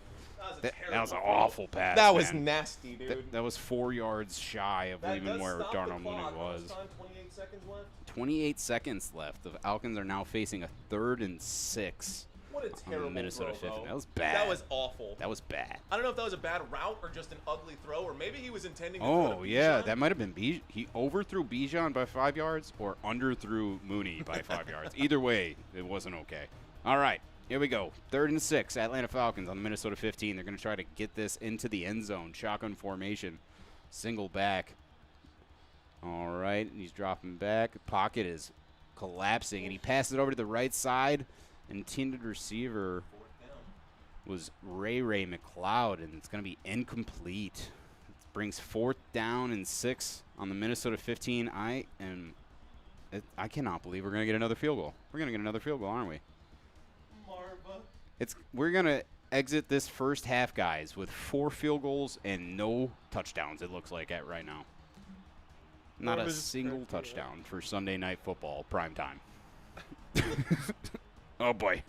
an awful pass. That was man. nasty, dude. That was 4 yards shy of That even does where stop the Darnell Mooney clock. How was. much time? 28 seconds left. 28 seconds left. The Falcons are now facing a 3rd and 6 What a on the terrible Minnesota throw, 15. bro. That was bad. That was awful. That was bad. I don't know if that was a bad route or just an ugly throw, or maybe he was intending to throw Oh, to yeah. Bijan. That might have been Bijan. He overthrew Bijan by 5 yards or underthrew Mooney by 5 yards. Either way, it wasn't okay. All right. Here we go. 3rd and 6. Atlanta Falcons on the Minnesota 15. They're going to try to get this into the end zone. Shotgun formation. Single back. All right. He's dropping back. Pocket is collapsing, and he passes it over to the right side. Intended receiver was Ray McLeod, and it's going to be incomplete. It brings 4th down and 6 on the Minnesota 15. I cannot believe we're going to get another field goal. We're going to get another field goal, aren't we? Marva. We're going to exit this first half, guys, with 4 field goals and no touchdowns, it looks like right now. Not a Marva's single correct, yeah. touchdown for Sunday Night Football prime time. Oh, boy.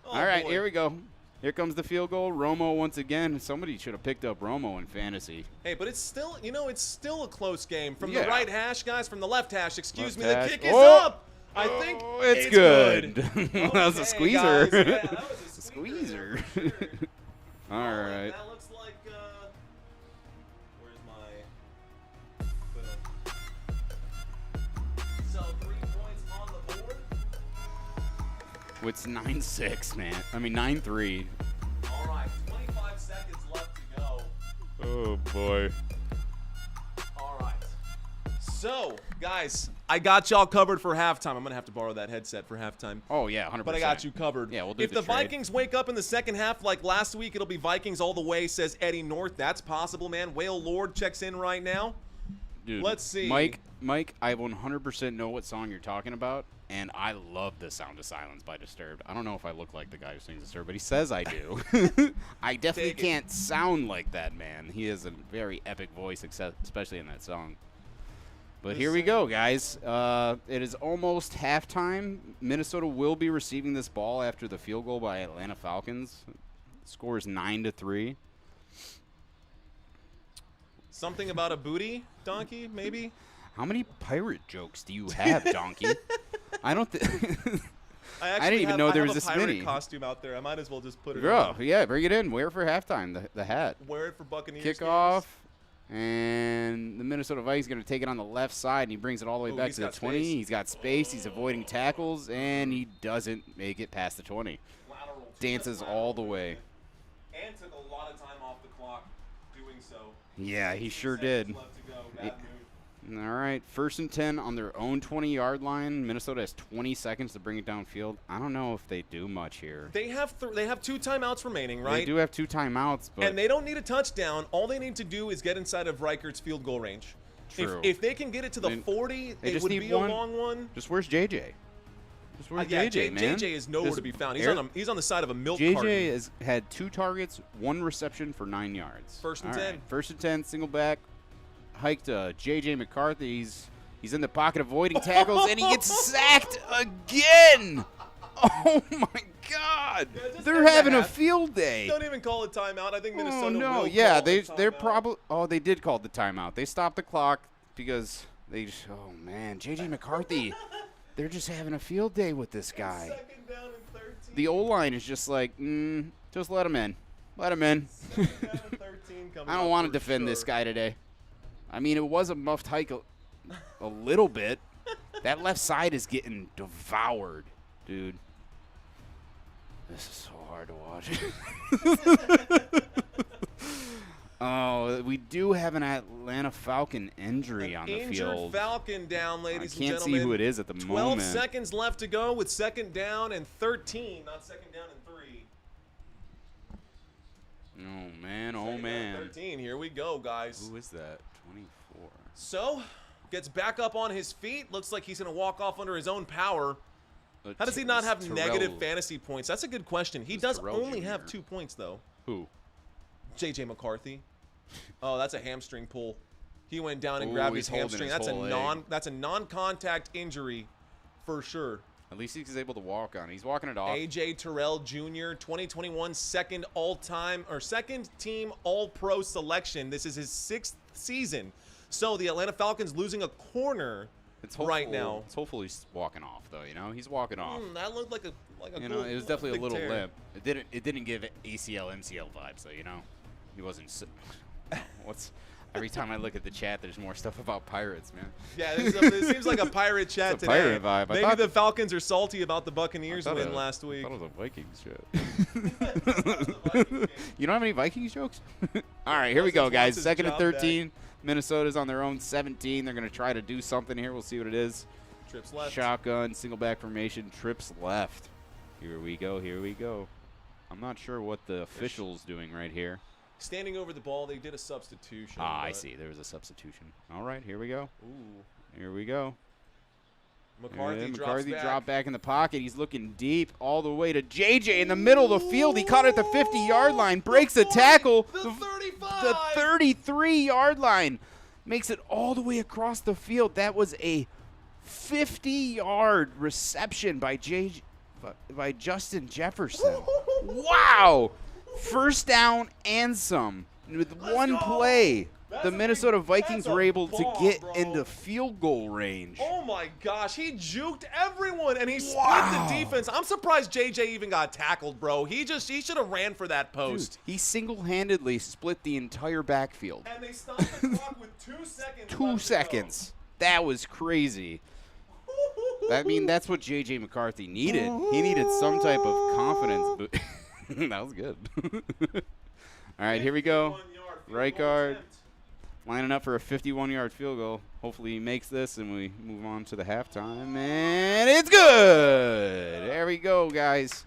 Oh, All right, boy. here we go. Here comes the field goal. Romo once again. Somebody should have picked up Romo in fantasy. Hey, but it's still, it's still a close game. From Yeah. the right hash, guys, from the left hash, excuse Left me, hash. the kick is Oh! up. I think Oh, it's good. That was a Okay, squeezer. guys, yeah, Yeah, that was a Squeezer. squeezer. there, for sure. All right. That looks like, where's my boom. So 3 points on the board. It's 9-6, man. I mean, 9-3. All right, 25 seconds left to go. Oh, boy. All right. So, guys, I got y'all covered for halftime. I'm going to have to borrow that headset for halftime. Oh, yeah, 100%. But I got you covered. Yeah, we'll do If the trade. Vikings wake up in the second half like last week, it'll be Vikings all the way, says Eddie North. That's possible, man. Whale Lord checks in right now. Dude, Let's see. Mike, I 100% know what song you're talking about, and I love The Sound of Silence by Disturbed. I don't know if I look like the guy who sings Disturbed, but he says I do. I definitely Take it. can't sound like that man. He has a very epic voice, especially in that song. But here we go, guys. It is almost halftime. Minnesota will be receiving this ball after the field goal by Atlanta Falcons. Score is 9-3. Something about a booty donkey, maybe? How many pirate jokes do you have, Donkey? I don't think. I didn't even know there was a this pirate many. costume out there. I might as well just put it Bro, on. yeah, bring it in. Wear it for halftime. The hat. Wear it for Buccaneers games. Kickoff. And the Minnesota Vikings going to take it on the left side, and he brings it all the way back to the 20. Space. He's got space. He's avoiding tackles, and he doesn't make it past the 20. Lateral, Dances all the way. And took a lot of time off the clock doing so. Yeah, he 16 sure seconds did. left to go. Bad move. All right, 1st and 10 on their own 20-yard line. Minnesota has 20 seconds to bring it downfield. I don't know if they do much here. They have 2 timeouts remaining, right? They do have 2 timeouts, but And they don't need a touchdown. All they need to do is get inside of Reichert's field goal range. True. If they can get it to the They- 40, they it just would need be one. a long one. just where's JJ? Just where's JJ, man? JJ is nowhere Just to be found. air- He's on the side of a milk JJ carton. has had 2 targets, 1 reception for 9 yards. 1st and All 10. right, 1st and 10, single back. Hiked JJ McCarthy. He's in the pocket avoiding tackles, and he gets sacked again. Oh, my God. Yeah, just They're end the having a half. field day. Don't even call it timeout. I think Minnesota Oh, no. will Yeah, call they're a timeout. probably – oh, they did call the timeout. They stopped the clock because they just – oh, man. JJ McCarthy, they're just having a field day with this guy. 2nd down and 13. The O-line is just like, just let him in. Let him in. 2nd down and 13 coming I don't up want to for defend this sure. guy today. I mean, it was a muffed hike a little bit. That left side is getting devoured, dude. This is so hard to watch. Oh, we do have an Atlanta Falcon injury on the Injured field. Falcon down, I ladies and can't gentlemen. see who it is at the 12 moment. seconds left to go with 2nd down and 13, not 2nd down and 3. Oh, man. Oh, 2nd down and man. 13. Here we go, guys. Who is that? 24. So, gets back up on his feet. Looks like he's going to walk off under his own power. How does he not have negative fantasy points? That's a good question. He It's does Terrell only have Jr. 2 points, though. Who? J.J. McCarthy. Oh, that's a hamstring pull. He went down and Ooh, grabbed he's his hamstring. holding his whole leg. That's a non-contact injury for sure. At least he's able to walk on. He's walking it off. A.J. Terrell Jr., 2021 second team All-Pro selection. This is his 6th season. So the Atlanta Falcons losing a corner right now. It's hopefully he's walking off, though. You know, he's walking off. That looked like a You know, it was definitely a big little tear. limp. It didn't give ACL MCL vibes, though. You know, he wasn't. What's every time I look at the chat, there's more stuff about Pirates, man. Yeah, it seems like a pirate chat It's a today. pirate vibe. I Maybe thought- the Falcons are salty about the Buccaneers I thought win it- last week. I thought it was a Vikings joke. You don't have any Vikings jokes? All right, here we go, guys. Wants his 2nd and job 13. Minnesota's on their own 17. They're going to try to do something here. We'll see what it is. Trips left. Shotgun, single back formation, trips left. Here we go, here we go. I'm not sure what the official's doing right here. Standing over the ball, they did a substitution. Ah, I but- see. There was a substitution. All right, here we go. Ooh. Here we go. McCarthy, And drops McCarthy back. dropped back in the pocket. He's looking deep all the way to JJ in the middle of the field. He caught it at the 50-yard line, breaks the 40, tackle. The 35. The 33-yard line makes it all the way across the field. That was a 50-yard reception by Justin Jefferson. Wow! 1st down and some. With one go. play, That's the a big- Minnesota Vikings that's a were able to bomb, get bro. into field goal range. Oh my gosh, he juked everyone and he split Wow. the defense. I'm surprised JJ even got tackled, bro. He should have ran for that post. He single-handedly split the entire backfield. And they stopped the clock with 2 seconds. 2 seconds. That was crazy. I mean, that's what J.J. McCarthy needed. He needed some type of confidence. That was good. All right, here we go. Right guard lining up for a 51-yard field goal. Hopefully he makes this, and we move on to the halftime. And it's good. There we go, guys.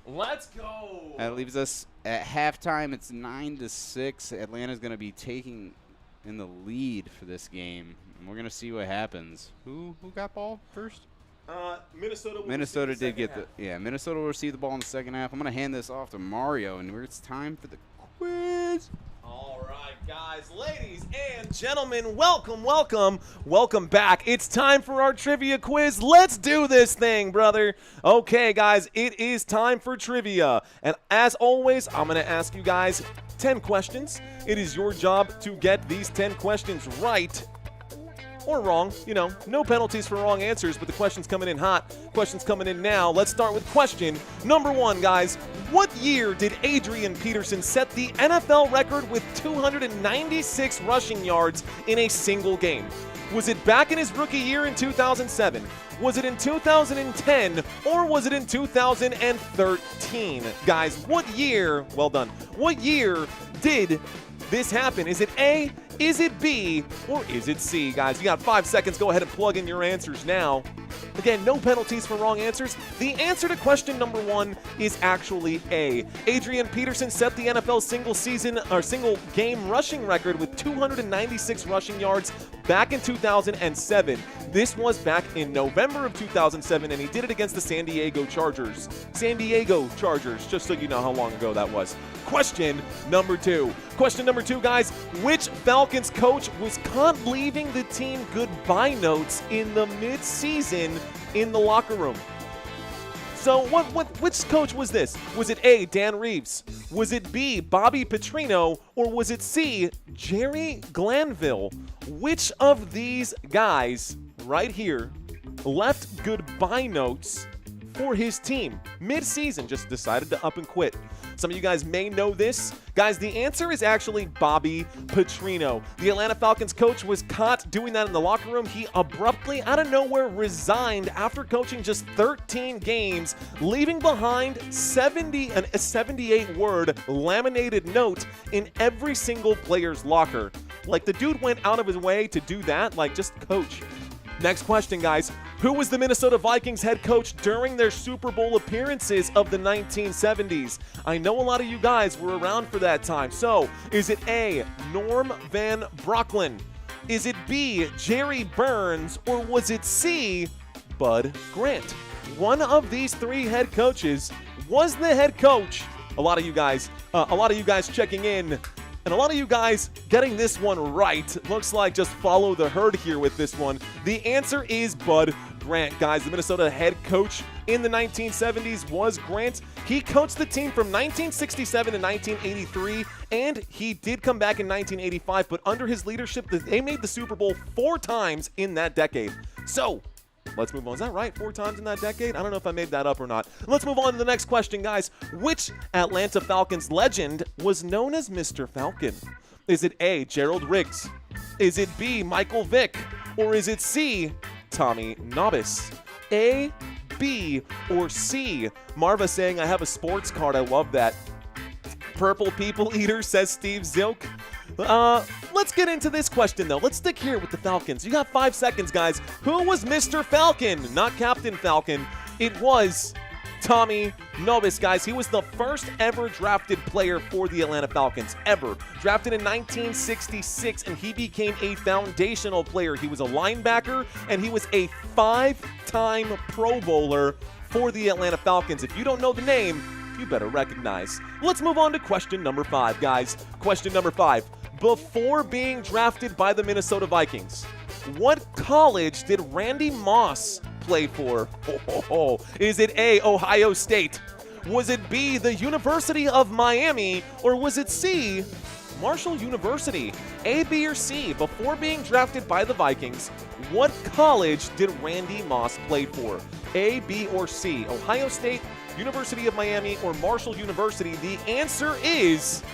Let's go. That leaves us at halftime. It's 9-6. Atlanta's going to be taking in the lead for this game. And we're going to see what happens. Who got ball first? Minnesota. will Minnesota receive the did get second the Minnesota will receive the ball in the second half. I'm going to hand this off to Mario, and it's time for the quiz. All right, guys, ladies and gentlemen, welcome back. It's time for our trivia quiz. Let's do this thing, brother. Okay, guys, it is time for trivia. And as always, I'm going to ask you guys 10 questions. It is your job to get these 10 questions right. or wrong. You know, no penalties for wrong answers, but the question's coming in hot. Question's coming in now. Let's start with question number 1, guys. What year did Adrian Peterson set the NFL record with 296 rushing yards in a single game? Was it back in his rookie year in 2007? Was it in 2010? Or was it in 2013? Guys, what year, well done, what year did this happen? Is it A, is it B, or is it C? Guys, you got 5 seconds. Go ahead and plug in your answers now. Again, no penalties for wrong answers. The answer to question number 1 is actually A. Adrian Peterson set the NFL single game rushing record with 296 rushing yards back in 2007. This was back in November of 2007, and he did it against the San Diego Chargers. San Diego Chargers, just so you know how long ago that was. Question number 2. Question number 2, guys. Which Falcons coach was caught leaving the team goodbye notes in the mid-season in the locker room? So which coach was this? Was it A, Dan Reeves? Was it B, Bobby Petrino? Or was it C, Jerry Glanville? Which of these guys right here left goodbye notes for his team mid-season, just decided to up and quit? Some of you guys may know this. Guys, the answer is actually Bobby Petrino. The Atlanta Falcons coach was caught doing that in the locker room. He abruptly, out of nowhere, resigned after coaching just 13 games, leaving behind a 78-word laminated note in every single player's locker. Like, the dude went out of his way to do that. Like, just coach. Next question, guys. Who was the Minnesota Vikings head coach during their Super Bowl appearances of the 1970s? I know a lot of you guys were around for that time. So, is it A, Norm Van Brocklin? Is it B, Jerry Burns? Or was it C, Bud Grant? One of these 3 head coaches was the head coach. A lot of you guys checking in. And a lot of you guys getting this one right. Looks like just follow the herd here with this one. The answer is Bud Grant, guys. The Minnesota head coach in the 1970s was Grant. He coached the team from 1967 to 1983, and he did come back in 1985, but under his leadership, they made the Super Bowl 4 times in that decade. So, let's move on. Is that right? 4 times in that decade? I don't know if I made that up or not. Let's move on to the next question, guys. Which Atlanta Falcons legend was known as Mr. Falcon? Is it A, Gerald Riggs? Is it B, Michael Vick? Or is it C, Tommy Nobis? A, B, or C? Marva saying, I have a sports card. I love that. Purple People Eater, says Steve Zilk. Let's get into this question, though. Let's stick here with the Falcons. You got 5 seconds, guys. Who was Mr. Falcon? Not Captain Falcon. It was Tommy Nobis, guys. He was the first ever drafted player for the Atlanta Falcons, ever. Drafted in 1966, and he became a foundational player. He was a linebacker, and he was a 5-time Pro Bowler for the Atlanta Falcons. If you don't know the name, you better recognize. Let's move on to question number 5, guys. Question number 5. Before being drafted by the Minnesota Vikings, what college did Randy Moss play for? Is it A, Ohio State? Was it B, the University of Miami? Or was it C, Marshall University? A, B, or C? Before being drafted by the Vikings, what college did Randy Moss play for? A, B, or C? Ohio State, University of Miami, or Marshall University? The answer is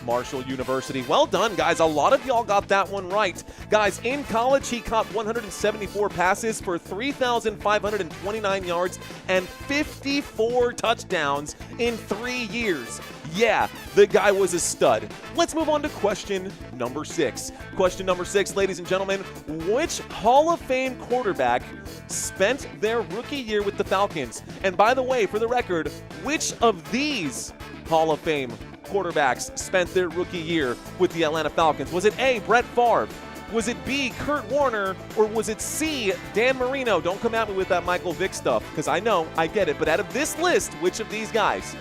Marshall University. Well done, guys. A lot of y'all got that one right. Guys, in college, he caught 174 passes for 3,529 yards and 54 touchdowns in 3 years. Yeah, the guy was a stud. Let's move on to question number 6. Question number 6, ladies and gentlemen. Which Hall of Fame quarterback spent their rookie year with the Falcons? And by the way, for the record, which of these Hall of Fame quarterbacks spent their rookie year with the Atlanta Falcons? Was it A, Brett Favre? Was it B, Kurt Warner? Or was it C, Dan Marino? Don't come at me with that Michael Vick stuff, because I know, I get it. But out of this list, which of these guys?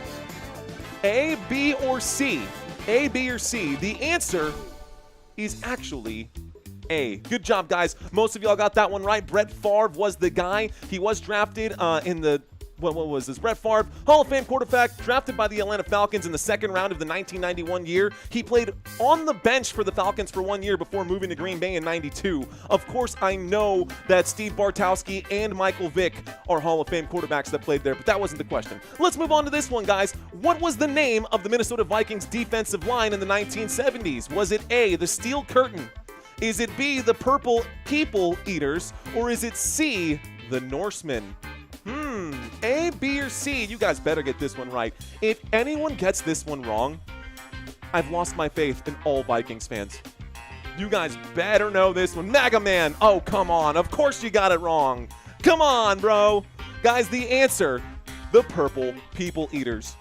A, B, or C? A, B, or C? The answer is actually A. Good job, guys. Most of y'all got that one right. Brett Favre was the guy. He was drafted in the what was this? Brett Favre, Hall of Fame quarterback, drafted by the Atlanta Falcons in the second round of the 1991 year. He played on the bench for the Falcons for 1 year before moving to Green Bay in 92. Of course, I know that Steve Bartkowski and Michael Vick are Hall of Fame quarterbacks that played there, but that wasn't the question. Let's move on to this one, guys. What was the name of the Minnesota Vikings defensive line in the 1970s? Was it A, the Steel Curtain? Is it B, the Purple People Eaters? Or is it C, the Norsemen? A, B, or C? You guys better get this one right. If anyone gets this one wrong, I've lost my faith in all Vikings fans. You guys better know this one. Mega Man, oh, come on. Of course you got it wrong. Come on, bro. Guys, the answer, the Purple People Eaters.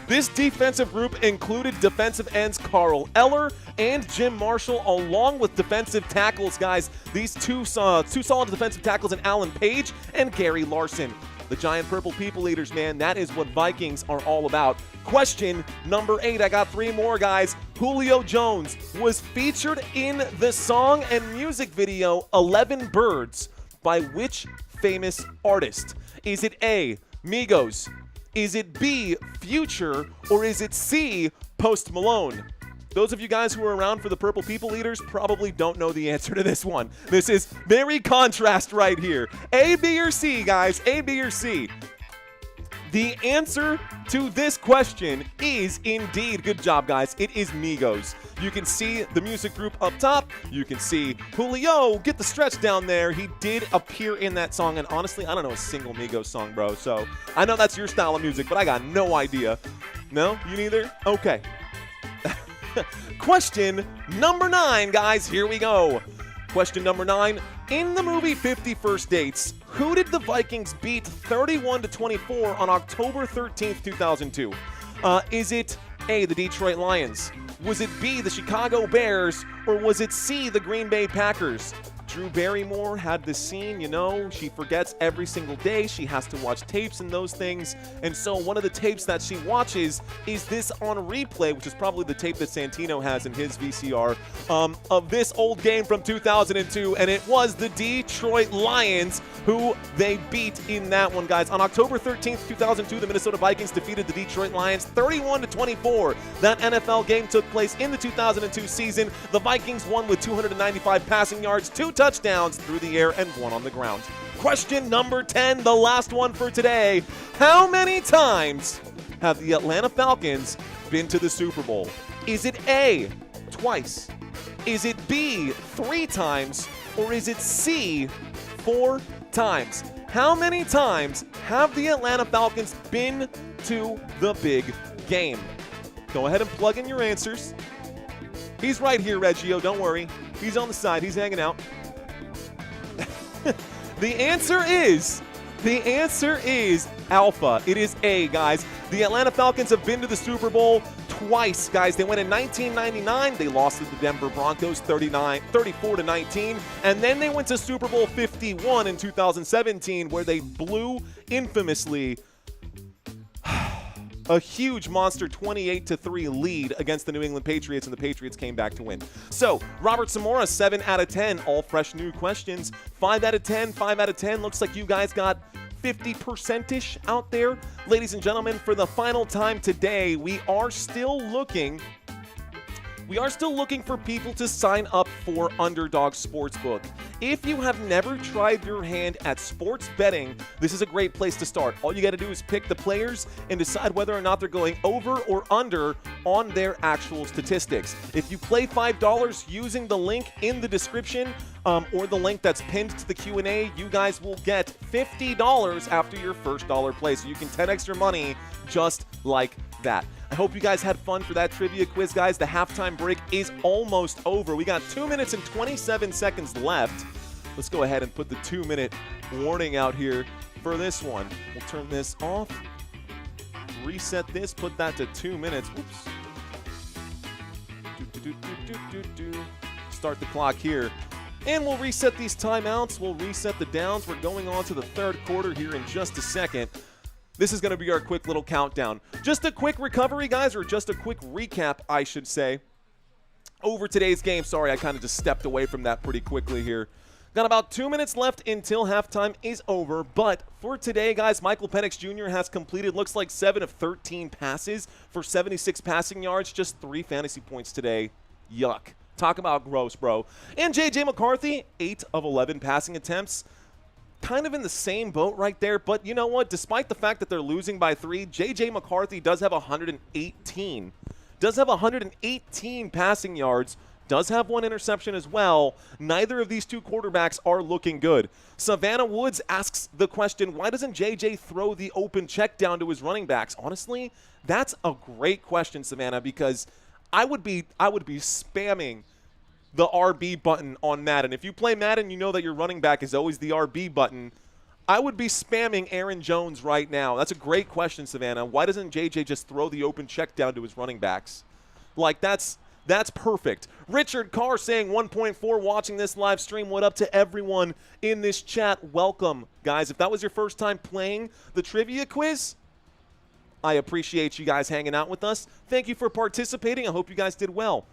This defensive group included defensive ends Carl Eller and Jim Marshall, along with defensive tackles, guys. These two solid defensive tackles in Alan Page and Gary Larson. The giant Purple People Eaters, man, that is what Vikings are all about. Question number 8. I got 3 more, guys. Julio Jones was featured in the song and music video 11 Birds by which famous artist? Is it A, Migos? Is it B, Future? Or is it C, Post Malone? Those of you guys who are around for the Purple People Eaters probably don't know the answer to this one. This is very contrast right here. A, B, or C, guys. A, B, or C. The answer to this question is indeed, good job, guys, it is Migos. You can see the music group up top. You can see Julio get the stretch down there. He did appear in that song, and honestly, I don't know a single Migos song, bro. So I know that's your style of music, but I got no idea. No? You neither? Okay. Question number 9, guys. Here we go. Question number 9. In the movie 50 First Dates, who did the Vikings beat 31-24 on October 13th, 2002? Is it A, the Detroit Lions? Was it B, the Chicago Bears? Or was it C, the Green Bay Packers? Drew Barrymore had this scene, you know, she forgets every single day. She has to watch tapes and those things. And so one of the tapes that she watches is this on replay, which is probably the tape that Santino has in his VCR, of this old game from 2002. And it was the Detroit Lions who they beat in that one, guys. On October 13th, 2002, the Minnesota Vikings defeated the Detroit Lions 31-24. That NFL game took place in the 2002 season. The Vikings won with 295 passing yards, 2 touchdowns through the air, and 1 on the ground. Question number 10, the last one for today. How many times have the Atlanta Falcons been to the Super Bowl? Is it A, twice? Is it B, 3 times? Or is it C, 4 times? How many times have the Atlanta Falcons been to the big game? Go ahead and plug in your answers. He's right here, Reggio, don't worry. He's on the side, he's hanging out. The answer is Alpha. It is A, guys. The Atlanta Falcons have been to the Super Bowl twice, guys. They went in 1999. They lost to the Denver Broncos 34-19. And then they went to Super Bowl 51 in 2017, where they blew infamously a huge monster 28-3 lead against the New England Patriots, and the Patriots came back to win. So, Robert Zamora, 7 out of 10, all fresh new questions. 5 out of 10, 5 out of 10. Looks like you guys got 50%-ish out there. Ladies and gentlemen, for the final time today, we are still looking for people to sign up for Underdog Sportsbook. If you have never tried your hand at sports betting, this is a great place to start. All you got to do is pick the players and decide whether or not they're going over or under on their actual statistics. If you play $5 using the link in the description or the link that's pinned to the Q&A, you guys will get $50 after your first dollar play. So you can 10x your money just like that. I hope you guys had fun for that trivia quiz, guys. The halftime break is almost over. We got 2 minutes and 27 seconds left. Let's go ahead and put the 2-minute warning out here for this one. We'll turn this off, reset this, put that to 2 minutes. Whoops. Start the clock here. And we'll reset these timeouts. We'll reset the downs. We're going on to the third quarter here in just a second. This is going to be our quick little countdown. Just a quick recovery, guys, or just a quick recap, I should say, over today's game. Sorry, I kind of just stepped away from that pretty quickly here. Got about 2 minutes left until halftime is over. But for today, guys, Michael Penix Jr. has completed, looks like 7 of 13 passes for 76 passing yards. Just 3 fantasy points today. Yuck. Talk about gross, bro. And J.J. McCarthy, 8 of 11 passing attempts. Kind of in the same boat right there. But you know what? Despite the fact that they're losing by 3, J.J. McCarthy does have 118. Does have 118 passing yards. Does have 1 interception as well. Neither of these 2 quarterbacks are looking good. Savannah Woods asks the question, why doesn't JJ throw the open check down to his running backs? Honestly, that's a great question, Savannah, because I would be spamming the RB button on Madden. If you play Madden, you know that your running back is always the RB button. I would be spamming Aaron Jones right now. That's a great question, Savannah. Why doesn't JJ just throw the open check down to his running backs? Like, that's perfect. Richard Carr saying 1.4 watching this live stream. What up to everyone in this chat? Welcome, guys. If that was your first time playing the trivia quiz, I appreciate you guys hanging out with us. Thank you for participating. I hope you guys did well.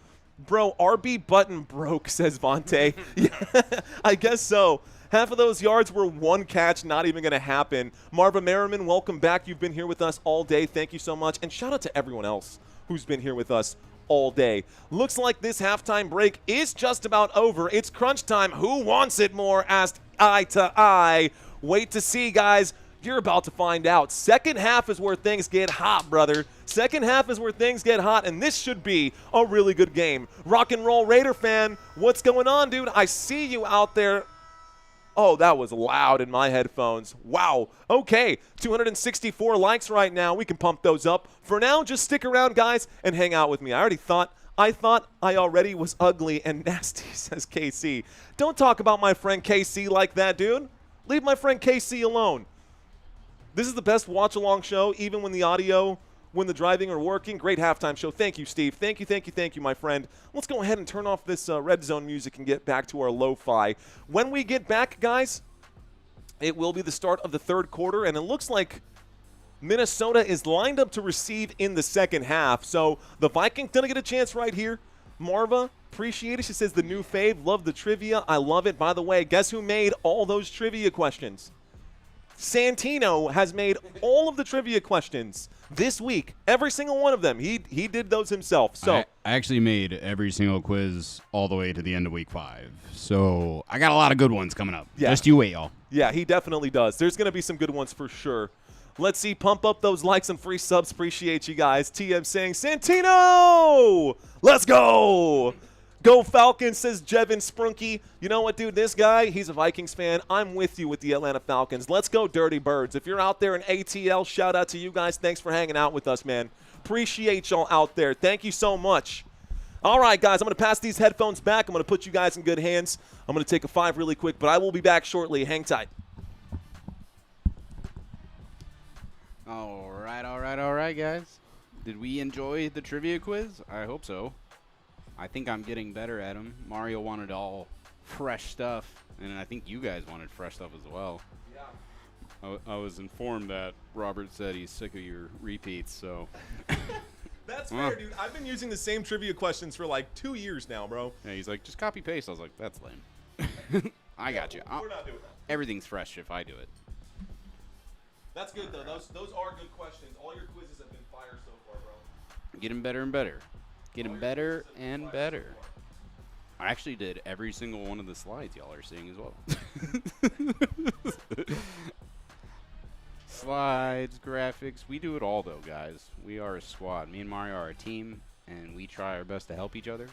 Bro, RB button broke, says Vontae. Yeah, I guess so. Half of those yards were 1 catch, not even going to happen. Marva Merriman, welcome back. You've been here with us all day. Thank you so much. And shout out to everyone else who's been here with us all day. Looks like this halftime break is just about over. It's crunch time. Who wants it more? Asked eye to eye. Wait to see, guys. You're about to find out. Second half is where things get hot, brother. Second half is where things get hot, and this should be a really good game. Rock and roll Raider fan, what's going on, dude? I see you out there. Oh, that was loud in my headphones. Wow. Okay, 264 likes right now. We can pump those up. For now, just stick around, guys, and hang out with me. I thought I already was ugly and nasty, says KC. Don't talk about my friend KC like that, dude. Leave my friend KC alone. This is the best watch-along show, even when the audio, when the driving are working. Great halftime show. Thank you, Steve. Thank you, my friend. Let's go ahead and turn off this red zone music and get back to our lo-fi. When we get back, guys, it will be the start of the third quarter, and it looks like Minnesota is lined up to receive in the second half. So the Vikings gonna get a chance right here. Marva, appreciate it. She says the new fave. Love the trivia. I love it. By the way, guess who made all those trivia questions? Santino has made all of the trivia questions this week. Every single one of them. He did those himself. So I actually made every single quiz all the way to the end of week 5. So I got a lot of good ones coming up. Yeah. Just you wait, y'all. Yeah, he definitely does. There's going to be some good ones for sure. Let's see. Pump up those likes and free subs. Appreciate you guys. TM saying, Santino! Let's go! Go Falcons, says Jevin Sprunky. You know what, dude? This guy, he's a Vikings fan. I'm with you with the Atlanta Falcons. Let's go, Dirty Birds. If you're out there in ATL, shout out to you guys. Thanks for hanging out with us, man. Appreciate y'all out there. Thank you so much. All right, guys, I'm going to pass these headphones back. I'm going to put you guys in good hands. I'm going to take a 5 really quick, but I will be back shortly. Hang tight. All right, guys. Did we enjoy the trivia quiz? I hope so. I think I'm getting better at them. Mario wanted all fresh stuff, and I think you guys wanted fresh stuff as well. Yeah. I was informed that Robert said he's sick of your repeats, so. That's fair, dude. I've been using the same trivia questions for like 2 years now, bro. Yeah, he's like, just copy paste. I was like, that's lame. I got you. We're not doing that. Everything's fresh if I do it. That's good, though. Those are good questions. All your quizzes have been fire so far, bro. Getting better and better. Getting better and better. I actually did every single one of the slides y'all are seeing as well. Slides, graphics. We do it all, though, guys. We are a squad. Me and Mario are a team, and we try our best to help each other.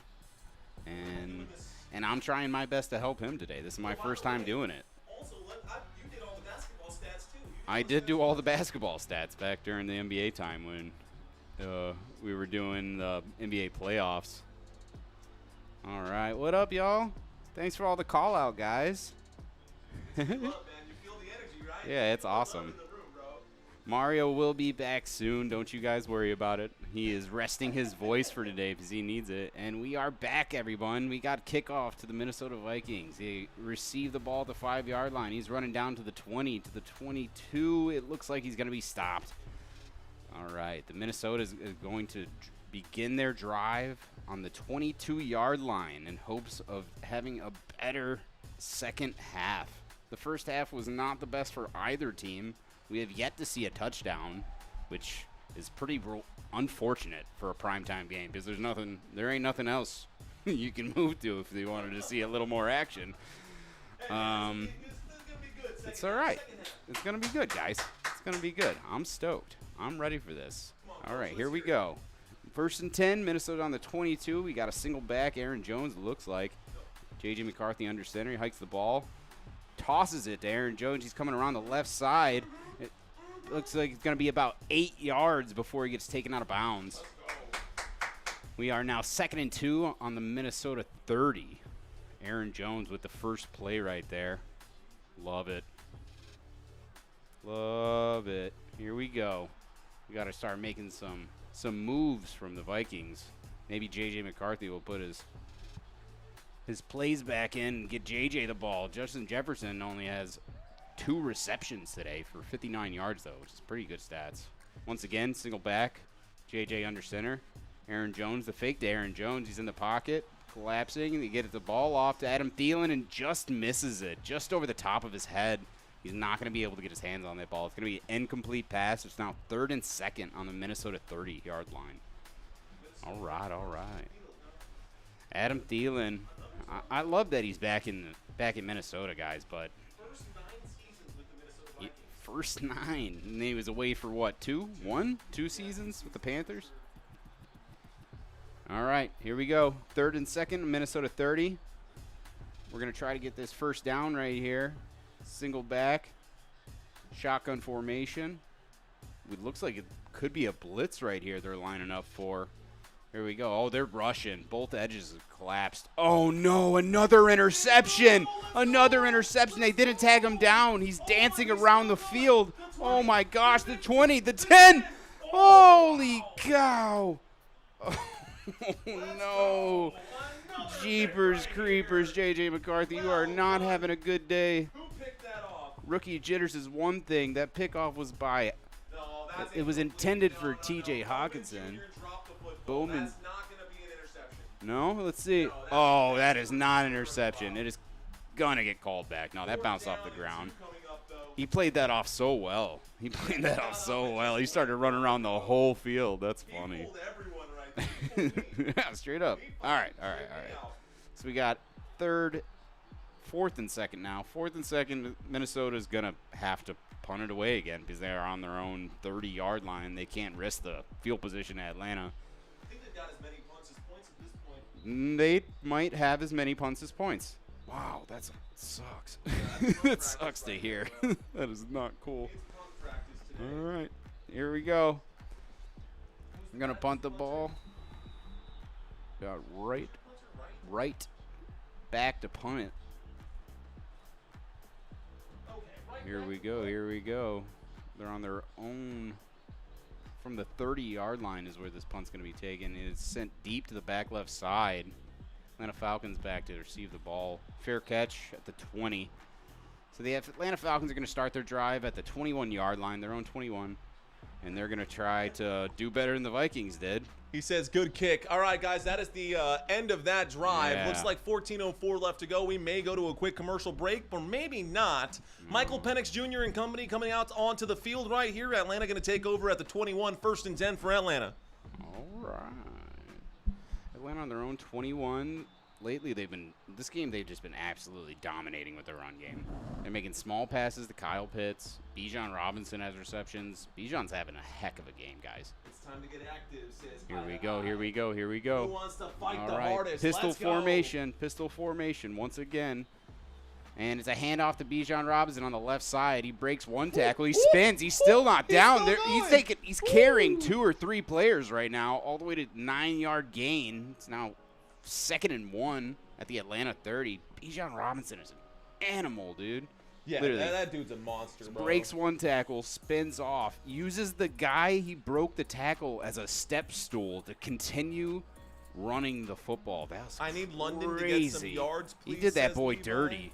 And I'm trying my best to help him today. This is my first time doing it. Also, you did all the basketball stats, too. I did do all the basketball stats back during the NBA time when we were doing the NBA playoffs. All right, what up, y'all? Thanks for all the call out, guys. Love, man. You feel the energy, right? Yeah, it's awesome. In the room, bro. Mario will be back soon. Don't you guys worry about it. He is resting his voice for today because he needs it. And we are back, everyone. We got kickoff to the Minnesota Vikings. They received the ball at the 5-yard line. He's running down to the 20, to the 22. It looks like he's going to be stopped. All right, the Minnesota is going to begin their drive on the 22-yard line in hopes of having a better second half. The first half was not the best for either team. We have yet to see a touchdown, which is pretty unfortunate for a primetime game because there ain't nothing else you can move to if they wanted to see a little more action. It's all right. It's going to be good, guys. It's going to be good. I'm stoked. I'm ready for this. All right, here we go. 1st and 10, Minnesota on the 22. We got a single back. Aaron Jones, it looks like. J.J. McCarthy under center. He hikes the ball. Tosses it to Aaron Jones. He's coming around the left side. It looks like it's going to be about 8 yards before he gets taken out of bounds. We are now 2nd and 2 on the Minnesota 30. Aaron Jones with the first play right there. Love it. Love it. Here we go. We got to start making some moves from the Vikings. Maybe J.J. McCarthy will put his plays back in and get J.J. the ball. Justin Jefferson only has 2 receptions today for 59 yards, though, which is pretty good stats. Once again, single back. J.J. under center. Aaron Jones, the fake to Aaron Jones. He's in the pocket, collapsing, and he gets the ball off to Adam Thielen and just misses it, just over the top of his head. He's not going to be able to get his hands on that ball. It's going to be an incomplete pass. It's now 3rd and 2nd on the Minnesota 30-yard line. All right, all right. Adam Thielen. I love that he's back in Minnesota, guys, but first 9. And he was away for what, 2 seasons with the Panthers? All right, here we go. 3rd and 2nd, Minnesota 30. We're going to try to get this first down right here. Single back, shotgun formation. It looks like it could be a blitz right here they're lining up for. Here we go. Oh, they're rushing. Both edges have collapsed. Oh, no, another interception. Another interception. They didn't tag him down. He's dancing around the field. Oh, my gosh, the 20, the 10. Holy cow. Oh, no. Jeepers creepers, J.J. McCarthy. You are not having a good day. Rookie jitters is one thing. That pickoff was by – it was intended for T.J. Hawkinson. Bowman. No? Let's see. Oh, that is not an interception. It is going to get called back. No, that bounced off the ground. He played that off so well. He started running around the whole field. That's funny. Yeah, straight up. All right. So we got 4th and 2nd now. 4th and 2nd, Minnesota's going to have to punt it away again because they are on their own 30-yard line. They can't risk the field position at Atlanta. I think they've got as many punts as points at this point. They might have as many punts as points. Wow, that sucks. That sucks to hear. That is not cool. All right, here we go. I'm going to punt the ball. Got right back to punt it. Here we go. They're on their own. From the 30-yard line is where this punt's going to be taken. It's sent deep to the back left side. Atlanta Falcons back to receive the ball. Fair catch at the 20. So the Atlanta Falcons are going to start their drive at the 21-yard line, their own 21. And they're going to try to do better than the Vikings did. He says, good kick. All right, guys, that is the end of that drive. Yeah. Looks like 14:04 left to go. We may go to a quick commercial break, or maybe not. Michael Penix Jr. and company coming out onto the field right here. Atlanta going to take over at the 21, 1st and 10 for Atlanta. All right. Atlanta on their own 21. Lately, they've just been absolutely dominating with their run game. They're making small passes to Kyle Pitts. Bijan Robinson has receptions. Bijan's having a heck of a game, guys. It's time to get active, says Here we go. Who wants to fight All the right, hardest? pistol Let's go. formation once again. And it's a handoff to Bijan Robinson on the left side. He breaks one tackle. He spins. He's still not down. He's carrying 2 or 3 players right now, all the way to 9-yard gain. It's now 2nd and 1 at the Atlanta 30. Bijan Robinson is an animal, dude. Yeah, Literally. that dude's a monster, bro. Breaks one tackle, spins off, uses the guy he broke the tackle as a step stool to continue running the football. That was I need London crazy. to get some yards, please. He did that says boy Levi. dirty.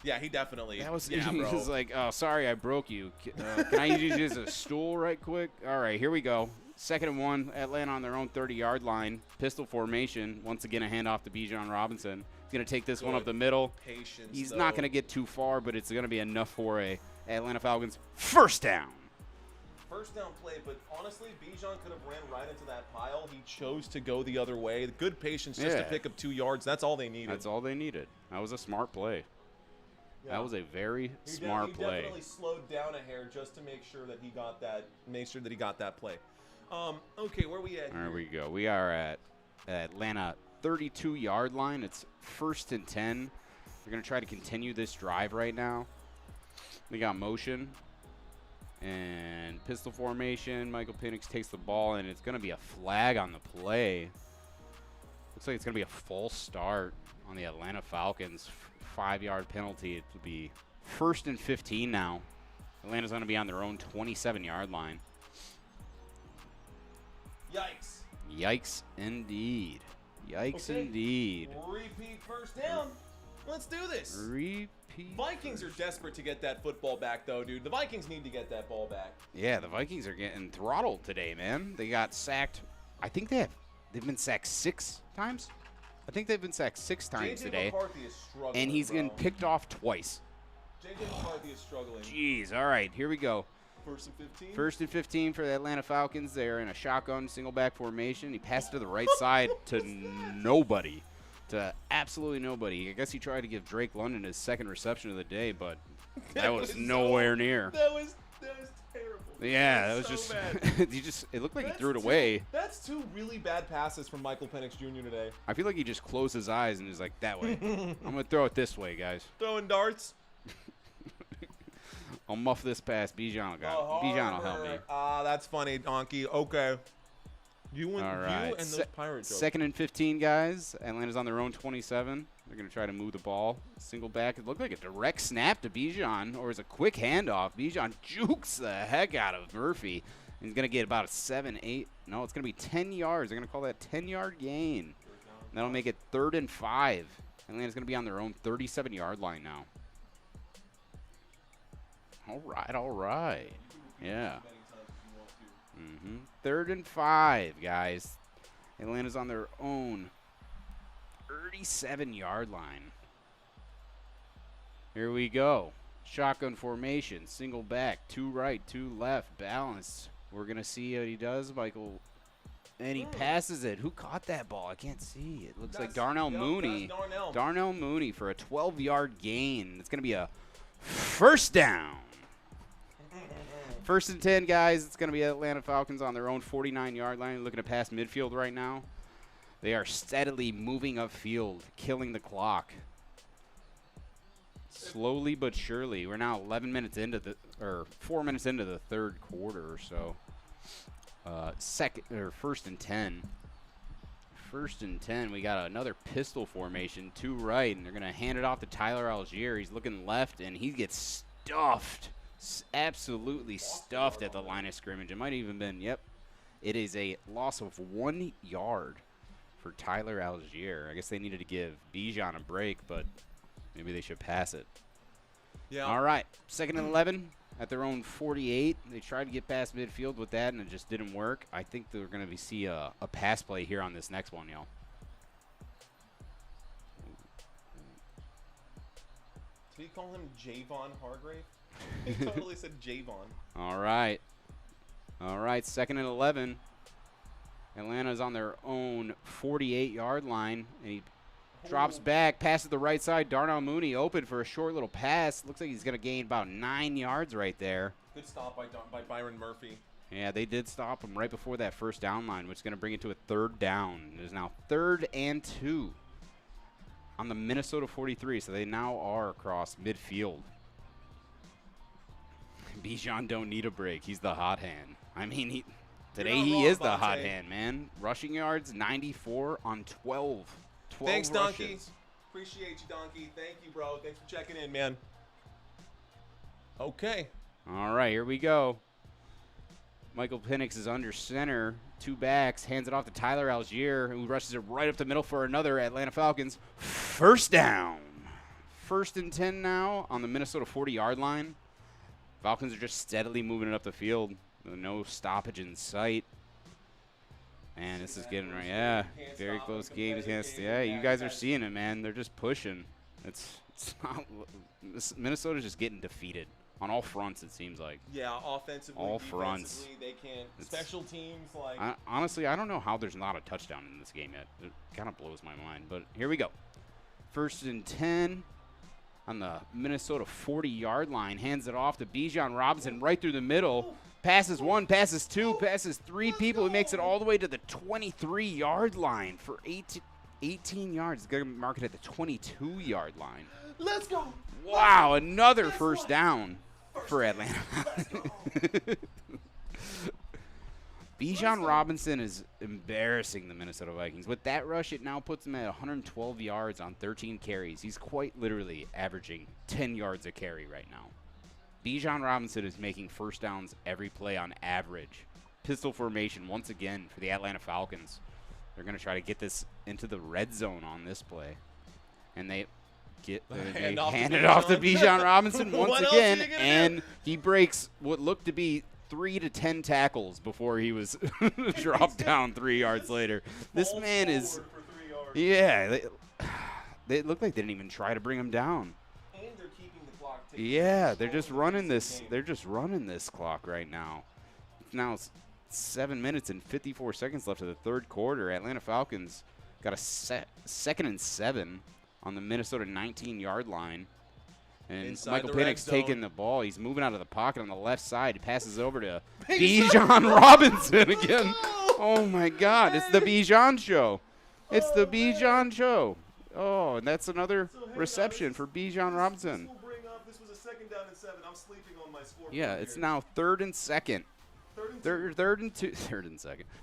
Yeah, he definitely. That was, yeah, he bro. was like, oh, sorry, I broke you. Can I use you as a stool right quick? All right, here we go. 2nd and 1, Atlanta on their own 30-yard line. Pistol formation. Once again, a handoff to Bijan Robinson. going to take this one Good. up the middle. Patience. He's though. not going to get too far, but it's going to be enough for a Atlanta Falcons first down. First down play, but honestly, Bijan could have ran right into that pile. He chose to go the other way. Good patience just to Yeah. pick up 2 yards. That's all they needed. That's all they needed. That was a smart play. Yeah. That was a very He smart play. definitely slowed down a hair just to make sure that he got that. Make sure that he got that play. Okay, where we at? There we go. We are at Atlanta 32-yard line. It's 1st and 10. They're going to try to continue this drive right now. They got motion and pistol formation. Michael Penix takes the ball, and it's going to be a flag on the play. Looks like it's going to be a false start on the Atlanta Falcons. 5-yard penalty. It will be 1st and 15 now. Atlanta's going to be on their own 27-yard line. Yikes. Yikes indeed. Yikes Okay. indeed. Repeat first down. Let's do this. Repeat. Vikings are desperate to get that football back, though, dude. The Vikings need to get that ball back. Yeah, the Vikings are getting throttled today, man. They got sacked. I think they've been sacked 6 times. I think they've been sacked 6 times J.J. today. McCarthy is struggling, And he's bro. getting picked off twice. J.J. McCarthy is struggling. Jeez. All right, here we go. 1st and 15. 1st and 15 for the Atlanta Falcons. They're in a shotgun single back formation. He passed to the right side to nobody. To absolutely nobody. I guess he tried to give Drake London his 2nd reception of the day, but that was nowhere near. That was terrible. Yeah, that was so just bad. it looked like he That's threw it two- away. That's 2 really bad passes from Michael Penix Jr. today. I feel like he just closed his eyes and was like, that way. I'm going to throw it this way, guys. Throwing darts. I'll muff this pass. Bijan will help me. Ah, that's funny, Donkey. Okay. You and All right. you and those pirate jokes. 2nd and 15, guys. Atlanta's on their own 27. They're going to try to move the ball. Single back. It looked like a direct snap to Bijan, or is a quick handoff. Bijan jukes the heck out of Murphy. He's going to get about a 7, 8. No, it's going to be 10 yards. They're going to call that a 10-yard gain. That'll make it 3rd and 5. Atlanta's going to be on their own 37-yard line now. All right. Yeah. 3rd and 5, guys. Atlanta's on their own 37-yard line. Here we go. Shotgun formation, single back, 2 right, 2 left, balanced. We're going to see what he does, Michael. And he passes it. Who caught that ball? I can't see. It looks like Darnell Mooney. That's Darnell. Darnell Mooney for a 12-yard gain. It's going to be a first down. 1st and 10, guys. It's going to be Atlanta Falcons on their own 49-yard line. Looking to pass midfield right now. They are steadily moving upfield, killing the clock. Slowly but surely. We're now 4 minutes into the 3rd quarter or so. 1st and 10. 1st and 10. We got another pistol formation, 2 right, and they're going to hand it off to Tyler Algier. He's looking left, and he gets stuffed. Absolutely stuffed at the line of scrimmage. It might have even been, yep. It is a loss of 1 yard for Tyler Algier. I guess they needed to give Bijan a break, but maybe they should pass it. Yeah. All right, 2nd and 11 at their own 48. They tried to get past midfield with that, and it just didn't work. I think they're going to see a pass play here on this next one, y'all. Did he call him Javon Hargrave? He totally said Javon. All right. 2nd and 11. Atlanta's on their own 48-yard line, and he drops back, passes the right side. Darnell Mooney open for a short little pass. Looks like he's going to gain about 9 yards right there. Good stop by Byron Murphy. Yeah, they did stop him right before that first down line, which is going to bring it to a 3rd down. It is now 3rd and 2 on the Minnesota 43, so they now are across midfield. Bijan don't need a break. He's the hot hand. I mean, today not he wrong, is the Vontae. hot hand, man. Rushing yards, 94 on 12. 12 Thanks, Donkey. rushes. Appreciate you, Donkey. Thank you, bro. Thanks for checking in, man. Okay. All right, here we go. Michael Penix is under center, 2 backs, hands it off to Tyler Algier, who rushes it right up the middle for another Atlanta Falcons. First down. 1st and 10 now on the Minnesota 40-yard line. Falcons are just steadily moving it up the field. No stoppage in sight. Man, this is getting right. Yeah, very close games. Yeah, you guys are seeing it, man. They're just pushing. It's not. Minnesota's just getting defeated on all fronts. It seems like. Yeah, offensively, all fronts. They can't. Special teams, like. Honestly, I don't know how there's not a touchdown in this game yet. It kind of blows my mind. But here we go. 1st and 10 on the Minnesota 40-yard line. Hands it off to Bijan Robinson right through the middle. Passes 1, passes 2, passes 3 people. He makes it all the way to the 23-yard line for 18 yards. He's going to mark it at the 22-yard line. Let's go. Wow, another first down for Atlanta. Bijan Robinson is embarrassing the Minnesota Vikings. With that rush, it now puts him at 112 yards on 13 carries. He's quite literally averaging 10 yards a carry right now. Bijan Robinson is making first downs every play on average. Pistol formation once again for the Atlanta Falcons. They're going to try to get this into the red zone on this play. And they hand it off to Bijan Robinson once again. And he breaks what looked to be 3 to 10 tackles before he was dropped down 3 yards later. This man is, yeah, they look like they didn't even try to bring him down. Yeah, they're just running this. They're just running this clock right now. Now it's 7 minutes and 54 seconds left of the third quarter. Atlanta Falcons got a 2nd and 7 on the Minnesota 19-yard line. And Inside Michael the red Penix zone. taking the ball. He's moving out of the pocket on the left side. He passes over to Bijan Robinson again. Oh, my God. It's the Bijan show. It's the Bijan show. Oh, and that's another reception for Bijan Robinson. This was a 2nd down and 7. I'm sleeping on my score. Yeah, it's now 3rd and 2nd.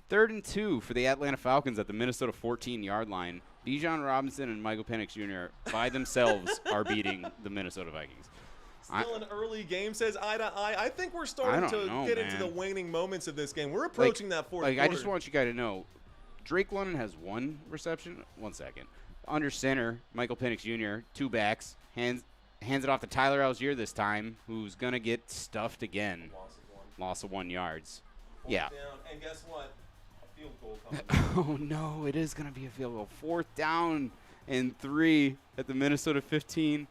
Third and 2 for the Atlanta Falcons at the Minnesota 14-yard line. Bijan Robinson and Michael Penix Jr. by themselves are beating the Minnesota Vikings. Still an early game, says eye to eye. I think we're starting to get into the waning moments of this game. We're approaching that fourth quarter. I just want you guys to know, Drake London has 1 reception. 1 second. Under center, Michael Penix Jr., 2 backs, hands it off to Tyler Algier this time, who's going to get stuffed again. Loss of 1 yards. Yeah. Down. And guess what? A field goal coming. Oh, no, it is going to be a field goal. 4th down and 3 at the Minnesota 15.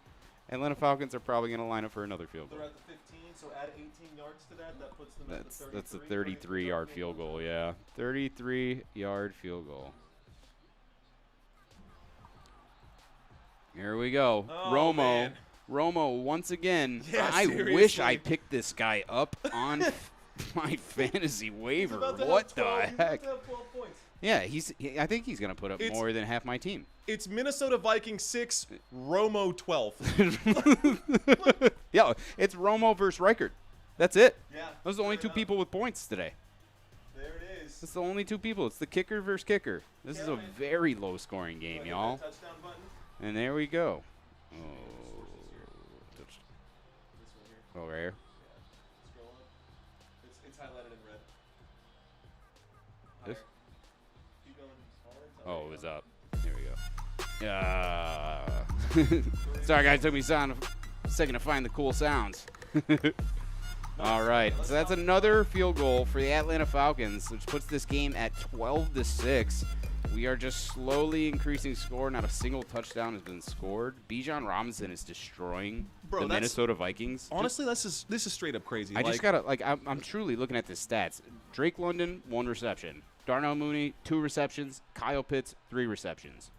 Atlanta Falcons are probably going to line up for another field goal. They're at the 15, so add 18 yards to that. That puts them at the 33. That's a 33-yard field goal, yeah. 33-yard field goal. Here we go. Oh, Romo. man. Romo, once again, Yeah, I seriously. wish I picked this guy up on my fantasy waiver. What the heck? Yeah, I think he's going to put up more than half my team. It's Minnesota Vikings 6, Romo 12. Yeah, it's Romo versus Reichert. That's it. Yeah. Those are the only 2 people with points today. There it is. It's the only 2 people. It's the kicker versus kicker. This is a very low-scoring game, y'all. Touchdown button. And there we go. Oh, This one here. over here. Scroll up. It's highlighted in red. This? Keep going hard. Oh, it was up. There we go. Sorry, guys. Took me a second to find the cool sounds. All right. So that's another field goal for the Atlanta Falcons, which puts this game at 12-6. We are just slowly increasing score. Not a single touchdown has been scored. Bijan Robinson is destroying the Minnesota Vikings. Honestly, this is straight up crazy. I just gotta I'm truly looking at the stats. Drake London, 1 reception. Darnell Mooney, 2 receptions. Kyle Pitts, 3 receptions.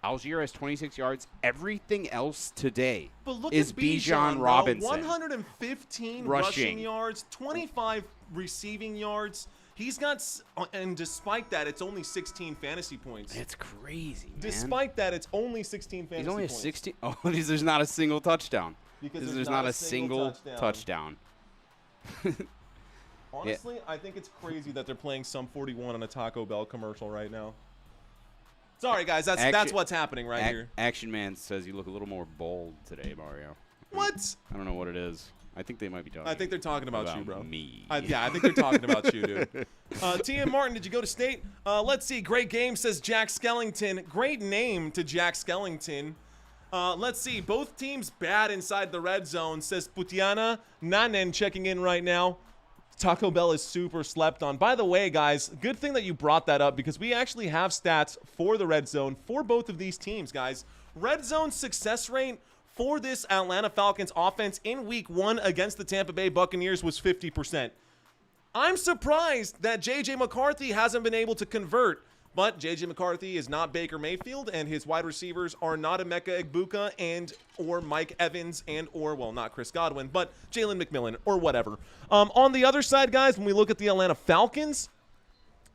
Algier has 26 yards. Everything else today is Bijan Robinson. 115 rushing yards, 25 receiving yards. He's got, and despite that, it's only 16 fantasy points. It's crazy, man. Despite that, it's only 16 fantasy points. He's only 16. Oh, there's not a single touchdown. Because there's not a single touchdown. Honestly, I think it's crazy that they're playing Sum 41 on a Taco Bell commercial right now. Sorry, guys. That's what's happening right here. Action Man says you look a little more bold today, Mario. What? I don't know what it is. I think they might be talking. I think they're talking about you, bro. Me. Yeah, I think they're talking about you, dude. T.M. Martin, did you go to state? Let's see. Great game, says Jack Skellington. Great name to Jack Skellington. Let's see. Both teams bad inside the red zone, says Putiana. Nanen checking in right now. Taco Bell is super slept on. By the way, guys, good thing that you brought that up because we actually have stats for the red zone for both of these teams, guys. Red zone success rate for this Atlanta Falcons offense in week 1 against the Tampa Bay Buccaneers was 50%. I'm surprised that J.J. McCarthy hasn't been able to convert, but J.J. McCarthy is not Baker Mayfield, and his wide receivers are not Emeka Egbuka or Mike Evans well, not Chris Godwin, but Jalen McMillan or whatever. On the other side, guys, when we look at the Atlanta Falcons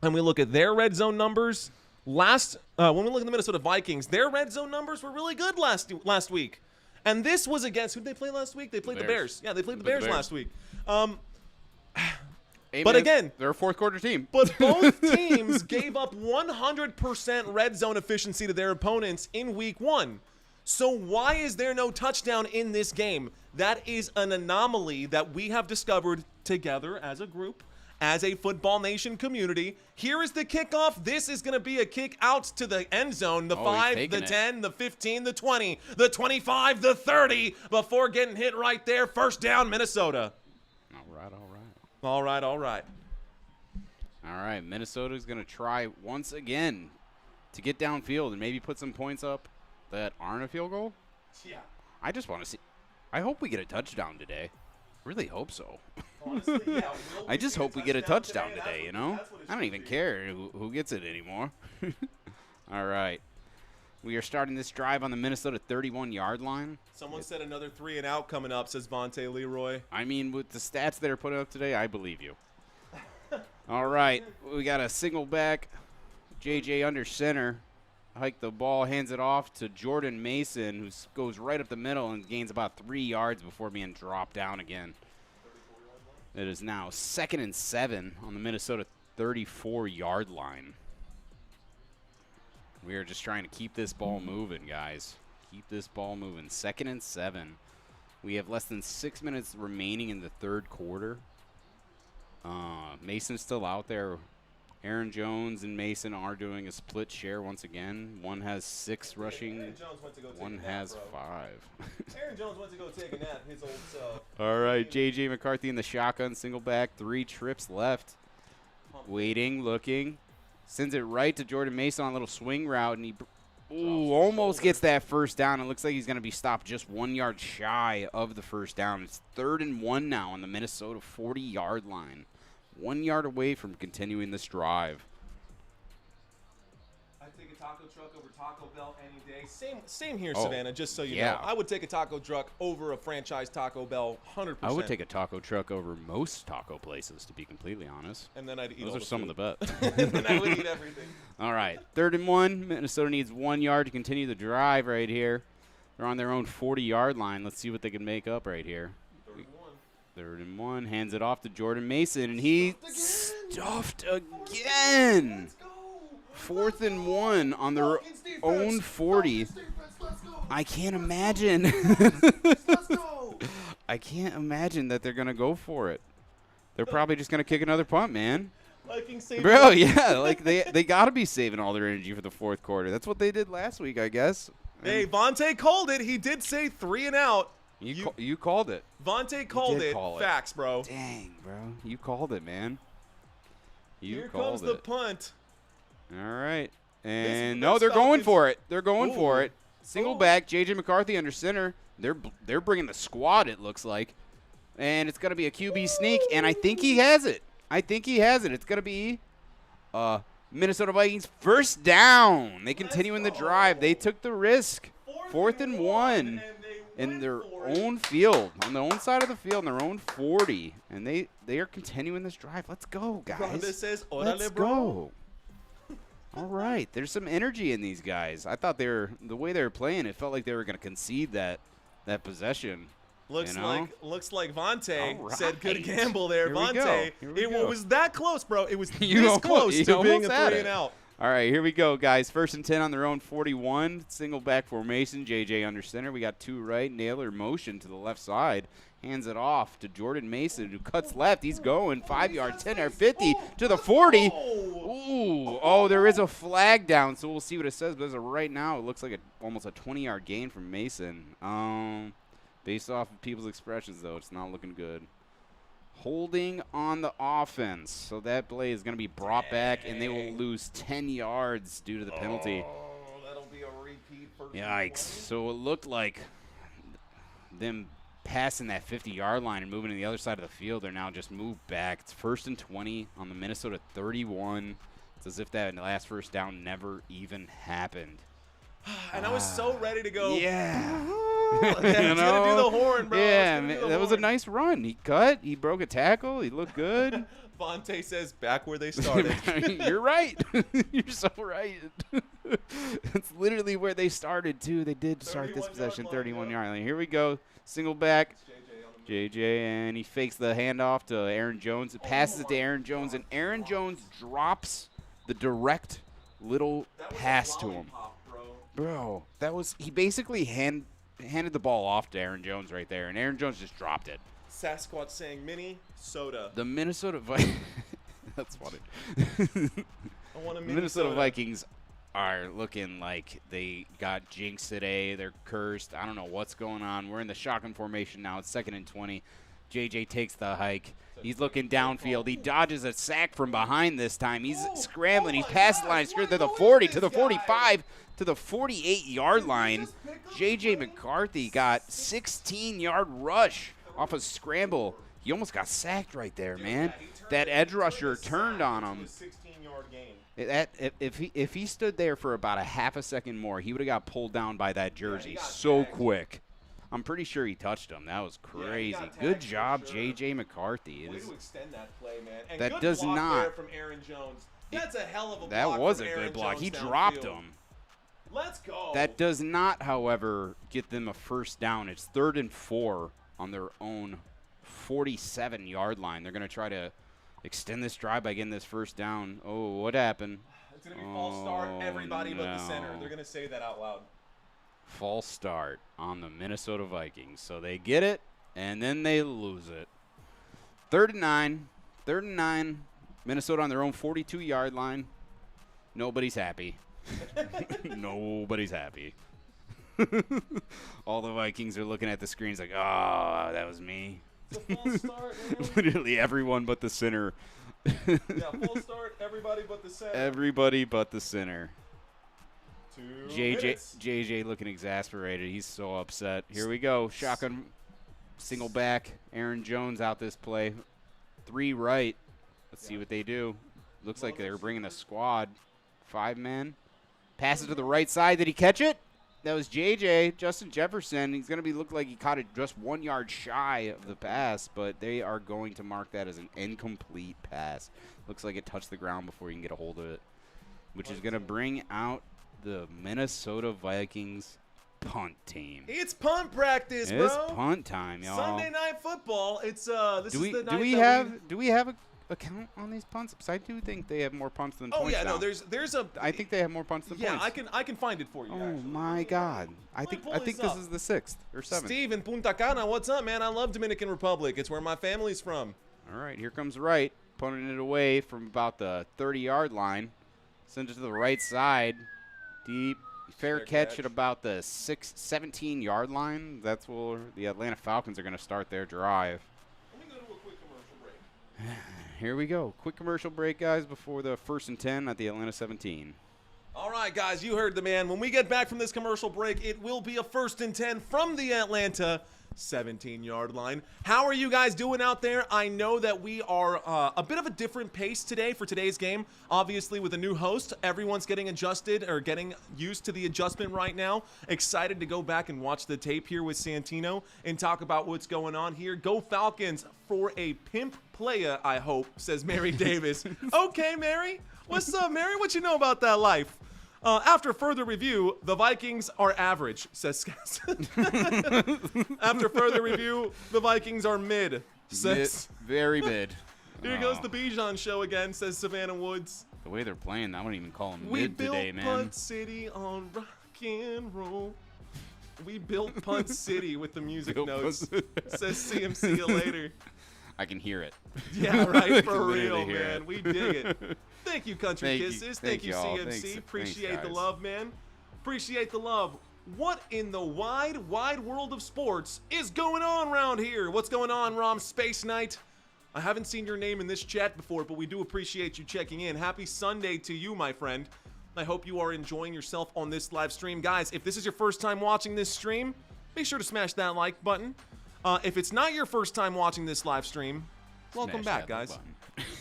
and we look at their red zone numbers, when we look at the Minnesota Vikings, their red zone numbers were really good last week. And this was against, who did they play last week? They played the Bears. Yeah, they played the Bears last week. But again, they're a fourth quarter team. But both teams gave up 100% red zone efficiency to their opponents in week 1. So why is there no touchdown in this game? That is an anomaly that we have discovered together as a group, as a Football Nation community. Here is the kickoff. This is going to be a kick out to the end zone. The 5, the 10, the 15, the 20, the 25, the 30, before getting hit right there. First down, Minnesota. All right. All right, Minnesota's going to try once again to get downfield and maybe put some points up that aren't a field goal. Yeah. I just want to see. I hope we get a touchdown today. Really hope so. Honestly, yeah. I just hope we get a touchdown today, you know? I don't even care who gets it anymore. All right. We are starting this drive on the Minnesota 31-yard line. Someone said another 3 and out coming up, says Vontae Leroy. I mean, with the stats that are put up today, I believe you. All right. We got a single back. JJ under center. Hike the ball, hands it off to Jordan Mason, who goes right up the middle and gains about 3 yards before being dropped down again. It is now 2nd and 7 on the Minnesota 34-yard line. We are just trying to keep this ball moving, guys. Keep this ball moving. 2nd and 7. We have less than 6 minutes remaining in the third quarter. Mason's still out there. Aaron Jones and Mason are doing a split share once again. One has 6 rushing. Aaron Jones went to go take one a nap, has bro. 5. Aaron Jones went to go take a nap, his old self. All right, J.J. McCarthy in the shotgun, single back, 3 trips left. Waiting, looking. Sends it right to Jordan Mason on a little swing route, and he almost gets that first down. It looks like he's going to be stopped just 1 yard shy of the first down. It's 3rd and 1 now on the Minnesota 40-yard line. 1 yard away from continuing this drive. I'd take a taco truck over Taco Bell any day. Same here, Savannah, just so you know. I would take a taco truck over a franchise Taco Bell 100%. I would take a taco truck over most taco places, to be completely honest. And then I'd eat Those all are the some food. of the best. And then I would eat everything. All right, 3rd and 1. Minnesota needs 1 yard to continue the drive right here. They're on their own 40-yard line. Let's see what they can make up right here. 3rd and 1. Hands it off to Jordan Mason, and he stuffed again. 4th and 1 on their own 40. I can't imagine. I can't imagine that they're going to go for it. They're probably just going to kick another punt, man. Bro, yeah, like they got to be saving all their energy for the fourth quarter. That's what they did last week, I guess. Hey, Vontae called it. He did say 3 and out. You called it. Vontae called it. Call it. Facts, bro. Dang, bro. You called it, man. Here comes the punt. All right. And no, they're going for it. They're going for it. Single back, J.J. McCarthy under center. They're bringing the squad, it looks like. And it's going to be a QB sneak, and I think he has it. It's going to be Minnesota Vikings first down. They continue in the drive. They took the risk. 4th and 1 in their own field, on their own side of the field, in their own 40. And they are continuing this drive. Let's go, guys. Rhonda says, Let's bro. go. All right. There's some energy in these guys. I thought the way they were playing, it felt like they were going to concede that possession. Looks like Vontae said good right. gamble there. Here we Vontae. go. Here we go. Was that close, bro. It was You this almost- close you to being a almost had 3 it. and out. All right, here we go, guys. 1st and 10 on their own 41. Single back formation. JJ under center. We got 2 right. Naylor motion to the left side. Hands it off to Jordan Mason, who cuts left. He's going 5 yard, 10 yard, 50 to the 40. Ooh. Oh, there is a flag down, so we'll see what it says. But as of right now, it looks like almost a 20-yard gain from Mason. Based off of people's expressions, though, it's not looking good. holding on the offense. So that play is going to be brought back, and they will lose 10 yards due to the penalty. Oh, that'll be a repeat. Yikes. So it looked like them passing that 50-yard line and moving to the other side of the field. They're now just moved back. It's 1st and 20 on the Minnesota 31. It's as if that last first down never even happened. And I was so ready to go. Yeah. He's going to do the horn, bro. Yeah, that was a nice run. He cut. He broke a tackle. He looked good. Fonte says back where they started. You're right. You're so right. It's literally where they started, too. They did start this possession 31-yard line. Here we go. Single back. JJ, and he fakes the handoff to Aaron Jones. It passes it to Aaron Jones, and Aaron Jones drops the direct little pass to him. Bro, that was – he basically handed the ball off to Aaron Jones right there, and Aaron Jones just dropped it. Sasquatch saying mini soda. The Minnesota Vikings – that's funny. I want a mini Minnesota soda. Vikings are looking like they got jinxed today. They're cursed. I don't know what's going on. We're in the shotgun formation now. It's 2nd and 20. JJ takes the hike. He's looking downfield. He dodges a sack from behind this time. He's scrambling. He's past the line. He's to the 40, to the 45, to the 48-yard line. JJ McCarthy got 16-yard rush off a scramble. He almost got sacked right there, man. That edge rusher turned on him. 16-yard gain. If he stood there for about a half a second more, he would have got pulled down by that jersey so quick. I'm pretty sure he touched him. That was crazy. Good job, J.J. McCarthy. Way to extend that play, man. And that good does block not. There from Aaron Jones. That's a hell of a block. That was from a Aaron good block. Jones He downfield. dropped him. Let's go. That does not, however, get them a first down. It's 3rd and 4 on their own 47-yard line. They're going to try to extend this drive by getting this first down. Oh, what happened? It's going to be false start, everybody but the center. no. They're going to say that out loud. False start on the Minnesota Vikings. So they get it, and then they lose it. 3rd and 9. 3rd and 9. Minnesota on their own 42-yard line. Nobody's happy. Nobody's happy. All the Vikings are looking at the screens like, oh, that was me. It's a false start, man. Literally everyone but the center. Yeah, false start, everybody but the center. Everybody but the center. 2 minutes. JJ looking exasperated. He's so upset. Here we go. Shotgun single back. Aaron Jones out this play. 3 right. Let's see what they do. Looks like they're bringing a squad. 5 men. Pass it to the right side. Did he catch it? That was JJ, Justin Jefferson. He's going to be look like he caught it just 1 yard shy of the pass, but they are going to mark that as an incomplete pass. Looks like it touched the ground before you can get a hold of it, which is going to bring out the Minnesota Vikings punt team. It's punt practice, bro. It's punt time, y'all. Sunday night football. It's this Do is the night do we have a count on these punts? Because I do think they have more punts than points. Oh yeah, now. no, there's a. I think they have more punts than points. Yeah, I can find it for you. Oh actually. my God! I think pull this this up. is the 6th or 7th. Steve in Punta Cana, what's up, man? I love Dominican Republic. It's where my family's from. All right, here comes right, punting it away from about the 30-yard line. Sends it to the right side, deep. Fair catch at about the 17-yard line. That's where the Atlanta Falcons are going to start their drive. Let me go to a quick commercial break. Here we go. Quick commercial break, guys, before the 1st and 10 at the Atlanta 17. All right, guys, you heard the man. When we get back from this commercial break, it will be a 1st and 10 from the Atlanta 17-yard line. How are you guys doing out there? I know that we are a bit of a different pace today for today's game. Obviously, with a new host, everyone's getting adjusted or getting used to the adjustment right now. Excited to go back and watch the tape here with Santino and talk about what's going on here. Go Falcons for a pimp playa, I hope, says Mary Davis. Okay, Mary. What's up, Mary? What you know about that life? After further review, the Vikings are average, says Skaz. After further review, the Vikings are mid, says. Very mid. Here goes the Bijan show again, says Savannah Woods. The way they're playing, I wouldn't even call them We mid built today, man. Punt City on rock and roll. We built Punt City with the music Built notes, Punt- says CMC you later. I can hear it. Yeah, right, for Literally real, hear man. it. We dig it. Thank you, Country Thank you. Kisses. Thank you, y'all. CMC. Thanks, Appreciate the guys. love, man. Appreciate the love. What in the wide world of sports is going on around here? What's going on, Rom Space Knight? I haven't seen your name in this chat before, but we do appreciate you checking in. Happy Sunday to you, my friend. I hope you are enjoying yourself on this live stream. Guys, if this is your first time watching this stream, be sure to smash that like button. If it's not your first time watching this live stream, welcome back, guys.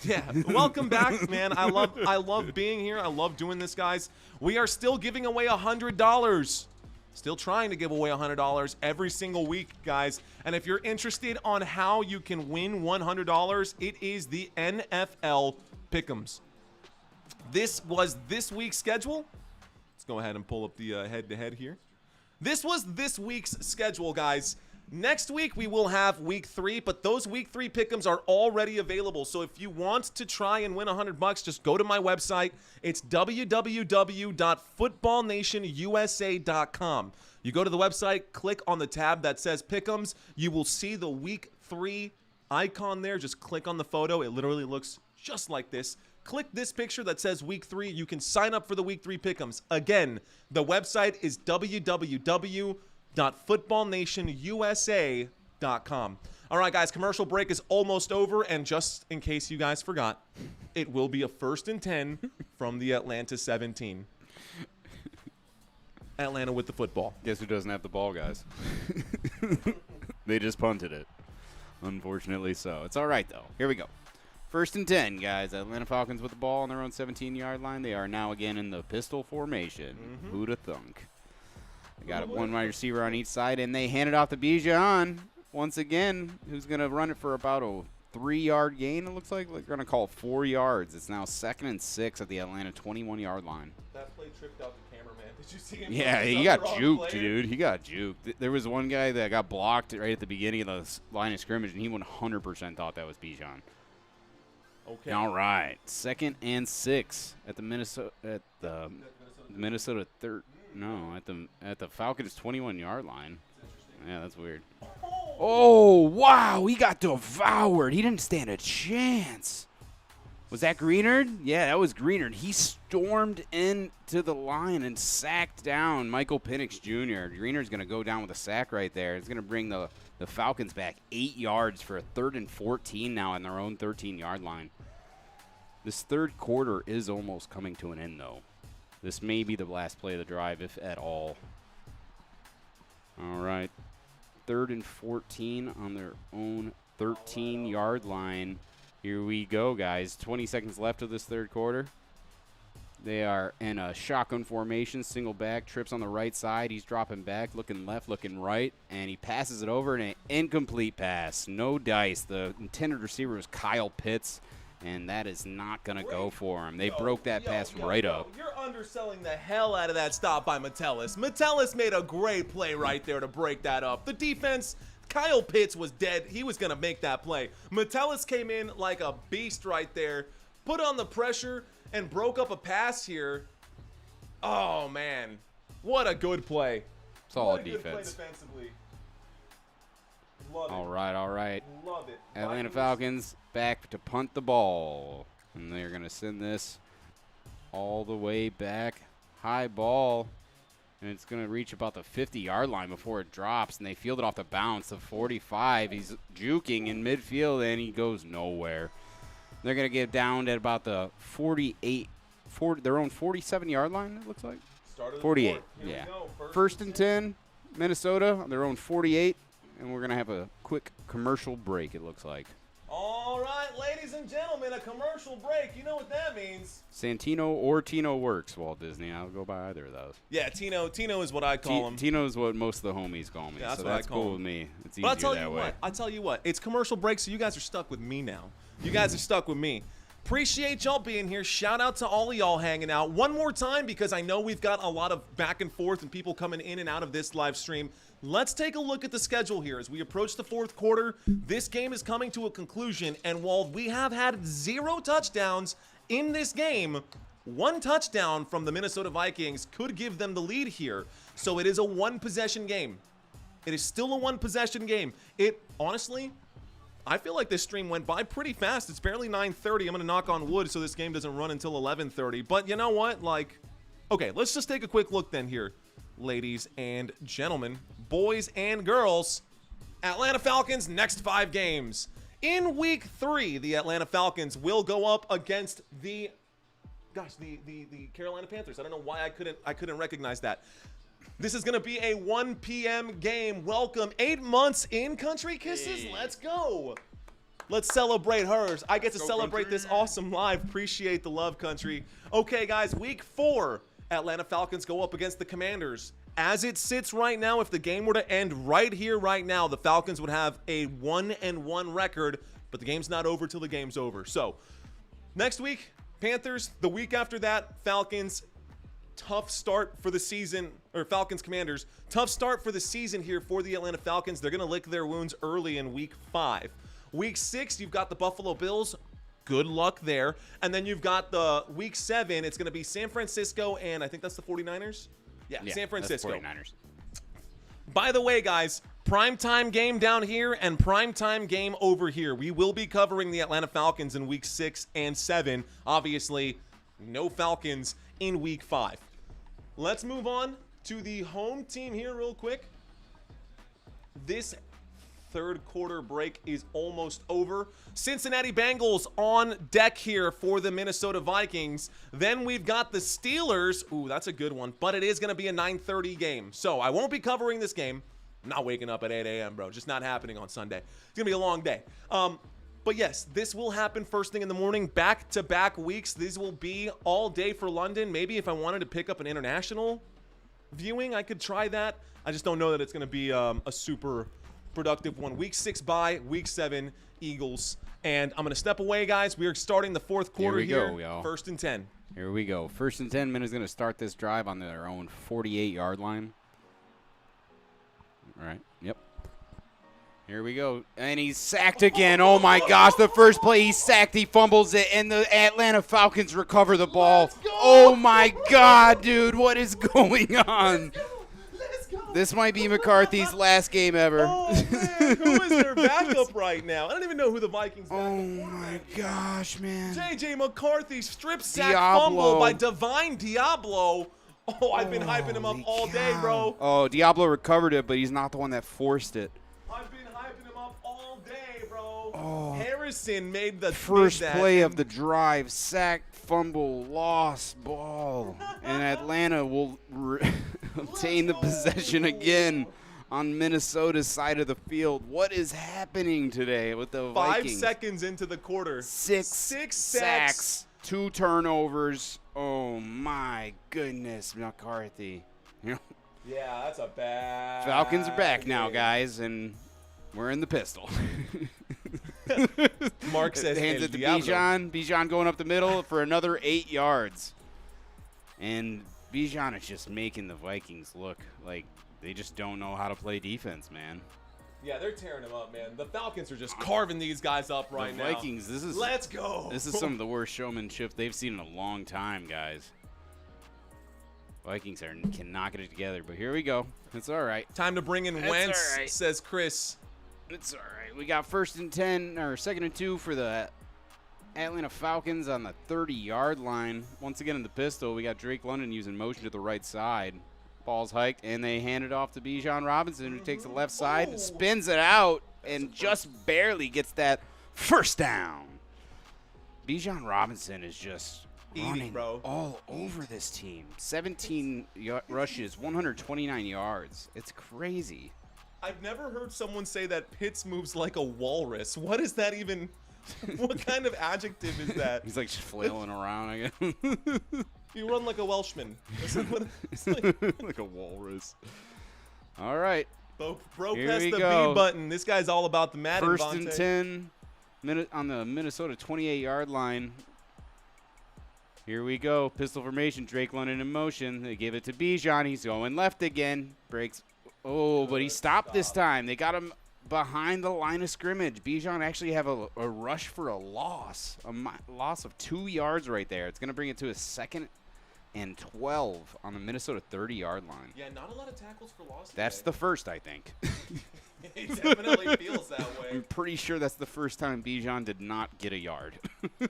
Yeah, welcome back, man. I love being here. I love doing this, guys. We are still giving away $100. Still trying to give away $100 every single week, guys. And if you're interested on how you can win $100, it is the NFL Pick'ems. This was this week's schedule. Let's go ahead and pull up the head-to-head here. This was this week's schedule, guys. Next week, we will have week 3, but those week 3 pick'ems are already available. So if you want to try and win $100, just go to my website. It's www.footballnationusa.com. You go to the website, click on the tab that says pick'ems. You will see the week 3 icon there. Just click on the photo. It literally looks just like this. Click this picture that says week 3. You can sign up for the week 3 pick'ems. Again, the website is www.footballnationusa.com. All right, guys, commercial break is almost over, and just in case you guys forgot, it will be a 1st and 10 from the Atlanta 17. Atlanta with the football. Guess who doesn't have the ball, guys? They just punted it. Unfortunately so. It's all right, though. Here we go. 1st and 10, guys. Atlanta Falcons with the ball on their own 17-yard line. They are now again in the pistol formation. Who'da thunk? They got one wide receiver on each side, and they hand it off to Bijan once again, who's going to run it for about a 3-yard gain, it looks like. They're going to call it 4 yards. It's now 2nd and 6 at the Atlanta 21-yard line. That play tripped out the cameraman. Did you see him? Yeah, he got juked, dude. He got juked. There was one guy that got blocked right at the beginning of the line of scrimmage, and he 100% thought that was Bijan. Okay. All right, 2nd and 6 at the Minnesota at the Falcons 21-yard line. Yeah, that's weird. Oh, wow, he got devoured. He didn't stand a chance. Was that Greenard? Yeah, that was Greenard. He stormed into the line and sacked down Michael Penix Jr. Greenard's going to go down with a sack right there. It's going to bring the Falcons back 8 yards for a 3rd and 14 now on their own 13-yard line. This third quarter is almost coming to an end, though. This may be the last play of the drive, if at all. All right. 3rd and 14 on their own 13-yard line. Here we go, guys. 20 seconds left of this third quarter. They are in a shotgun formation, single back, trips on the right side. He's dropping back, looking left, looking right, and he passes it over in an incomplete pass. No dice. The intended receiver was Kyle Pitts, and that is not going to go for him. They broke that pass right up. You're underselling the hell out of that stop by Metellus. Metellus made a great play right there to break that up. The defense, Kyle Pitts was dead. He was going to make that play. Metellus came in like a beast right there, put on the pressure, and broke up a pass here. Oh, man. What a good play. Solid defense. Play defensively. Love it. All right. Love it. Atlanta Falcons back to punt the ball. And they're going to send this all the way back. High ball. And it's going to reach about the 50-yard line before it drops. And they field it off the bounce of 45. He's juking in midfield, and he goes nowhere. They're going to get down at about the 48, their own 47-yard line, it looks like. 48, yeah. 1st and 10, Minnesota on their own 48. And we're going to have a quick commercial break, it looks like. All right, ladies and gentlemen, a commercial break. You know what that means. Santino or Tino works, Walt Disney. I'll go by either of those. Yeah, Tino is what I call him. Tino is what most of the homies call me. Yeah, that's so what that's I call cool him. with me. It's But easier that way. I'll tell you what. It's commercial break, so you guys are stuck with me now. You guys are stuck with me. Appreciate y'all being here. Shout out to all of y'all hanging out. One more time, because I know we've got a lot of back and forth and people coming in and out of this live stream. Let's take a look at the schedule here as we approach the fourth quarter. This game is coming to a conclusion, and while we have had 0 touchdowns in this game, 1 touchdown from the Minnesota Vikings could give them the lead here. So it is a 1-possession game. It is still a 1-possession game. Honestly, I feel like this stream went by pretty fast. It's barely 9:30. I'm going to knock on wood so this game doesn't run until 11:30. But you know what? Okay, let's just take a quick look then here, ladies and gentlemen, boys and girls. Atlanta Falcons, next 5 games. In week 3, the Atlanta Falcons will go up against the Carolina Panthers. I don't know why I couldn't recognize that. This is going to be a 1 p.m. game. Welcome. 8 months in Country Kisses. Hey. Let's go. Let's celebrate hers. I get to go, celebrate Country. this awesome live. Appreciate the love, Country. Okay, guys, week 4, Atlanta Falcons go up against the Commanders. As it sits right now, if the game were to end right here, right now, the Falcons would have a 1-1 record, but the game's not over till the game's over. So, next week, Panthers. The week after that, Falcons. Tough start for the season, or Falcons Commanders. Tough start for the season here for the Atlanta Falcons. They're going to lick their wounds early in week 5. Week 6, you've got the Buffalo Bills. Good luck there. And then you've got the week 7. It's going to be San Francisco, and I think that's the 49ers. Yeah, San Francisco. That's 49ers. By the way, guys, primetime game down here and primetime game over here. We will be covering the Atlanta Falcons in week 6 and 7. Obviously, no Falcons in week 5. Let's move on to the home team here real quick. This third quarter break is almost over. Cincinnati Bengals on deck here for the Minnesota Vikings. Then we've got the Steelers. Ooh, that's a good one, but it is going to be a 9:30 game. So I won't be covering this game. I'm not waking up at 8 a.m., bro. Just not happening on Sunday. It's going to be a long day. But yes, this will happen first thing in the morning. Back-to-back weeks. These will be all day for London. Maybe if I wanted to pick up an international viewing, I could try that. I just don't know that it's going to be a super productive one. Week 6 bye, week 7 Eagles. And I'm going to step away, guys. We are starting the fourth quarter here. Go, y'all. 1st and 10. Here we go. 1st and 10. Minnesota going to start this drive on their own 48-yard line. All right. Yep. Here we go. And he's sacked again. Oh, my gosh. The first play, he's sacked. He fumbles it, and the Atlanta Falcons recover the ball. Oh, my God, dude. What is going on? This might be McCarthy's last game ever. Oh, man. Who is their backup right now? I don't even know who the Vikings backup Oh, my gosh, man. J.J. McCarthy strip sack Diablo. fumble by Divine Diablo. Oh, I've been hyping him up all day, bro. Oh, Diablo recovered it, but he's not the one that forced it. I've been hyping him up all day, bro. Harrison made the First made that. play of the drive, sack, fumble, lost ball. And Atlanta will obtain the possession again on Minnesota's side of the field. What is happening today with the 5 Vikings? seconds into the quarter. Six sacks. sacks, 2 turnovers. Oh, my goodness, McCarthy. You know, Yeah, that's a bad. Falcons are back now, game. guys, and we're in the pistol. Mark says hands El it to Diablo. Bijan. Bijan going up the middle for another 8 yards. And Bijan is just making the Vikings look like they just don't know how to play defense, man. Yeah, they're tearing him up, man. The Falcons are just carving these guys up right The now. Vikings, Let's go. This is some of the worst showmanship they've seen in a long time, guys. Vikings cannot get it together, but here we go. It's all right. Time to bring in That's Wentz, all right. says Chris. It's all right. We got 1st and 10 or 2nd and 2 for the Atlanta Falcons on the 30-yard line. Once again in the pistol, we got Drake London using motion to the right side. Ball's hiked, and they hand it off to Bijan Robinson, who takes the left side, spins it out, and just barely gets that first down. Bijan Robinson is just running bro. all over this team. 17 rushes, 129 yards. It's crazy. I've never heard someone say that Pitts moves like a walrus. What is that even? What kind of adjective is that? He's like just flailing around, I guess. You run like a Welshman. It's like, like a walrus. All right. bro Here press we the go. B button. This guy's all about the Madden. 1st and Vontae. 10 on the Minnesota 28-yard line. Here we go. Pistol formation. Drake London in motion. They give it to Bijan. He's going left again. Breaks. Oh, but he stopped this time. They got him behind the line of scrimmage. Bijan actually have a rush for a loss. Loss of 2 yards right there. It's going to bring it to a 2nd and 12 on the Minnesota 30-yard line. Yeah, not a lot of tackles for loss. That's today. the first, I think. It definitely feels that way. I'm pretty sure that's the first time Bijan did not get a yard. Yeah,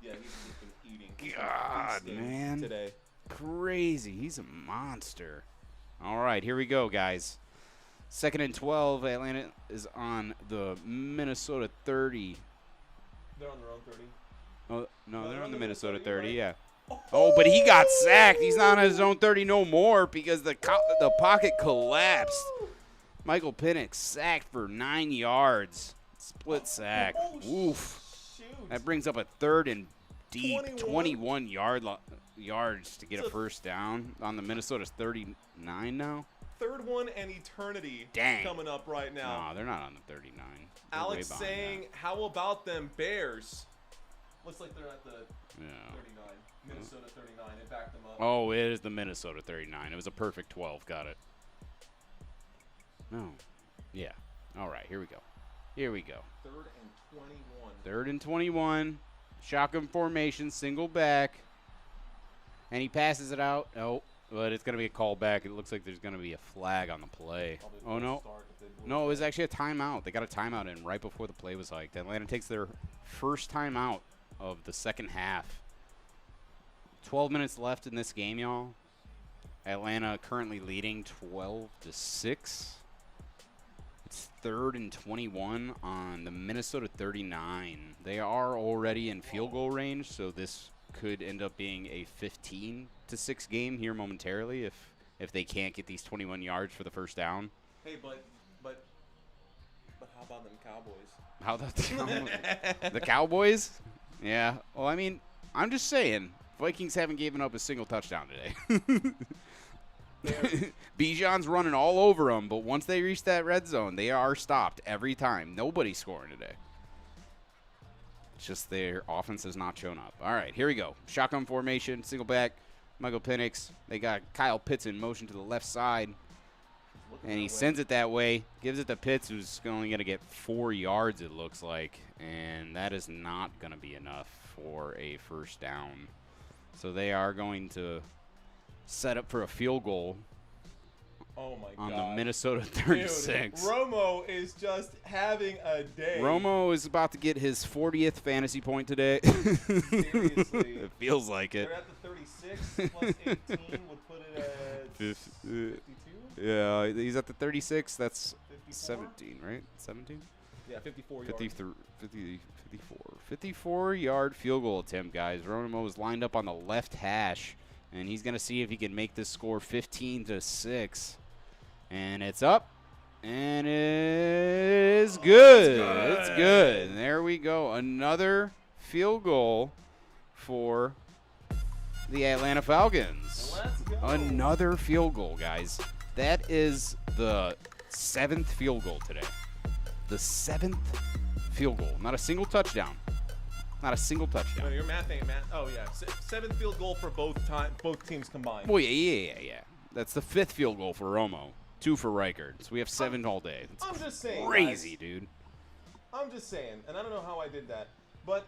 he's just been eating. God, feasting man. Today. Crazy. He's a monster. All right, here we go, guys. Second and 12. Atlanta is on the Minnesota 30. They're on their own 30. Oh, no, they're on the Minnesota 30, 30, yeah. Oh, but he got sacked. He's not on his own 30 no more because the pocket collapsed. Michael Penix sacked for 9 yards. Split sack. Oof. Shoot. That brings up a third and deep, 21? 21 yards to get a first down on the Minnesota's 39 now. Third one and eternity Dang. coming up right now. No, they're not on the 39. They're Alex way behind saying, that. how about them Bears? Looks like they're at the Yeah. 39. Minnesota 39. It backed them up. Oh, it is the Minnesota 39. It was a perfect 12. Got it. No. Yeah. All right, here we go. Here we go. Third and 21. Third and 21. Shotgun formation, single back. And he passes it out. Oh, but it's going to be a call back. It looks like there's going to be a flag on the play. Oh, no. No, it was actually a timeout. They got a timeout in right before the play was hiked. Atlanta takes their first timeout of the second half. 12 minutes left in this game, y'all. Atlanta currently leading 12-6. It's third and 21 on the Minnesota 39. They are already in field goal range, so this could end up being a 15-6 game here momentarily if they can't get these 21 yards for the first down. Hey, but how about them Cowboys? How about the Cowboys? The Cowboys? Yeah. Well, I mean, I'm just saying, Vikings haven't given up a single touchdown today. Bijan's running all over them, but once they reach that red zone, they are stopped every time. Nobody's scoring today. It's just their offense has not shown up. All right, here we go. Shotgun formation, single back, Michael Penix. They got Kyle Pitts in motion to the left side, and he sends it that way, gives it to Pitts, who's only going to get 4 yards, it looks like, and that is not going to be enough for a first down. So they are going to set up for a field goal Oh my on God. the Minnesota 36. Dude, Romo is just having a day. Romo is about to get his 40th fantasy point today. Seriously. It feels like it. They're at the 36 plus 18 would put it at 52? Yeah, he's at the 36. That's 54? 17, right? 17? Yeah, 54 yards. 54-yard field goal attempt, guys. Romo is lined up on the left hash, and he's going to see if he can make this score 15-6. And it's up, and it is good. It's good. And there we go. Another field goal for the Atlanta Falcons. Let's go. Another field goal, guys. That is the 7th field goal today. The 7th field goal. Not a single touchdown. Not a single No, touchdown. your math ain't math. Oh, yeah. 7th field goal for both teams combined. Well, yeah. That's the 5th field goal for Romo. 2 for Reichard. So we have 7 all day. That's I'm just saying, crazy, guys. dude. I'm just saying, and I don't know how I did that, but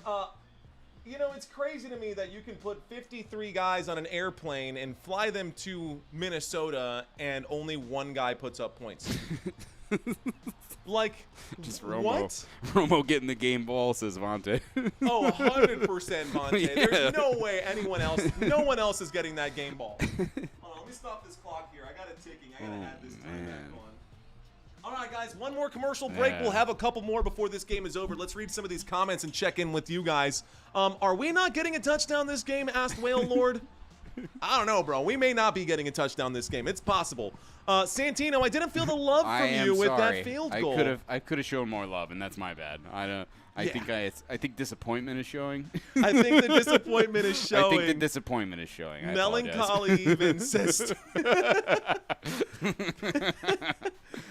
you know, it's crazy to me that you can put 53 guys on an airplane and fly them to Minnesota, and only one guy puts up points. Like, Just Romo. what? Romo getting the game ball, says Vontae. Oh, 100% Vontae. Yeah. There's no way no one else is getting that game ball. Hold on, let me stop this clock here. I got it ticking. I gotta add this time back on. All right, guys, one more commercial break. Yeah. We'll have a couple more before this game is over. Let's read some of these comments and check in with you guys. Are we not getting a touchdown this game? Asked Whale Lord. I don't know, bro. We may not be getting a touchdown this game. It's possible. Santino, I didn't feel the love I from am you with sorry. that field goal. I could have shown more love, and that's my bad. I think disappointment is showing. I think the disappointment is showing. I think the disappointment is showing. I Melancholy even says.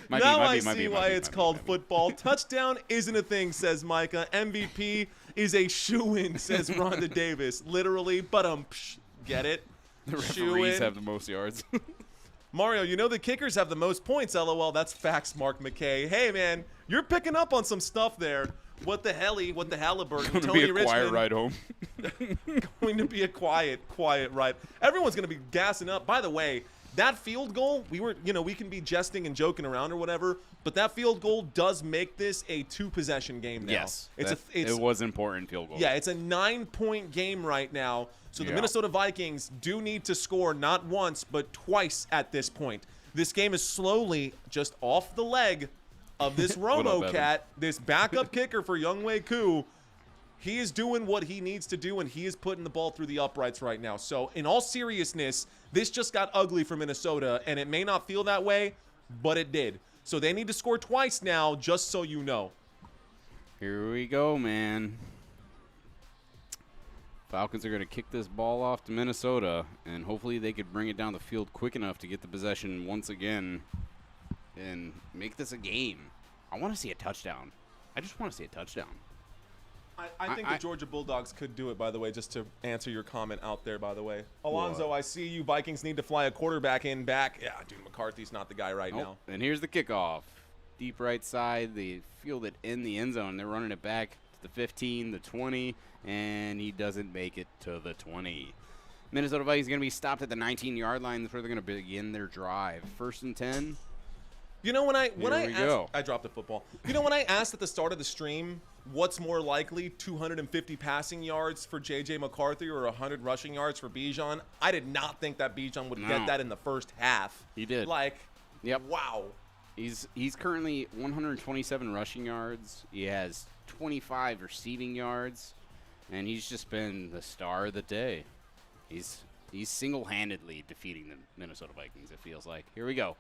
Now I see why it's called football. Touchdown isn't a thing, says Micah. MVP is a shoo-in, says Rhonda Davis. Literally, but get it? The referees Shoo-in. have the most yards. Mario, you know the kickers have the most points, LOL. That's facts, Mark McKay. Hey, man, you're picking up on some stuff there. What the Halliburton, Going to Tony be a Richmond. quiet ride home. Going to be a quiet ride. Everyone's going to be gassing up. By the way, that field goal, we can be jesting and joking around or whatever, but that field goal does make this a 2-possession game now. Yes, it was important field goal. Yeah, it's a 9-point game right now. So the Minnesota Vikings do need to score not once, but twice at this point. This game is slowly just off the leg of this What up, RomoCat, this backup kicker for Younghoe Koo. He is doing what he needs to do, and he is putting the ball through the uprights right now. So, in all seriousness, this just got ugly for Minnesota, and it may not feel that way, but it did. So, they need to score twice now, just so you know. Here we go, man. Falcons are going to kick this ball off to Minnesota, and hopefully they could bring it down the field quick enough to get the possession once again and make this a game. I want to see a touchdown. I just want to see a touchdown. I think the Georgia Bulldogs could do it, by the way, just to answer your comment out there, by the way. Alonzo, I see you. Vikings need to fly a quarterback in back. Yeah, dude, McCarthy's not the guy right now. And here's the kickoff. Deep right side. They field it in the end zone. They're running it back to the 15, the 20, and he doesn't make it to the 20. Minnesota Vikings going to be stopped at the 19-yard line. That's where they're going to begin their drive. 1st and 10. You know, when I go. I dropped the football. You know, when I asked at the start of the stream, what's more likely, 250 passing yards for J.J. McCarthy or 100 rushing yards for Bijan, I did not think that Bijan would get that in the first half. He did. Like, yep. Wow. He's currently 127 rushing yards. He has 25 receiving yards, and he's just been the star of the day. He's single-handedly defeating the Minnesota Vikings, it feels like. Here we go.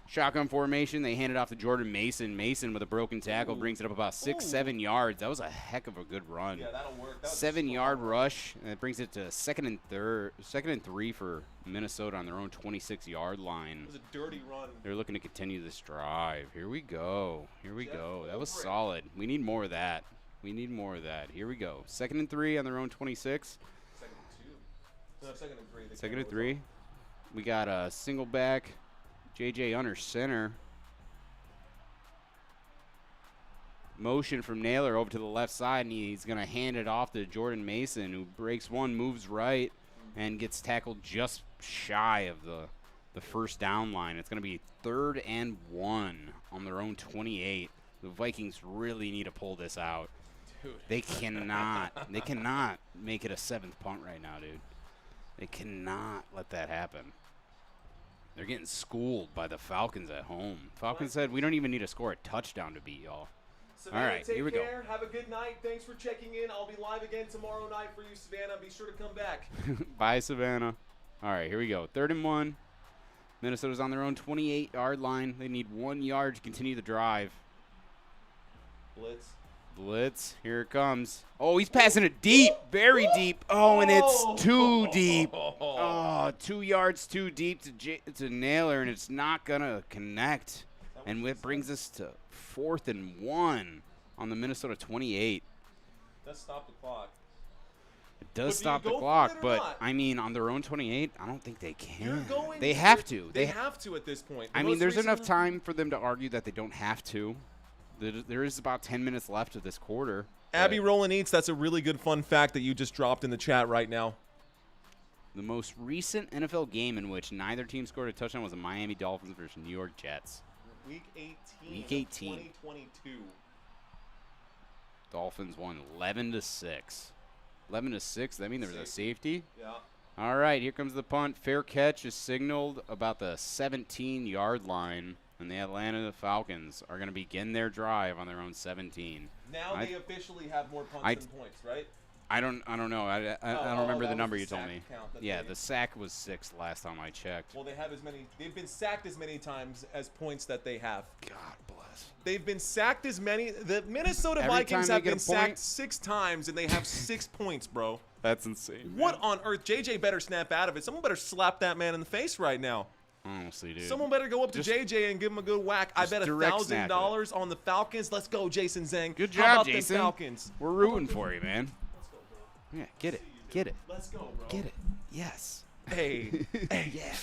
Shotgun formation. They hand it off to Jordan Mason. Mason with a broken tackle brings it up about 6-7 yards. That was a heck of a good run. Yeah, that'll work. 7-yard rush, and it brings it to second and 3 for Minnesota on their own 26-yard line. It was a dirty run. They're looking to continue this drive. Here we go. Here we go. That was solid. We need more of that. We need more of that. Here we go. 2nd and 3 on their own 26. 2nd and 2. No, 2nd and 3. 2nd and 3. We got a single back. JJ under center. Motion from Naylor over to the left side, and he's going to hand it off to Jordan Mason, who breaks one, moves right, and gets tackled just shy of the first down line. It's going to be 3rd and 1 on their own 28. The Vikings really need to pull this out. Dude. They cannot make it a 7th punt right now, dude. They cannot let that happen. They're getting schooled by the Falcons at home. Falcons said, we don't even need to score a touchdown to beat y'all. Savannah, all right, take here we care. Have a good night. Thanks for checking in. I'll be live again tomorrow night for you, Savannah. Be sure to come back. Bye, Savannah. All right, here we go. 3rd and 1. Minnesota's on their own 28-yard line. They need 1 yard to continue the drive. Blitz. Here it comes. Oh, he's passing it deep. Very deep. Oh, and it's too deep. Oh, 2 yards too deep to Naylor, and it's not going to connect. And it brings us to 4th and 1 on the Minnesota 28. Let's stop the clock. It does But stop do the you go for clock, it or but, not? I mean, on their own 28, I don't think they can. Going They have to. They have to at this point. I mean, there's enough time for them to argue that they don't have to. There is about 10 minutes left of this quarter. Abby Roland Eats, that's a really good fun fact that you just dropped in the chat right now. The most recent NFL game in which neither team scored a touchdown was the Miami Dolphins versus New York Jets. Week 18. Week 18. 2022. Dolphins won 11-6. 11-6. That means there was a safety. Yeah. All right, here comes the punt. Fair catch is signaled about the 17-yard line, and the Atlanta Falcons are going to begin their drive on their own 17. Now they officially have more punts than points, right? I don't know. I don't remember the number you told me. Yeah, the the sack was 6 last time I checked. Well, they've been sacked as many times as points that they have. God bless. They've been sacked as many. The Minnesota Every Vikings time have they get been a point- sacked 6 times, and they have 6 points, bro. That's insane. What on earth? JJ better snap out of it. Someone better slap that man in the face right now. Honestly, dude. Someone better go up to Just- JJ and give him a good whack. I just bet direct snap $1,000 on the Falcons. Let's go, Jason Zeng. Good How job, about Jason. them Falcons? We're rooting for you, man. Let's go, bro. Yeah, get it. Get it. Let's go, bro. Get it. Yes. Hey. Yeah.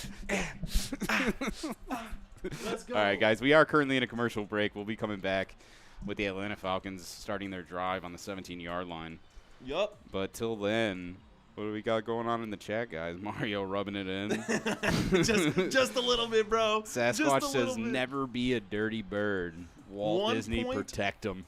Let's go. All right, guys. We are currently in a commercial break. We'll be coming back with the Atlanta Falcons starting their drive on the 17-yard line. Yup. But till then, what do we got going on in the chat, guys? Mario rubbing it in. just a little bit, bro. Just Sasquatch a says, little bit. never be a dirty bird. Walt 1 Disney, point? protect him.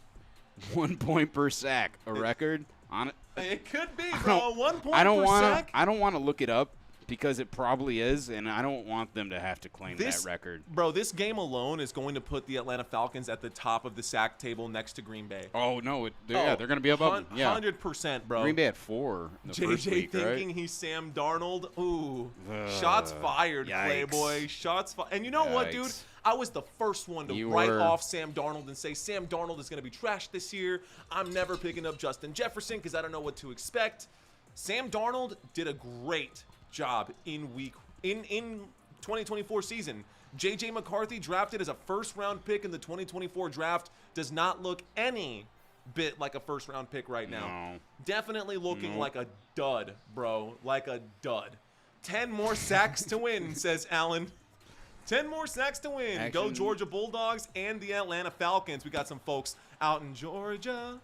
1 point per sack. A record? On it. It could be, bro. 1 point I don't per wanna. sack. I don't want to look it up because it probably is, and I don't want them to have to claim that record. Bro, this game alone is going to put the Atlanta Falcons at the top of the sack table next to Green Bay. Oh, no. They're going to be above them. Yeah. 100%, bro. Green Bay had 4 in the first week, thinking right? he's Sam Darnold. Ooh. Shots fired, yikes. Playboy. Shots fired. And you know what, dude? I was the first one to write off Sam Darnold and say Sam Darnold is going to be trashed this year. I'm never picking up Justin Jefferson because I don't know what to expect. Sam Darnold did a great job in 2024 season. J.J. McCarthy, drafted as a first-round pick in the 2024 draft, does not look any bit like a first-round pick right now. No. Definitely looking like a dud, bro. Like a dud. 10 more sacks to win, says Allen. 10 more sacks to win. Go Georgia Bulldogs and the Atlanta Falcons. We got some folks out in Georgia.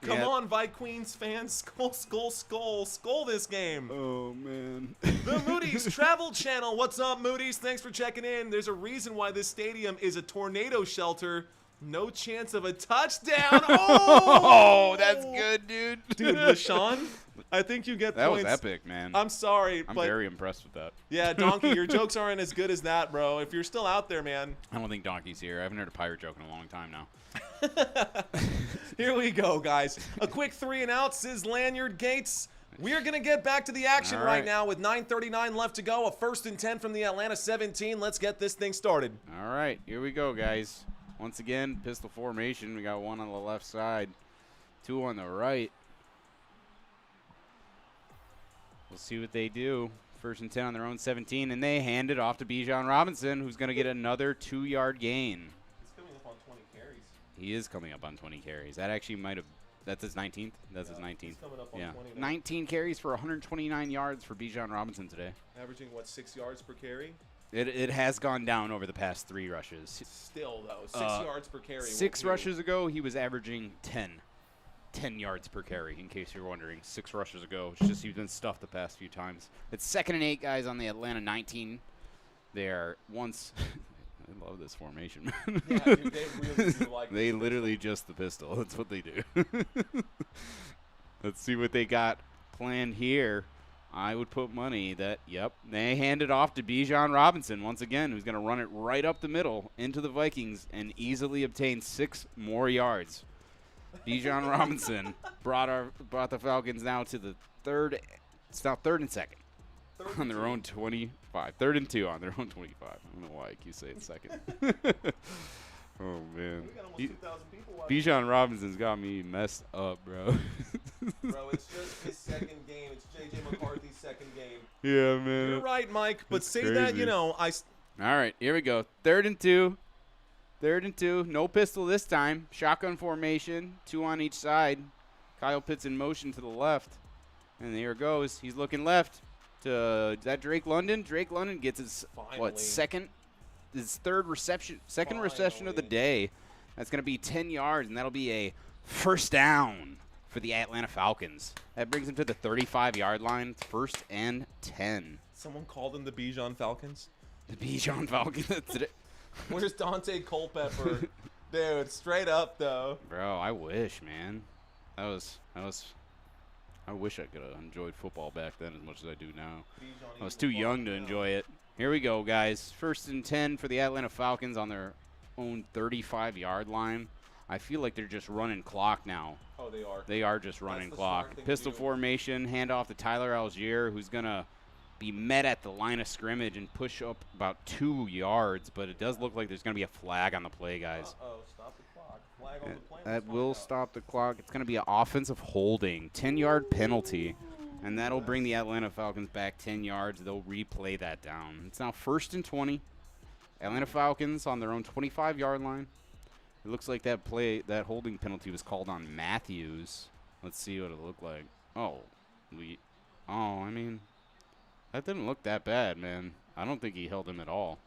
Come on, Vikings fans. Skull this game. Oh, man. The Moody's Travel Channel. What's up, Moody's? Thanks for checking in. There's a reason why this stadium is a tornado shelter. No chance of a touchdown. Oh, that's good, dude. Dude, LaShawn, I think you get that points. That was epic, man. I'm sorry, I'm but very impressed with that. Yeah, Donkey, your jokes aren't as good as that, bro. If you're still out there, man. I don't think Donkey's here. I haven't heard a pirate joke in a long time now. Here we go, guys. A quick 3 and out, says Lanyard Gates. We're going to get back to the action right now with 9:39 left to go. A 1st and 10 from the Atlanta 17. Let's get this thing started. All right, here we go, guys. Once again, pistol formation. We got 1 on the left side, 2 on the right. We'll see what they do. 1st and 10 on their own 17, and they hand it off to Bijan Robinson, who's going to get another 2-yard gain. He's coming up on 20 carries. He is coming up on 20 carries. That actually might have – that's his 19th? That's his 19th. He's coming up on 20 now. 19 carries for 129 yards for Bijan Robinson today. Averaging, what, 6 yards per carry? It has gone down over the past 3 rushes. Still, though, 6 yards per carry. 6 rushes ago, he was averaging 10 yards per carry, in case you're wondering. 6 rushes ago. It's just he's been stuffed the past few times. It's 2nd and 8, guys, on the Atlanta 19. They are once – I love this formation. Yeah, dude, they really do like They literally just the pistol. That's what they do. Let's see what they got planned here. I would put money that, yep, they hand it off to Bijan Robinson once again, who's going to run it right up the middle into the Vikings and easily obtain 6 more yards. Bijan Robinson brought the Falcons now to the 3rd. It's now 3rd and 2nd on their own 25. 3rd and 2 on their own 25. I don't know why I keep saying 2nd. Oh, man. We got almost 2,000 people watching. Bijan Robinson's got me messed up, bro. Bro, it's just his 2nd game. It's J.J. McCarthy's 2nd game. Yeah, man. You're right, Mike, but That's say crazy. that, you know, All right, here we go. 3rd and 2. 3rd and 2. No pistol this time. Shotgun formation. 2 on each side. Kyle Pitts in motion to the left. And there it goes. He's looking left to, is that Drake London? Drake London gets his, third reception, second reception of the day. That's going to be 10 yards, and that'll be a 1st down for the Atlanta Falcons. That brings them to the 35-yard line. 1st and 10. Someone called them the Bijan Falcons. The Bijan Falcons. Where's Dante Culpepper? Dude, straight up, though. Bro, I wish, man. I wish I could have enjoyed football back then as much as I do now. I was too young to enjoy it. Here we go, guys. 1st and 10 for the Atlanta Falcons on their own 35-yard line. I feel like they're just running clock now. Oh, they are. They are just running clock. Pistol formation, handoff to Tyler Algier, who's going to be met at the line of scrimmage and push up about 2 yards, but it does look like there's going to be a flag on the play, guys. Uh-oh, stop the clock. Flag on the play. That will stop the clock. It's going to be an offensive holding, 10-yard penalty, and that'll bring the Atlanta Falcons back 10 yards. They'll replay that down. It's now 1st and 20. Atlanta Falcons on their own 25-yard line. It looks like that holding penalty was called on Matthews. Let's see what it looked like. I mean, that didn't look that bad, man. I don't think he held him at all.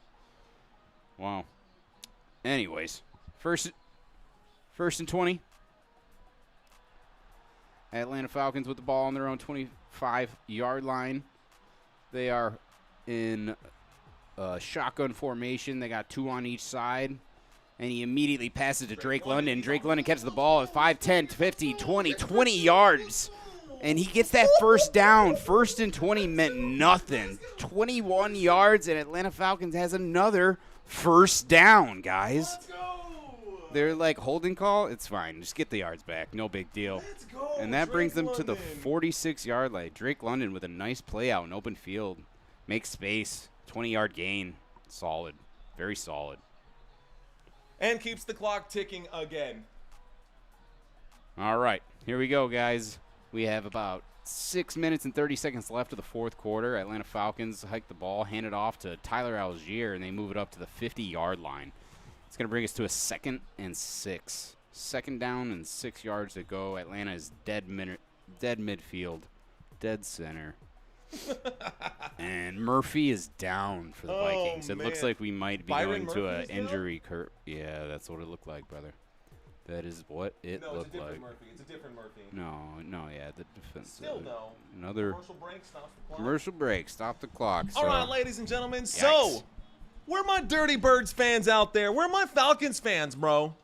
Wow. Anyways, first and 20. Atlanta Falcons with the ball on their own 25-yard line. They are in shotgun formation. They got 2 on each side. And he immediately passes to Drake London. Drake London catches the ball at 5, 10, 15, 20 yards. And he gets that first down. First and 20 meant nothing. 21 yards, and Atlanta Falcons has another first down, guys. Let's go. They're like, holding call? It's fine. Just get the yards back. No big deal. Let's go. And that brings them to the London. 46-yard line. Drake London with a nice play out in open field. Makes space. 20-yard gain. Solid. Very solid. And keeps the clock ticking again. All right. Here we go, guys. We have about 6 minutes and 30 seconds left of the fourth quarter. Atlanta Falcons hike the ball, hand it off to Tyler Algier, and they move it up to the 50-yard line. It's going to bring us to a 2nd and 6. 2nd down and 6 yards to go. Atlanta is dead midfield, dead center. And Murphy is down for the Vikings. It looks man. like we might be Byron going to Murphy's an down? injury curve. Yeah, that's what it looked like, brother. That is what it No, it's a looked different like. Murphy. It's a different Murphy. No, yeah, the defense. Still, though. Another Commercial break stops the clock. commercial break. Stop the clock. All So, right, ladies and gentlemen. Yikes. So, where my Dirty Birds fans out there? Where my Falcons fans, bro?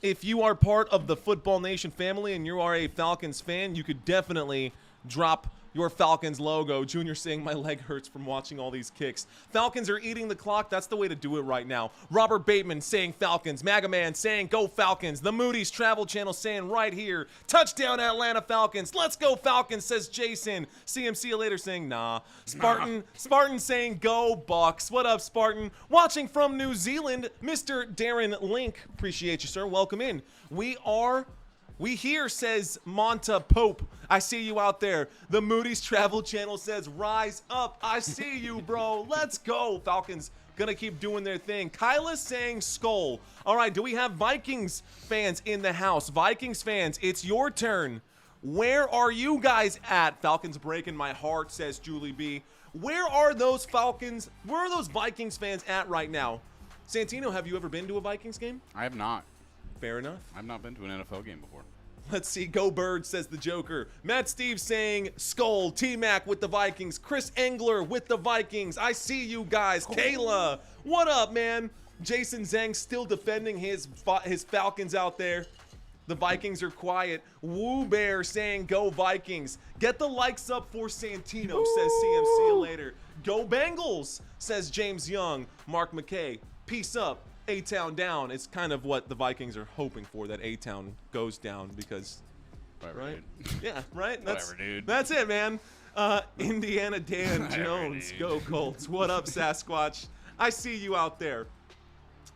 If you are part of the Football Nation family and you are a Falcons fan, you could definitely drop your Falcons logo. Junior saying my leg hurts from watching all these kicks. Falcons are eating the clock. That's the way to do it right now. Robert Bateman saying Falcons. Maga Man saying go Falcons. The Moody's Travel Channel saying right here, touchdown Atlanta Falcons. Let's go Falcons, says Jason. See you later saying nah. Spartan saying go Bucks. What up, Spartan? Watching from New Zealand, Mr. Darren Link. Appreciate you, sir. Welcome in. We here, says Monta Pope. I see you out there. The Moody's Travel Channel says, rise up. I see you, bro. Let's go. Falcons gonna keep doing their thing. Kyla's saying skull. All right, do we have Vikings fans in the house? Vikings fans, it's your turn. Where are you guys at? Falcons breaking my heart, says Julie B. Where are those Vikings fans at right now? Santino, have you ever been to a Vikings game? I have not. Fair enough. I've not been to an NFL game before. Let's see. Go Birds, says the Joker. Matt Steve saying skull. T-Mac with the Vikings. Chris Engler with the Vikings. I see you guys. Kayla, what up, man? Jason Zhang still defending his Falcons out there. The Vikings are quiet. Woo Bear saying go Vikings. Get the likes up for Santino, says CM. See you later. Go Bengals, says James Young. Mark McKay. Peace up. A-Town down. It's kind of what the Vikings are hoping for, that A-Town goes down because, Whatever, right? dude. Yeah, right? Whatever, dude. That's it, man. Indiana Dan Whatever, Jones. dude. Go Colts. What up, Sasquatch? I see you out there.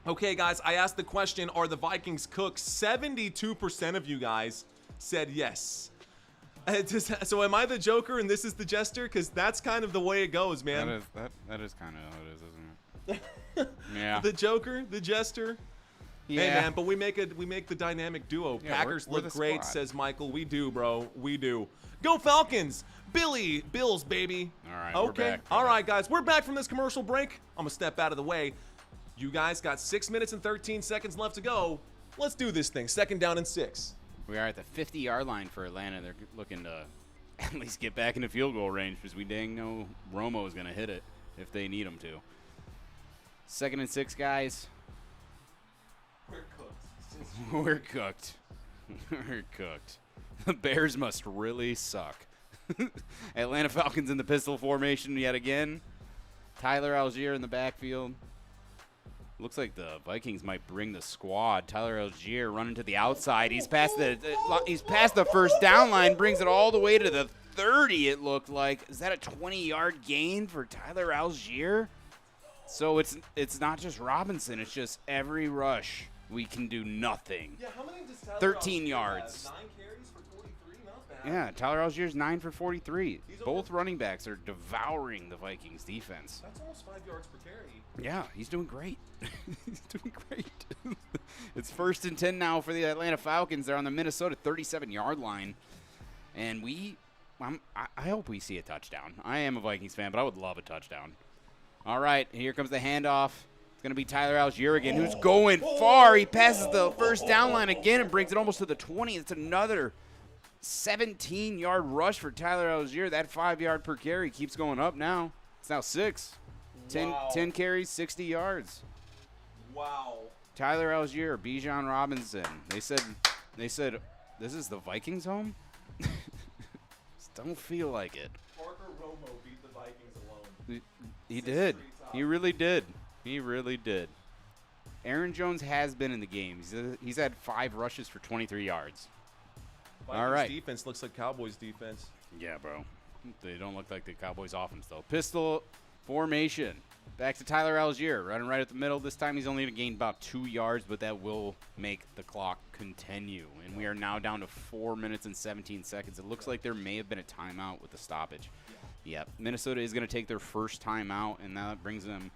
Okay, guys, I asked the question, are the Vikings cooks? 72% of you guys said yes. So am I the Joker and this is the Jester? Because that's kind of the way it goes, man. That is kind of how it is, isn't it? Yeah. The Joker, the Jester. Yeah. Hey man, but we make the dynamic duo. Yeah, Packers we're look the great, squad. says Michael. We do, bro. We do. Go Falcons. Bills, baby. All right, Okay. we're back, All brother. right, guys. We're back from this commercial break. I'm gonna step out of the way. You guys got 6 minutes and 13 seconds left to go. Let's do this thing. 2nd down and 6. We are at the 50-yard line for Atlanta. They're looking to at least get back into field goal range because we dang know Romo is going to hit it if they need him to. 2nd and 6, guys. We're cooked. We're cooked. We're cooked. The Bears must really suck. Atlanta Falcons in the pistol formation yet again. Tyler Algier in the backfield. Looks like the Vikings might bring the squad. Tyler Algier running to the outside. He's past the first down line, brings it all the way to the 30, it looked like. Is that a 20-yard gain for Tyler Algier? So it's not just Robinson, it's just every rush we can do nothing. Yeah, how many does Tyler 13 Algier yards. have? 9 carries for 43, not bad. Yeah, Tyler Algier's 9 for 43. He's Both almost- running backs are devouring the Vikings defense. That's almost 5 yards per carry. Yeah, he's doing great. He's doing great. It's 1st and 10 now for the Atlanta Falcons. They're on the Minnesota 37-yard line. And I hope we see a touchdown. I am a Vikings fan, but I would love a touchdown. All right, here comes the handoff. It's going to be Tyler Algier again, who's going far. He passes the first down line again and brings it almost to the 20. It's another 17-yard rush for Tyler Algier. That 5-yard per carry keeps going up now. It's now 6. 10 carries, 60 yards. Wow. Tyler Algier, Bijan Robinson. They said, this is the Vikings home? Just don't feel like it. Parker Romo beat the Vikings alone. He did. He really did. He really did. Aaron Jones has been in the game. He's had 5 rushes for 23 yards. Vikings All right. defense looks like Cowboys defense. Yeah, bro. They don't look like the Cowboys offense, though. Pistol formation. Back to Tyler Algier, running right at the middle. This time he's only going to gain about 2 yards, but that will make the clock continue. And we are now down to 4 minutes and 17 seconds. It looks like there may have been a timeout with the stoppage. Yep. Minnesota is going to take their first timeout, and that brings them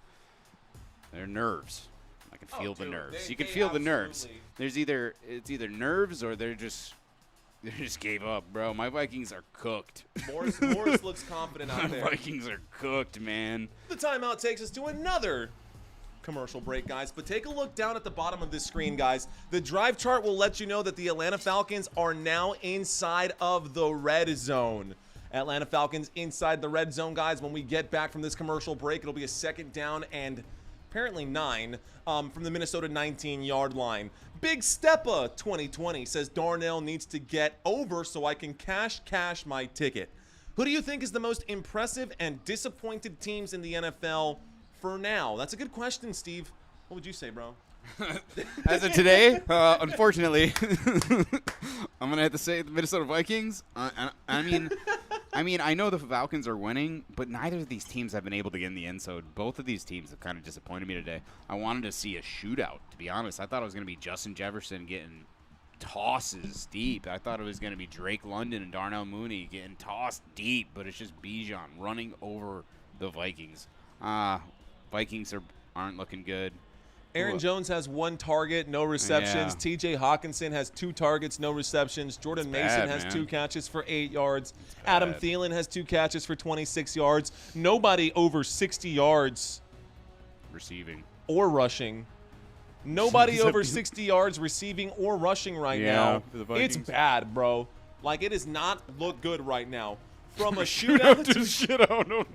their nerves. I can feel the nerves. You can feel the nerves. It's either nerves or they just gave up, bro. My Vikings are cooked. Morris looks confident out there. My Vikings are cooked, man. The timeout takes us to another commercial break, guys. But take a look down at the bottom of this screen, guys. The drive chart will let you know that the Atlanta Falcons are now inside of the red zone. Atlanta Falcons inside the red zone, guys. When we get back from this commercial break, it'll be a second down and apparently 9 from the Minnesota 19-yard line. Big Steppa 2020 says Darnell needs to get over so I can cash my ticket. Who do you think is the most impressive and disappointed teams in the NFL for now? That's a good question, Steve. What would you say, bro? As of today, unfortunately, I'm going to have to say the Minnesota Vikings. I mean, I know the Falcons are winning, but neither of these teams have been able to get in the end zone. Both of these teams have kind of disappointed me today. I wanted to see a shootout, to be honest. I thought it was going to be Justin Jefferson getting tosses deep. I thought it was going to be Drake London and Darnell Mooney getting tossed deep, but it's just Bijan running over the Vikings. Vikings aren't looking good. Aaron Jones has 1 target, no receptions. Yeah. T.J. Hawkinson has 2 targets, no receptions. Jordan Mason has man. 2 catches for 8 yards. Adam Thielen has 2 catches for 26 yards. Nobody over 60 yards Receiving. or rushing. Nobody over 60 yards receiving or rushing right now. for the It's Vikings. bad, bro. Like, it does not look good right now. From a shootout to shootout, no.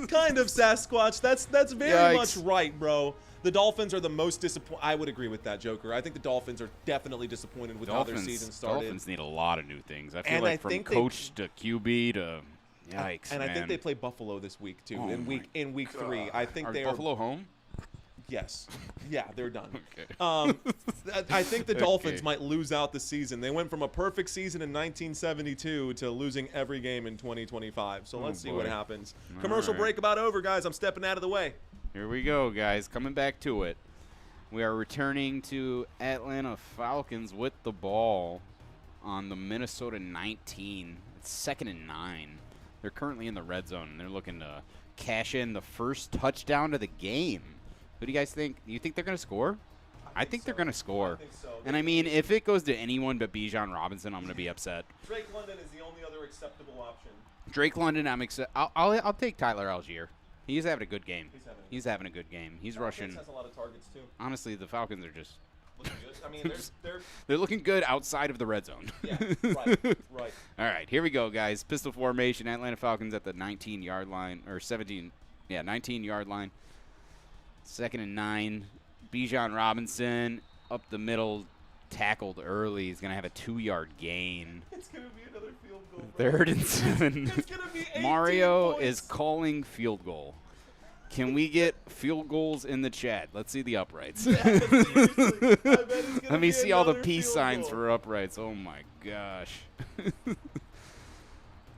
kind of Sasquatch. That's very Yikes. much right, bro. The Dolphins are the most disappointed. I would agree with that, Joker. I think the Dolphins are definitely disappointed with how their season started. Dolphins need a lot of new things. I feel And like I from think coach to QB to yikes, And man. I think they play Buffalo this week too. Oh in week 3, I think Are they Buffalo home? Yes, yeah, they're done. Okay. I think the Dolphins Okay. might lose out the season. They went from a perfect season in 1972 to losing every game in 2025. So let's see what boy. happens. All Commercial right. break about over, guys. I'm stepping out of the way. Here we go, guys. Coming back to it. We are returning to Atlanta Falcons with the ball on the Minnesota 19. It's 2nd and 9. They're currently in the red zone, and they're looking to cash in the first touchdown of the game. Who do you guys think? Do you think they're going to score? I think they're going to score. I think so. And, I mean, if it goes to anyone but Bijan Robinson, I'm going to be upset. Drake London is the only other acceptable option. Drake London, I'm excited. I'll take Tyler Algier. He's having a good game. He's having a good game. He's rushing. has a lot of targets too. Honestly, the Falcons are just Looking good. I mean, they're they're looking good outside of the red zone. yeah, right. All right, here we go, guys. Pistol formation. Atlanta Falcons at the 19-yard line or 19-yard line. 2nd and 9. Bijan Robinson up the middle, tackled early. He's gonna have a 2-yard gain. It's gonna be another field goal. Bro. 3rd and 7. It's gonna be 18 Mario points. is calling field goal. Can we get field goals in the chat? Let's see the uprights. Seriously, I bet it's gonna Let me be see all the another peace field signs goal. for uprights. Oh my gosh.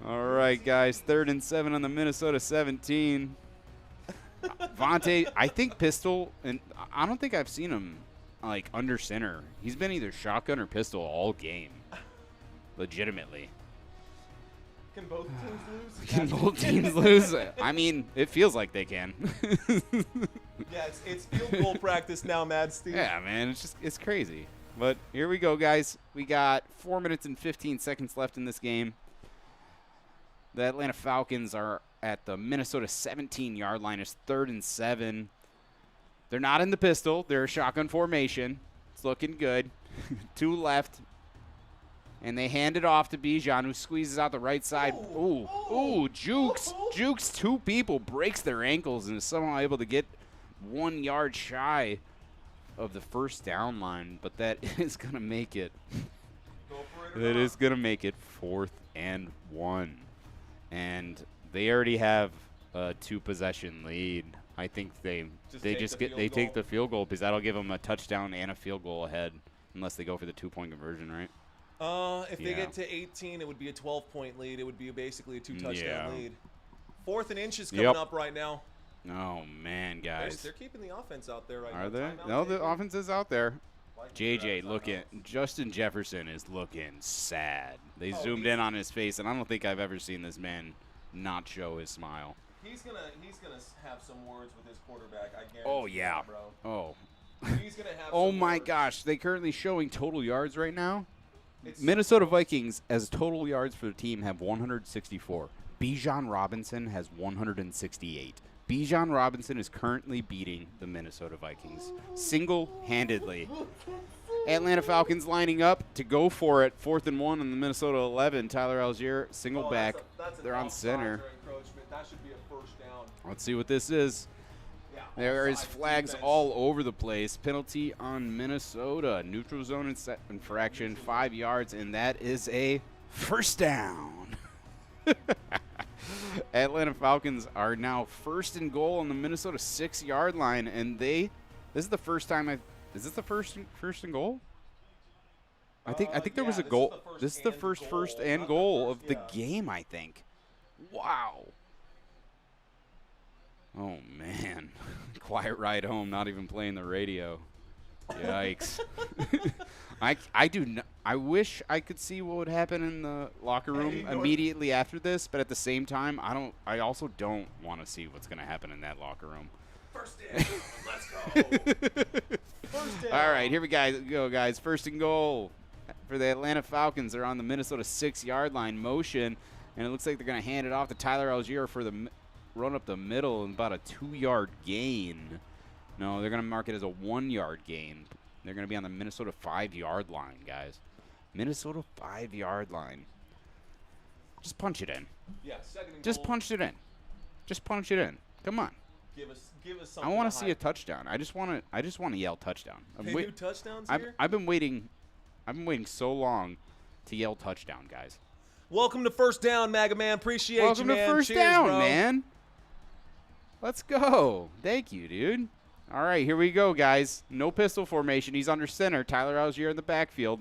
All right, guys. 3rd and 7 on the Minnesota 17. Vontae, I think pistol, and I don't think I've seen him like under center. He's been either shotgun or pistol all game. Legitimately. Can both teams lose? Can both teams lose? I mean, it feels like they can. Yeah, it's field goal practice now, Mad Steve. Yeah, man, it's crazy. But here we go, guys. We got 4 minutes and 15 seconds left in this game. The Atlanta Falcons are at the Minnesota 17-yard line. It's 3rd and 7. They're not in the pistol. They're a shotgun formation. It's looking good. 2 left. And they hand it off to Bijan, who squeezes out the right side. Ooh, jukes. Jukes 2 people, breaks their ankles, and is somehow able to get 1 yard shy of the first down line. But that is going to make it. Go for that is going to make it 4th and 1. And they already have a 2-possession lead. I think they take the field goal because that'll give them a touchdown and a field goal ahead unless they go for the 2-point conversion, right? If they get to 18, it would be a 12-point lead. It would be basically a 2-touchdown lead. 4th and inches coming up right now. Oh, man, guys. They're keeping the offense out there right now. Are they? No, the offense is out there. JJ Justin Jefferson is looking sad. They zoomed in on his face, and I don't think I've ever seen this man not show his smile. He's gonna have some words with his quarterback. I guarantee. Oh yeah. bro. Oh. He's gonna have. Oh some my words. gosh! They currently showing total yards right now. It's Minnesota Vikings as total yards for the team have 164. Bijan Robinson has 168. Bijan Robinson is currently beating the Minnesota Vikings single-handedly. Atlanta Falcons lining up to go for it. 4th and 1 on the Minnesota 11. Tyler Algier, single back. They're on center. That should be a first down. Let's see what this is. Yeah, There is offside flags defense. all over the place. Penalty on Minnesota. Neutral zone infraction, 5 yards, and that is a first down. Atlanta Falcons are now 1st and goal on the Minnesota 6-yard line, and this is the first time is this the first and goal? I think there was a goal. This is the first and goal of the game, I think. Wow. Oh man. Quiet ride home, not even playing the radio. Yikes. I wish I could see what would happen in the locker room immediately after this, but at the same time, I also don't want to see what's going to happen in that locker room. First down. Let's go. First down. All right, here we go, guys. 1st and goal for the Atlanta Falcons. They're on the Minnesota 6-yard line motion, and it looks like they're going to hand it off to Tyler Algier for the run up the middle and about a 2-yard gain. No, they're going to mark it as a 1-yard gain. They're going to be on the Minnesota 5-yard line, guys. Minnesota 5-yard line. Just punch it in. Yeah, 2nd and Just goal. punch it in. Just punch it in. Come on. Give us I something. want to see a touchdown. I just want to yell touchdown. They do touchdowns here? I've been waiting so long to yell touchdown, guys. Welcome to First Down, Maga Man. Appreciate Welcome you, to man. first Cheers, down, bro. man. Let's go. Thank you, dude. All right, here we go, guys. No pistol formation. He's under center. Tyler Algier in the backfield.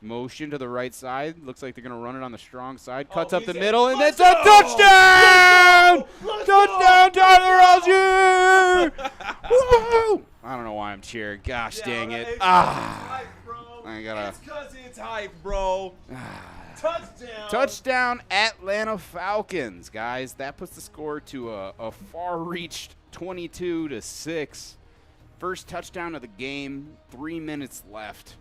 Motion to the right side. Looks like they're going to run it on the strong side. Cuts up the middle, and that's a touchdown! Touchdown, Tyler Algier! Woo! I don't know why I'm cheering. Gosh dang it. It's Ah. hype, bro. I gotta- It's because it's hype, bro. Touchdown. Touchdown, Atlanta Falcons, guys. That puts the score to a far-reached 22-6. First touchdown of the game. 3 minutes left.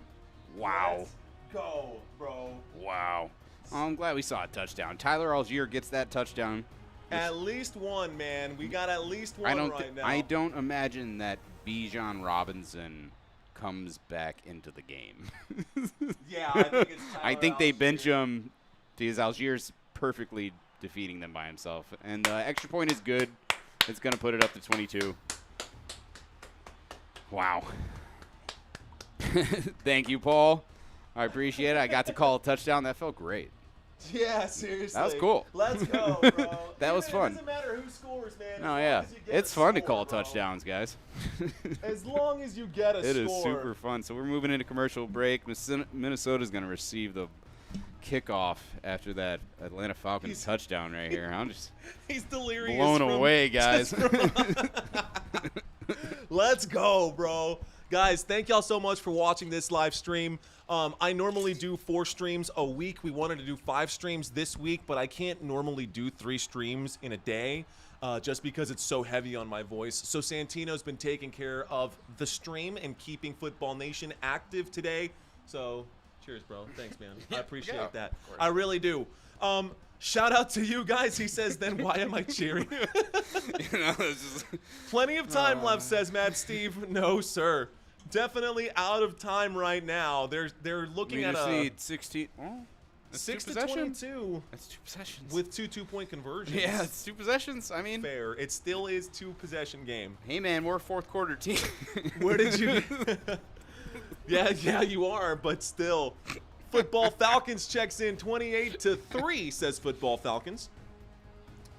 Wow. Let's go, bro. Wow. Oh, I'm glad we saw a touchdown. Tyler Algier gets that touchdown. At least one, man. We got at least one right now. I don't imagine that Bijan Robinson comes back into the game. Yeah, I think it's Tyler I think they Algier. bench him because Algier's perfectly defeating them by himself. And extra point is good. It's going to put it up to 22. Wow. Thank you, Paul. I appreciate it. I got to call a touchdown. That felt great. Yeah, seriously. That was cool. Let's go, bro. That was fun. It doesn't matter who scores, man. Oh, as yeah. long as you get It's a fun to score, call bro. touchdowns, guys. As long as you get a It score. is super fun. So we're moving into commercial break. Minnesota's going to receive the kickoff after that Atlanta Falcons touchdown right here. I'm just He's delirious. blown from- away, guys. Let's go, bro. Guys, thank y'all so much for watching this live stream. I normally do 4 streams a week. We wanted to do 5 streams this week, but I can't normally do 3 streams in a day just because it's so heavy on my voice. So Santino's been taking care of the stream and keeping Football Nation active today. So cheers, bro. Thanks, man. I appreciate yeah, that. of course. I really do. Shout out to you guys. He says, then why am I cheering? You know, it's just Plenty of time left, says Mad Steve. No, sir. Definitely out of time right now. They're looking we at just a need 16. Oh, that's 6 two to possessions? 22 That's 2 possessions. with 2 2-point conversions. yeah, it's 2 possessions. I mean, Fair. It still is 2-possession game. hey man, we're a 4th quarter team. Where did you? yeah, you are, but still. Football Falcons checks in 28-3, says Football Falcons.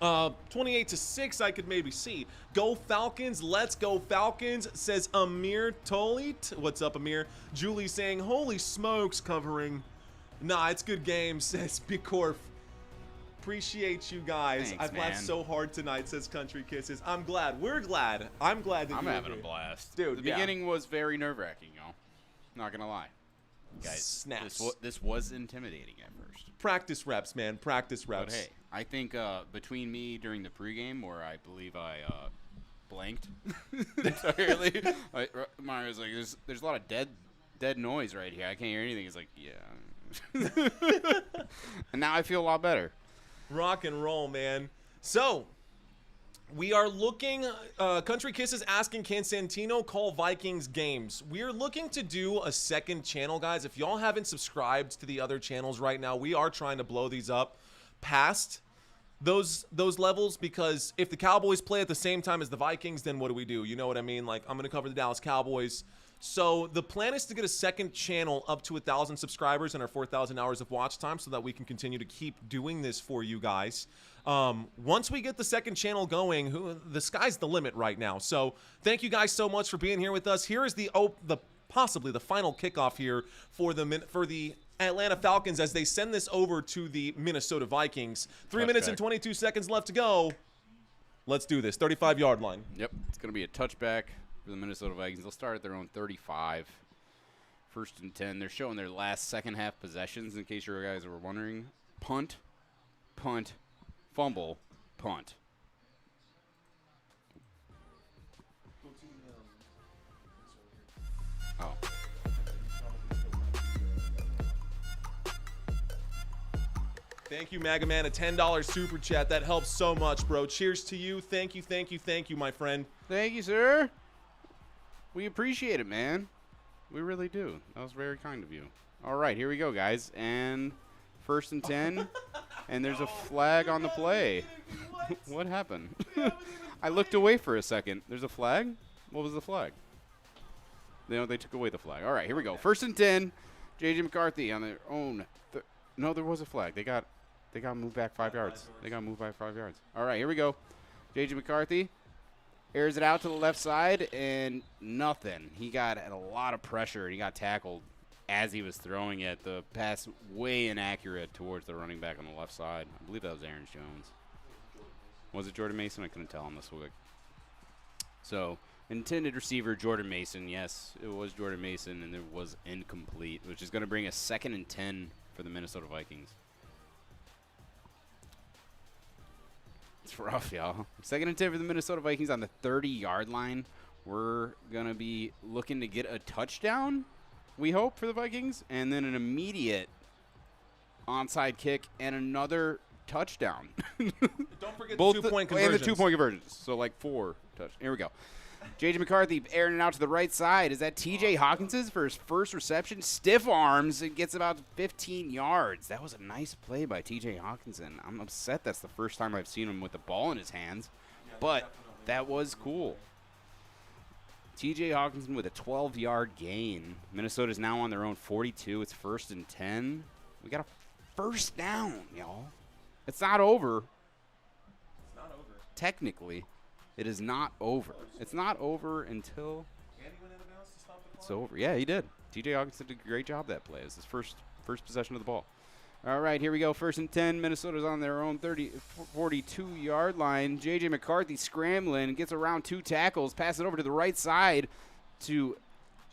28-6, I could maybe see. Go Falcons, let's go Falcons, says Amir Tolit. What's up, Amir? Julie saying, holy smokes, covering. Nah, it's good game, says Bicorf. Appreciate you guys. Thanks, I've laughed man. so hard tonight, says Country Kisses. I'm glad. We're glad. I'm glad that I'm you having a agree. blast. Dude, the yeah. beginning was very nerve-wracking, y'all. Not gonna lie. Guys, Snaps. this was intimidating at first. Practice reps, man. Practice reps. But hey, I think between me during the pregame, where I believe I blanked entirely, Mario's like, there's a lot of dead noise right here. I can't hear anything. He's like, yeah. And now I feel a lot better. Rock and roll, man. So, we are looking, Country Kiss is asking, can Santino call Vikings games? We are looking to do a second channel, guys. If y'all haven't subscribed to the other channels right now, we are trying to blow these up past those levels, because if the Cowboys play at the same time as the Vikings, then what do? You know what I mean? Like, I'm going to cover the Dallas Cowboys. So the plan is to get a second channel up to 1,000 subscribers and our 4,000 hours of watch time so that we can continue to keep doing this for you guys. Once we get the second channel going, the sky's the limit right now. So thank you guys so much for being here with us. Here is possibly the final kickoff here for the Atlanta Falcons as they send this over to the Minnesota Vikings. 3 minutes and 22 seconds left to go. Let's do this. 35-yard line. Yep, it's going to be a touchback for the Minnesota Vikings. They'll start at their own 35. 1st and 10. They're showing their last second-half possessions, in case you guys were wondering. Punt, punt, fumble, punt. Oh. Thank you, Maga Man. A $10 super chat. That helps so much, bro. Cheers to you. Thank you, my friend. Thank you, sir. We appreciate it, man. We really do. That was very kind of you. All right, here we go, guys. And 1st and 10. And there's a flag on the play. What happened? I looked away for a second. There's a flag? What was the flag? They took away the flag. All right, here we go. 1st and 10. J.J. McCarthy on their own. No, there was a flag. They got moved back 5 yards. They got moved back 5 yards. All right, here we go. J.J. McCarthy airs it out to the left side, and nothing. He got a lot of pressure, and he got tackled as he was throwing it. The pass way inaccurate towards the running back on the left side. I believe that was Aaron Jones. Was it Jordan Mason? I couldn't tell on this quick. So, intended receiver, Jordan Mason. Yes, it was Jordan Mason, and it was incomplete, which is going to bring a 2nd and 10 for the Minnesota Vikings. It's rough, y'all. 2nd and 10 for the Minnesota Vikings on the 30-yard line. We're going to be looking to get a touchdown, we hope, for the Vikings, and then an immediate onside kick and another touchdown. Don't forget Both the two-point conversions. and the 2-point conversions. So, like 4 touchdowns. Here we go. J.J. McCarthy airing it out to the right side. Is that T.J. Hawkins's for his first reception? Stiff arms and gets about 15 yards. That was a nice play by T.J. Hawkinson. I'm upset that's the first time I've seen him with the ball in his hands, but that was cool. T.J. Hawkinson with a 12-yard gain. Minnesota's now on their own 42. It's 1st and 10. We got a 1st down, y'all. It's not over. It's not over. Technically. It is not over. It's not over until it's over. Yeah, he did. T.J. Hawkinson did a great job that play. It's his first possession of the ball. All right, here we go. 1st and 10. Minnesota's on their own 42-yard line. J.J. McCarthy scrambling, gets around 2 tackles, passes it over to the right side to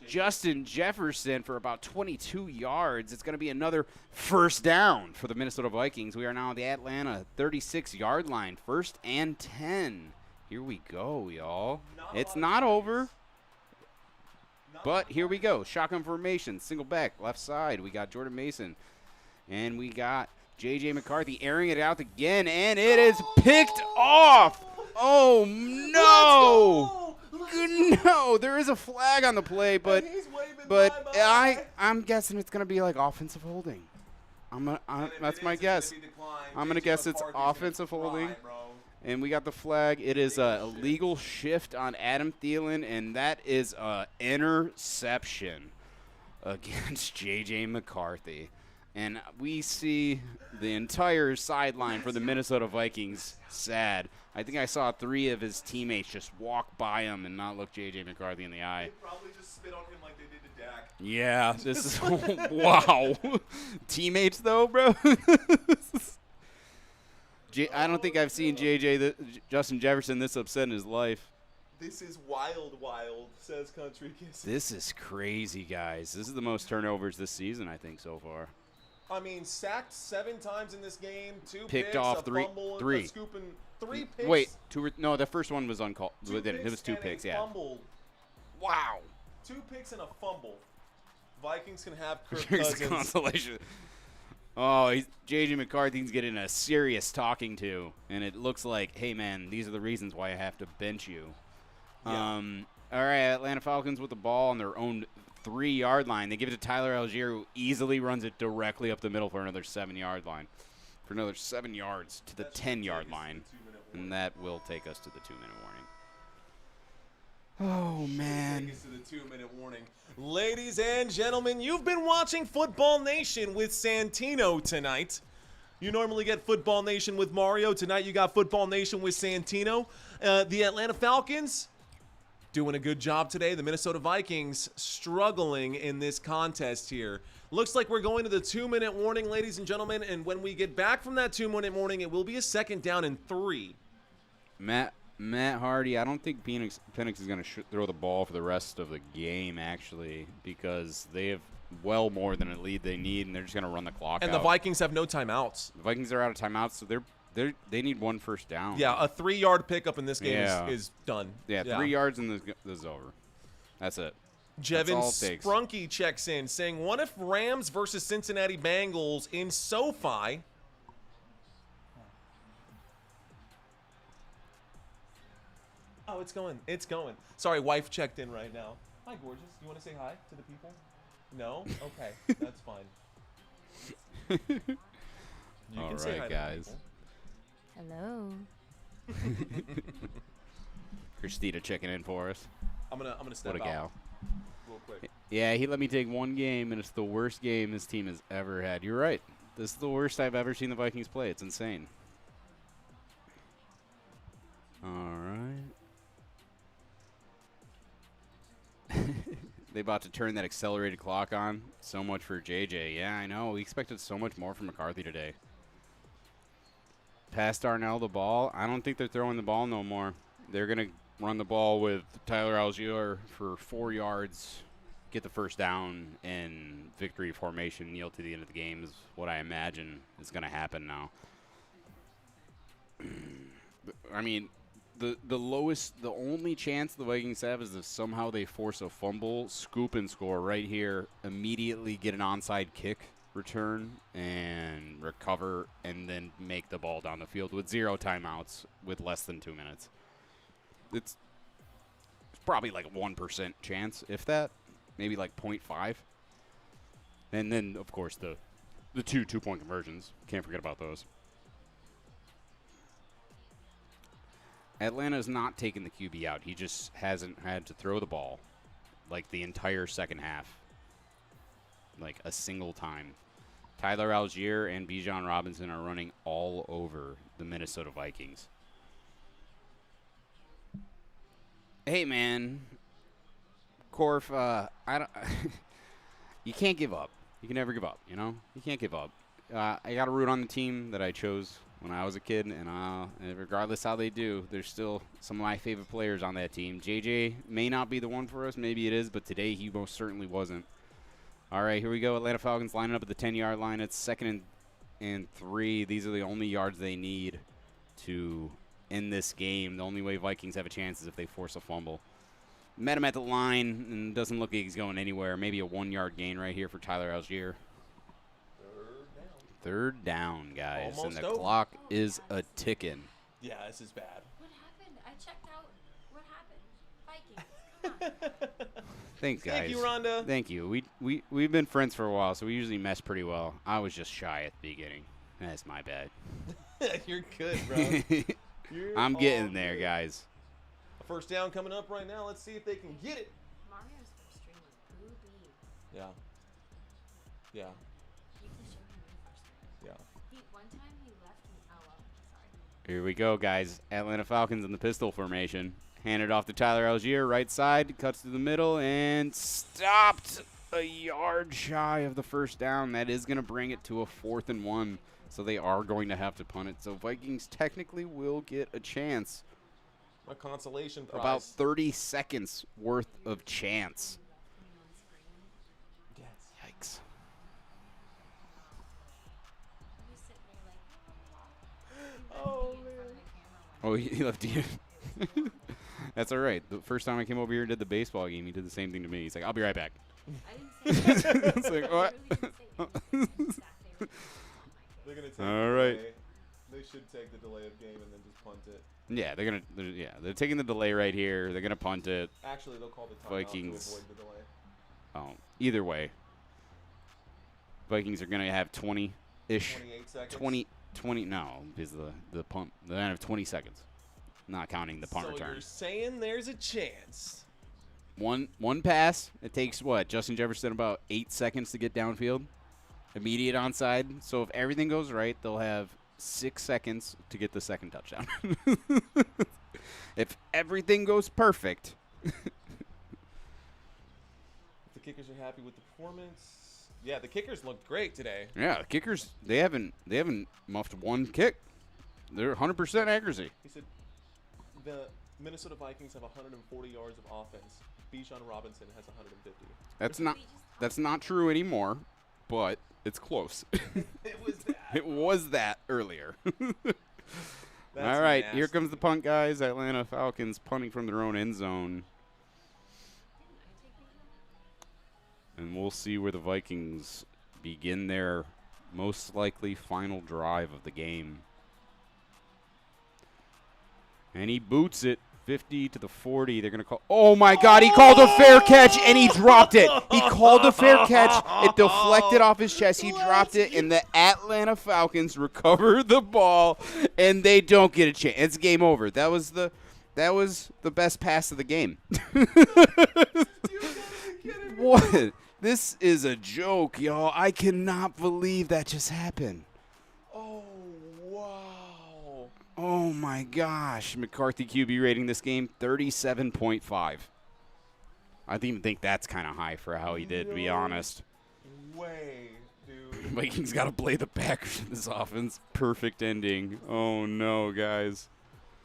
Justin Jefferson for about 22 yards. It's going to be another 1st down for the Minnesota Vikings. We are now on the Atlanta 36-yard line. 1st and 10. Here we go, y'all. It's not over. But here we go. Shotgun formation. Single back. Left side. We got Jordan Mason. And we got J.J. McCarthy airing it out again. And it is picked off. Oh, no. No. There is a flag on the play, but I'm guessing it's going to be like offensive holding. That's my guess. I'm going to guess it's offensive holding. And we got the flag. It is a illegal shift on Adam Thielen, and that is an interception against J.J. McCarthy. And we see the entire sideline for the Minnesota Vikings sad. I think I saw 3 of his teammates just walk by him and not look J.J. McCarthy in the eye. They probably just spit on him like they did to Dak. Yeah, this is wow. Teammates though, bro. I don't think I've seen Justin Jefferson this upset in his life. This is wild, says Country Kiss. This is crazy, guys. This is the most turnovers this season, I think, so far. I mean, sacked 7 times in this game, 2 Picked picks, off a three- fumble, three. A scoop, and 3 picks. Wait, no, the first one was uncalled. 2 It was 2 and a picks, yeah. Fumble. Wow. 2 picks and a fumble. Vikings can have Kirk Here's the Cousins. consolation. Oh, J.J. McCarthy's getting a serious talking to, and it looks like, hey, man, these are the reasons why I have to bench you. Yeah. All right, Atlanta Falcons with the ball on their own 3-yard line. They give it to Tyler Algier, who easily runs it directly up the middle for another 7-yard line. For another 7 yards to the 10-yard line. And that will take us to the 2-minute warning. Oh, man. Take us to the 2-minute warning. Ladies and gentlemen, you've been watching Football Nation with Santino tonight. You normally get Football Nation with Mario. Tonight you got Football Nation with Santino. The Atlanta Falcons doing a good job today. The Minnesota Vikings struggling in this contest here. Looks like we're going to the 2-minute warning, ladies and gentlemen. And when we get back from that 2-minute warning, it will be a 2nd down and 3. Matt Hardy, I don't think Penix is going to throw the ball for the rest of the game, actually, because they have well more than a lead they need, and they're just going to run the clock out. And the Vikings have no timeouts. The Vikings are out of timeouts, so they need 1 first down. Yeah, a 3-yard pickup in this game Yeah. is done. Yeah, 3 yards and this is over. That's it. Jevin all it takes. Sprunky checks in saying, what if Rams versus Cincinnati Bengals in SoFi? Oh, it's going. It's going. Sorry, wife checked in right now. Hi, gorgeous. You want to say hi to the people? No? Okay, that's fine. You All can say hi right, to the guys. Hello. Christina checking in for us. I'm gonna step What a out gal. real quick. Yeah, he let me take 1 game, and it's the worst game this team has ever had. You're right. This is the worst I've ever seen the Vikings play. It's insane. All right. They about to turn that accelerated clock on. So much for JJ. Yeah, I know. We expected so much more from McCarthy today. Pass Darnell the ball. I don't think they're throwing the ball no more. They're going to run the ball with Tyler Algier for 4 yards, get the first down, and victory formation, kneel to the end of the game is what I imagine is going to happen now. I mean, the only chance the Vikings have is if somehow they force a fumble, scoop and score right here, immediately get an onside kick return and recover, and then make the ball down the field with 0 timeouts with less than 2 minutes. It's probably like a 1% chance, if that, maybe like 0.5. And then, of course, the 2 two-point conversions. Can't forget about those. Atlanta's not taking the QB out. He just hasn't had to throw the ball like the entire second half, like a single time. Tyler Algier and Bijan Robinson are running all over the Minnesota Vikings. Hey, man, Corf, I don't. You can't give up. You can never give up. You know, you can't give up. I got to root on the team that I chose when I was a kid, and regardless how they do, there's still some of my favorite players on that team. JJ may not be the one for us, maybe it is, but today he most certainly wasn't. All right, here we go. Atlanta Falcons lining up at the 10-yard line. It's 2nd and 3. These are the only yards they need to end this game. The only way Vikings have a chance is if they force a fumble. Met him at the line, and doesn't look like he's going anywhere. Maybe a 1-yard gain right here for Tyler Algier. Third down, guys. Almost and the over. clock is a-ticking. Yeah, this is bad. What happened? I checked out. What happened? Vikings. Thanks, guys. Thank you, Rhonda. Thank you. We've been friends for a while, so we usually mesh pretty well. I was just shy at the beginning. That's my bad. You're good, bro. You're I'm all getting there, good. guys. A first down coming up right now. Let's see if they can get it. Mario's first string was booby. Yeah. Yeah. You can show Yeah. One time he left me. Oh, well, sorry. Here we go, guys. Atlanta Falcons in the pistol formation. Handed off to Tyler Algier, right side, cuts to the middle, and stopped a yard shy of the first down. That is going to bring it to a 4th and 1, so they are going to have to punt it. So Vikings technically will get a chance. A consolation prize. About 30 seconds worth of chance. Yes. Yikes. You sit there like, Oh, in front man. of the camera Oh, he left you. That's all right. The first time I came over here and did the baseball game, he did the same thing to me. He's like, I'll be right back. I didn't say that. It's like, I what? literally didn't say that. They're gonna take All the right. delay. They should take the delay of game and then just punt it. Yeah, they're taking the delay right here. They're gonna punt it. Actually, they'll call the timeout Vikings. to avoid the delay. Oh, either way, Vikings are gonna have 20-ish, 28 seconds. 20. No, because the punt. They're gonna have 20 seconds, not counting the punt so return. you're saying there's a chance. One pass. It takes what? Justin Jefferson about 8 seconds to get downfield. Immediate onside. So if everything goes right, they'll have 6 seconds to get the second touchdown. If everything goes perfect. The kickers are happy with the performance. Yeah, the kickers looked great today. Yeah, the kickers, they haven't muffed one kick. They're 100% accuracy. He said the Minnesota Vikings have 140 yards of offense. Bijan Robinson has 150. That's not true anymore, but it's close. It was that. It was that earlier. That's All right, nasty. here comes the punt, guys. Atlanta Falcons punting from their own end zone. And we'll see where the Vikings begin their most likely final drive of the game. And he boots it 50 to the 40. They're going to call. Oh, my God. He called a fair catch, and he dropped it. He called a fair catch. It deflected off his chest. He dropped it, and the Atlanta Falcons recover the ball, and they don't get a chance. It's game over. That was the best pass of the game. What? This is a joke, y'all. I cannot believe that just happened. Oh, wow. Oh, my gosh. McCarthy QB rating this game, 37.5. I even think that's kind of high for how he did, to be honest. Way, dude. Vikings got to play the Packers in this offense. Perfect ending. Oh, no, guys.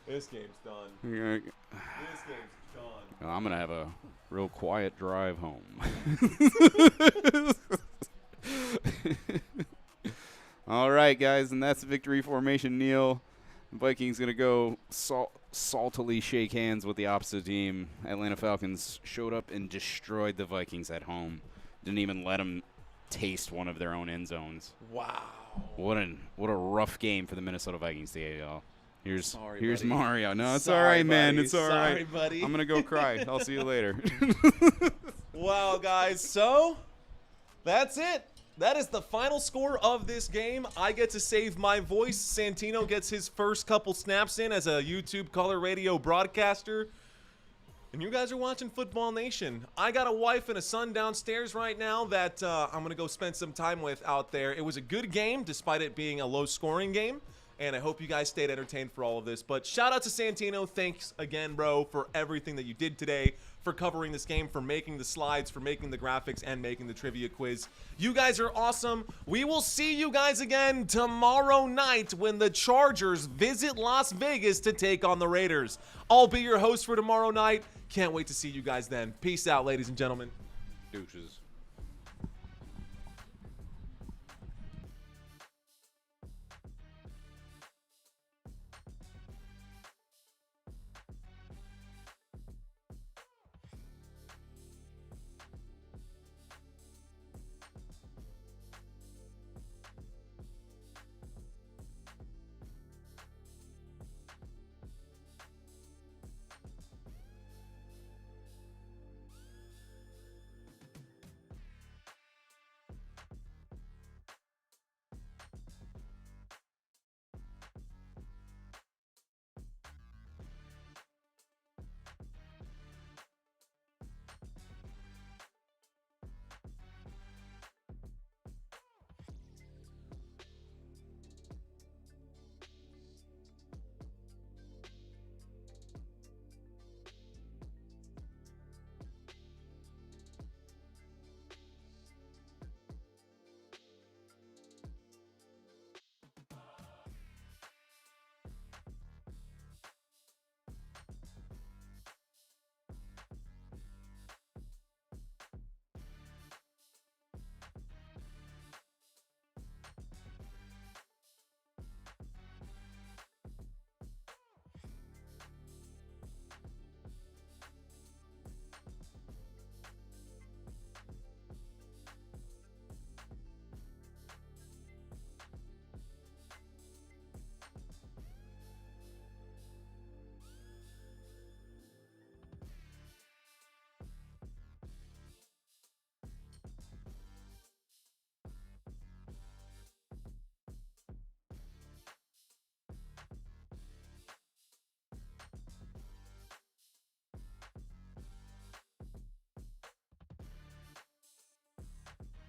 This game's done. Yeah. This game's done. I'm going to have a real quiet drive home. All right, guys, and that's the victory formation, Neil. The Vikings going to go saltily shake hands with the opposite team. Atlanta Falcons showed up and destroyed the Vikings at home. Didn't even let them taste one of their own end zones. Wow. What a rough game for the Minnesota Vikings today, y'all. Here's buddy. Mario. No, it's Sorry, all right, man. buddy. It's all Sorry, right. buddy. I'm going to go cry. I'll see you later. Wow, guys. So, that's it. That is the final score of this game. I get to save my voice. Santino gets his first couple snaps in as a YouTube color radio broadcaster. And you guys are watching Football Nation. I got a wife and a son downstairs right now that I'm going to go spend some time with out there. It was a good game, despite it being a low-scoring game. And I hope you guys stayed entertained for all of this. But shout out to Santino. Thanks again, bro, for everything that you did today, for covering this game, for making the slides, for making the graphics, and making the trivia quiz. You guys are awesome. We will see you guys again tomorrow night when the Chargers visit Las Vegas to take on the Raiders. I'll be your host for tomorrow night. Can't wait to see you guys then. Peace out, ladies and gentlemen. Douches.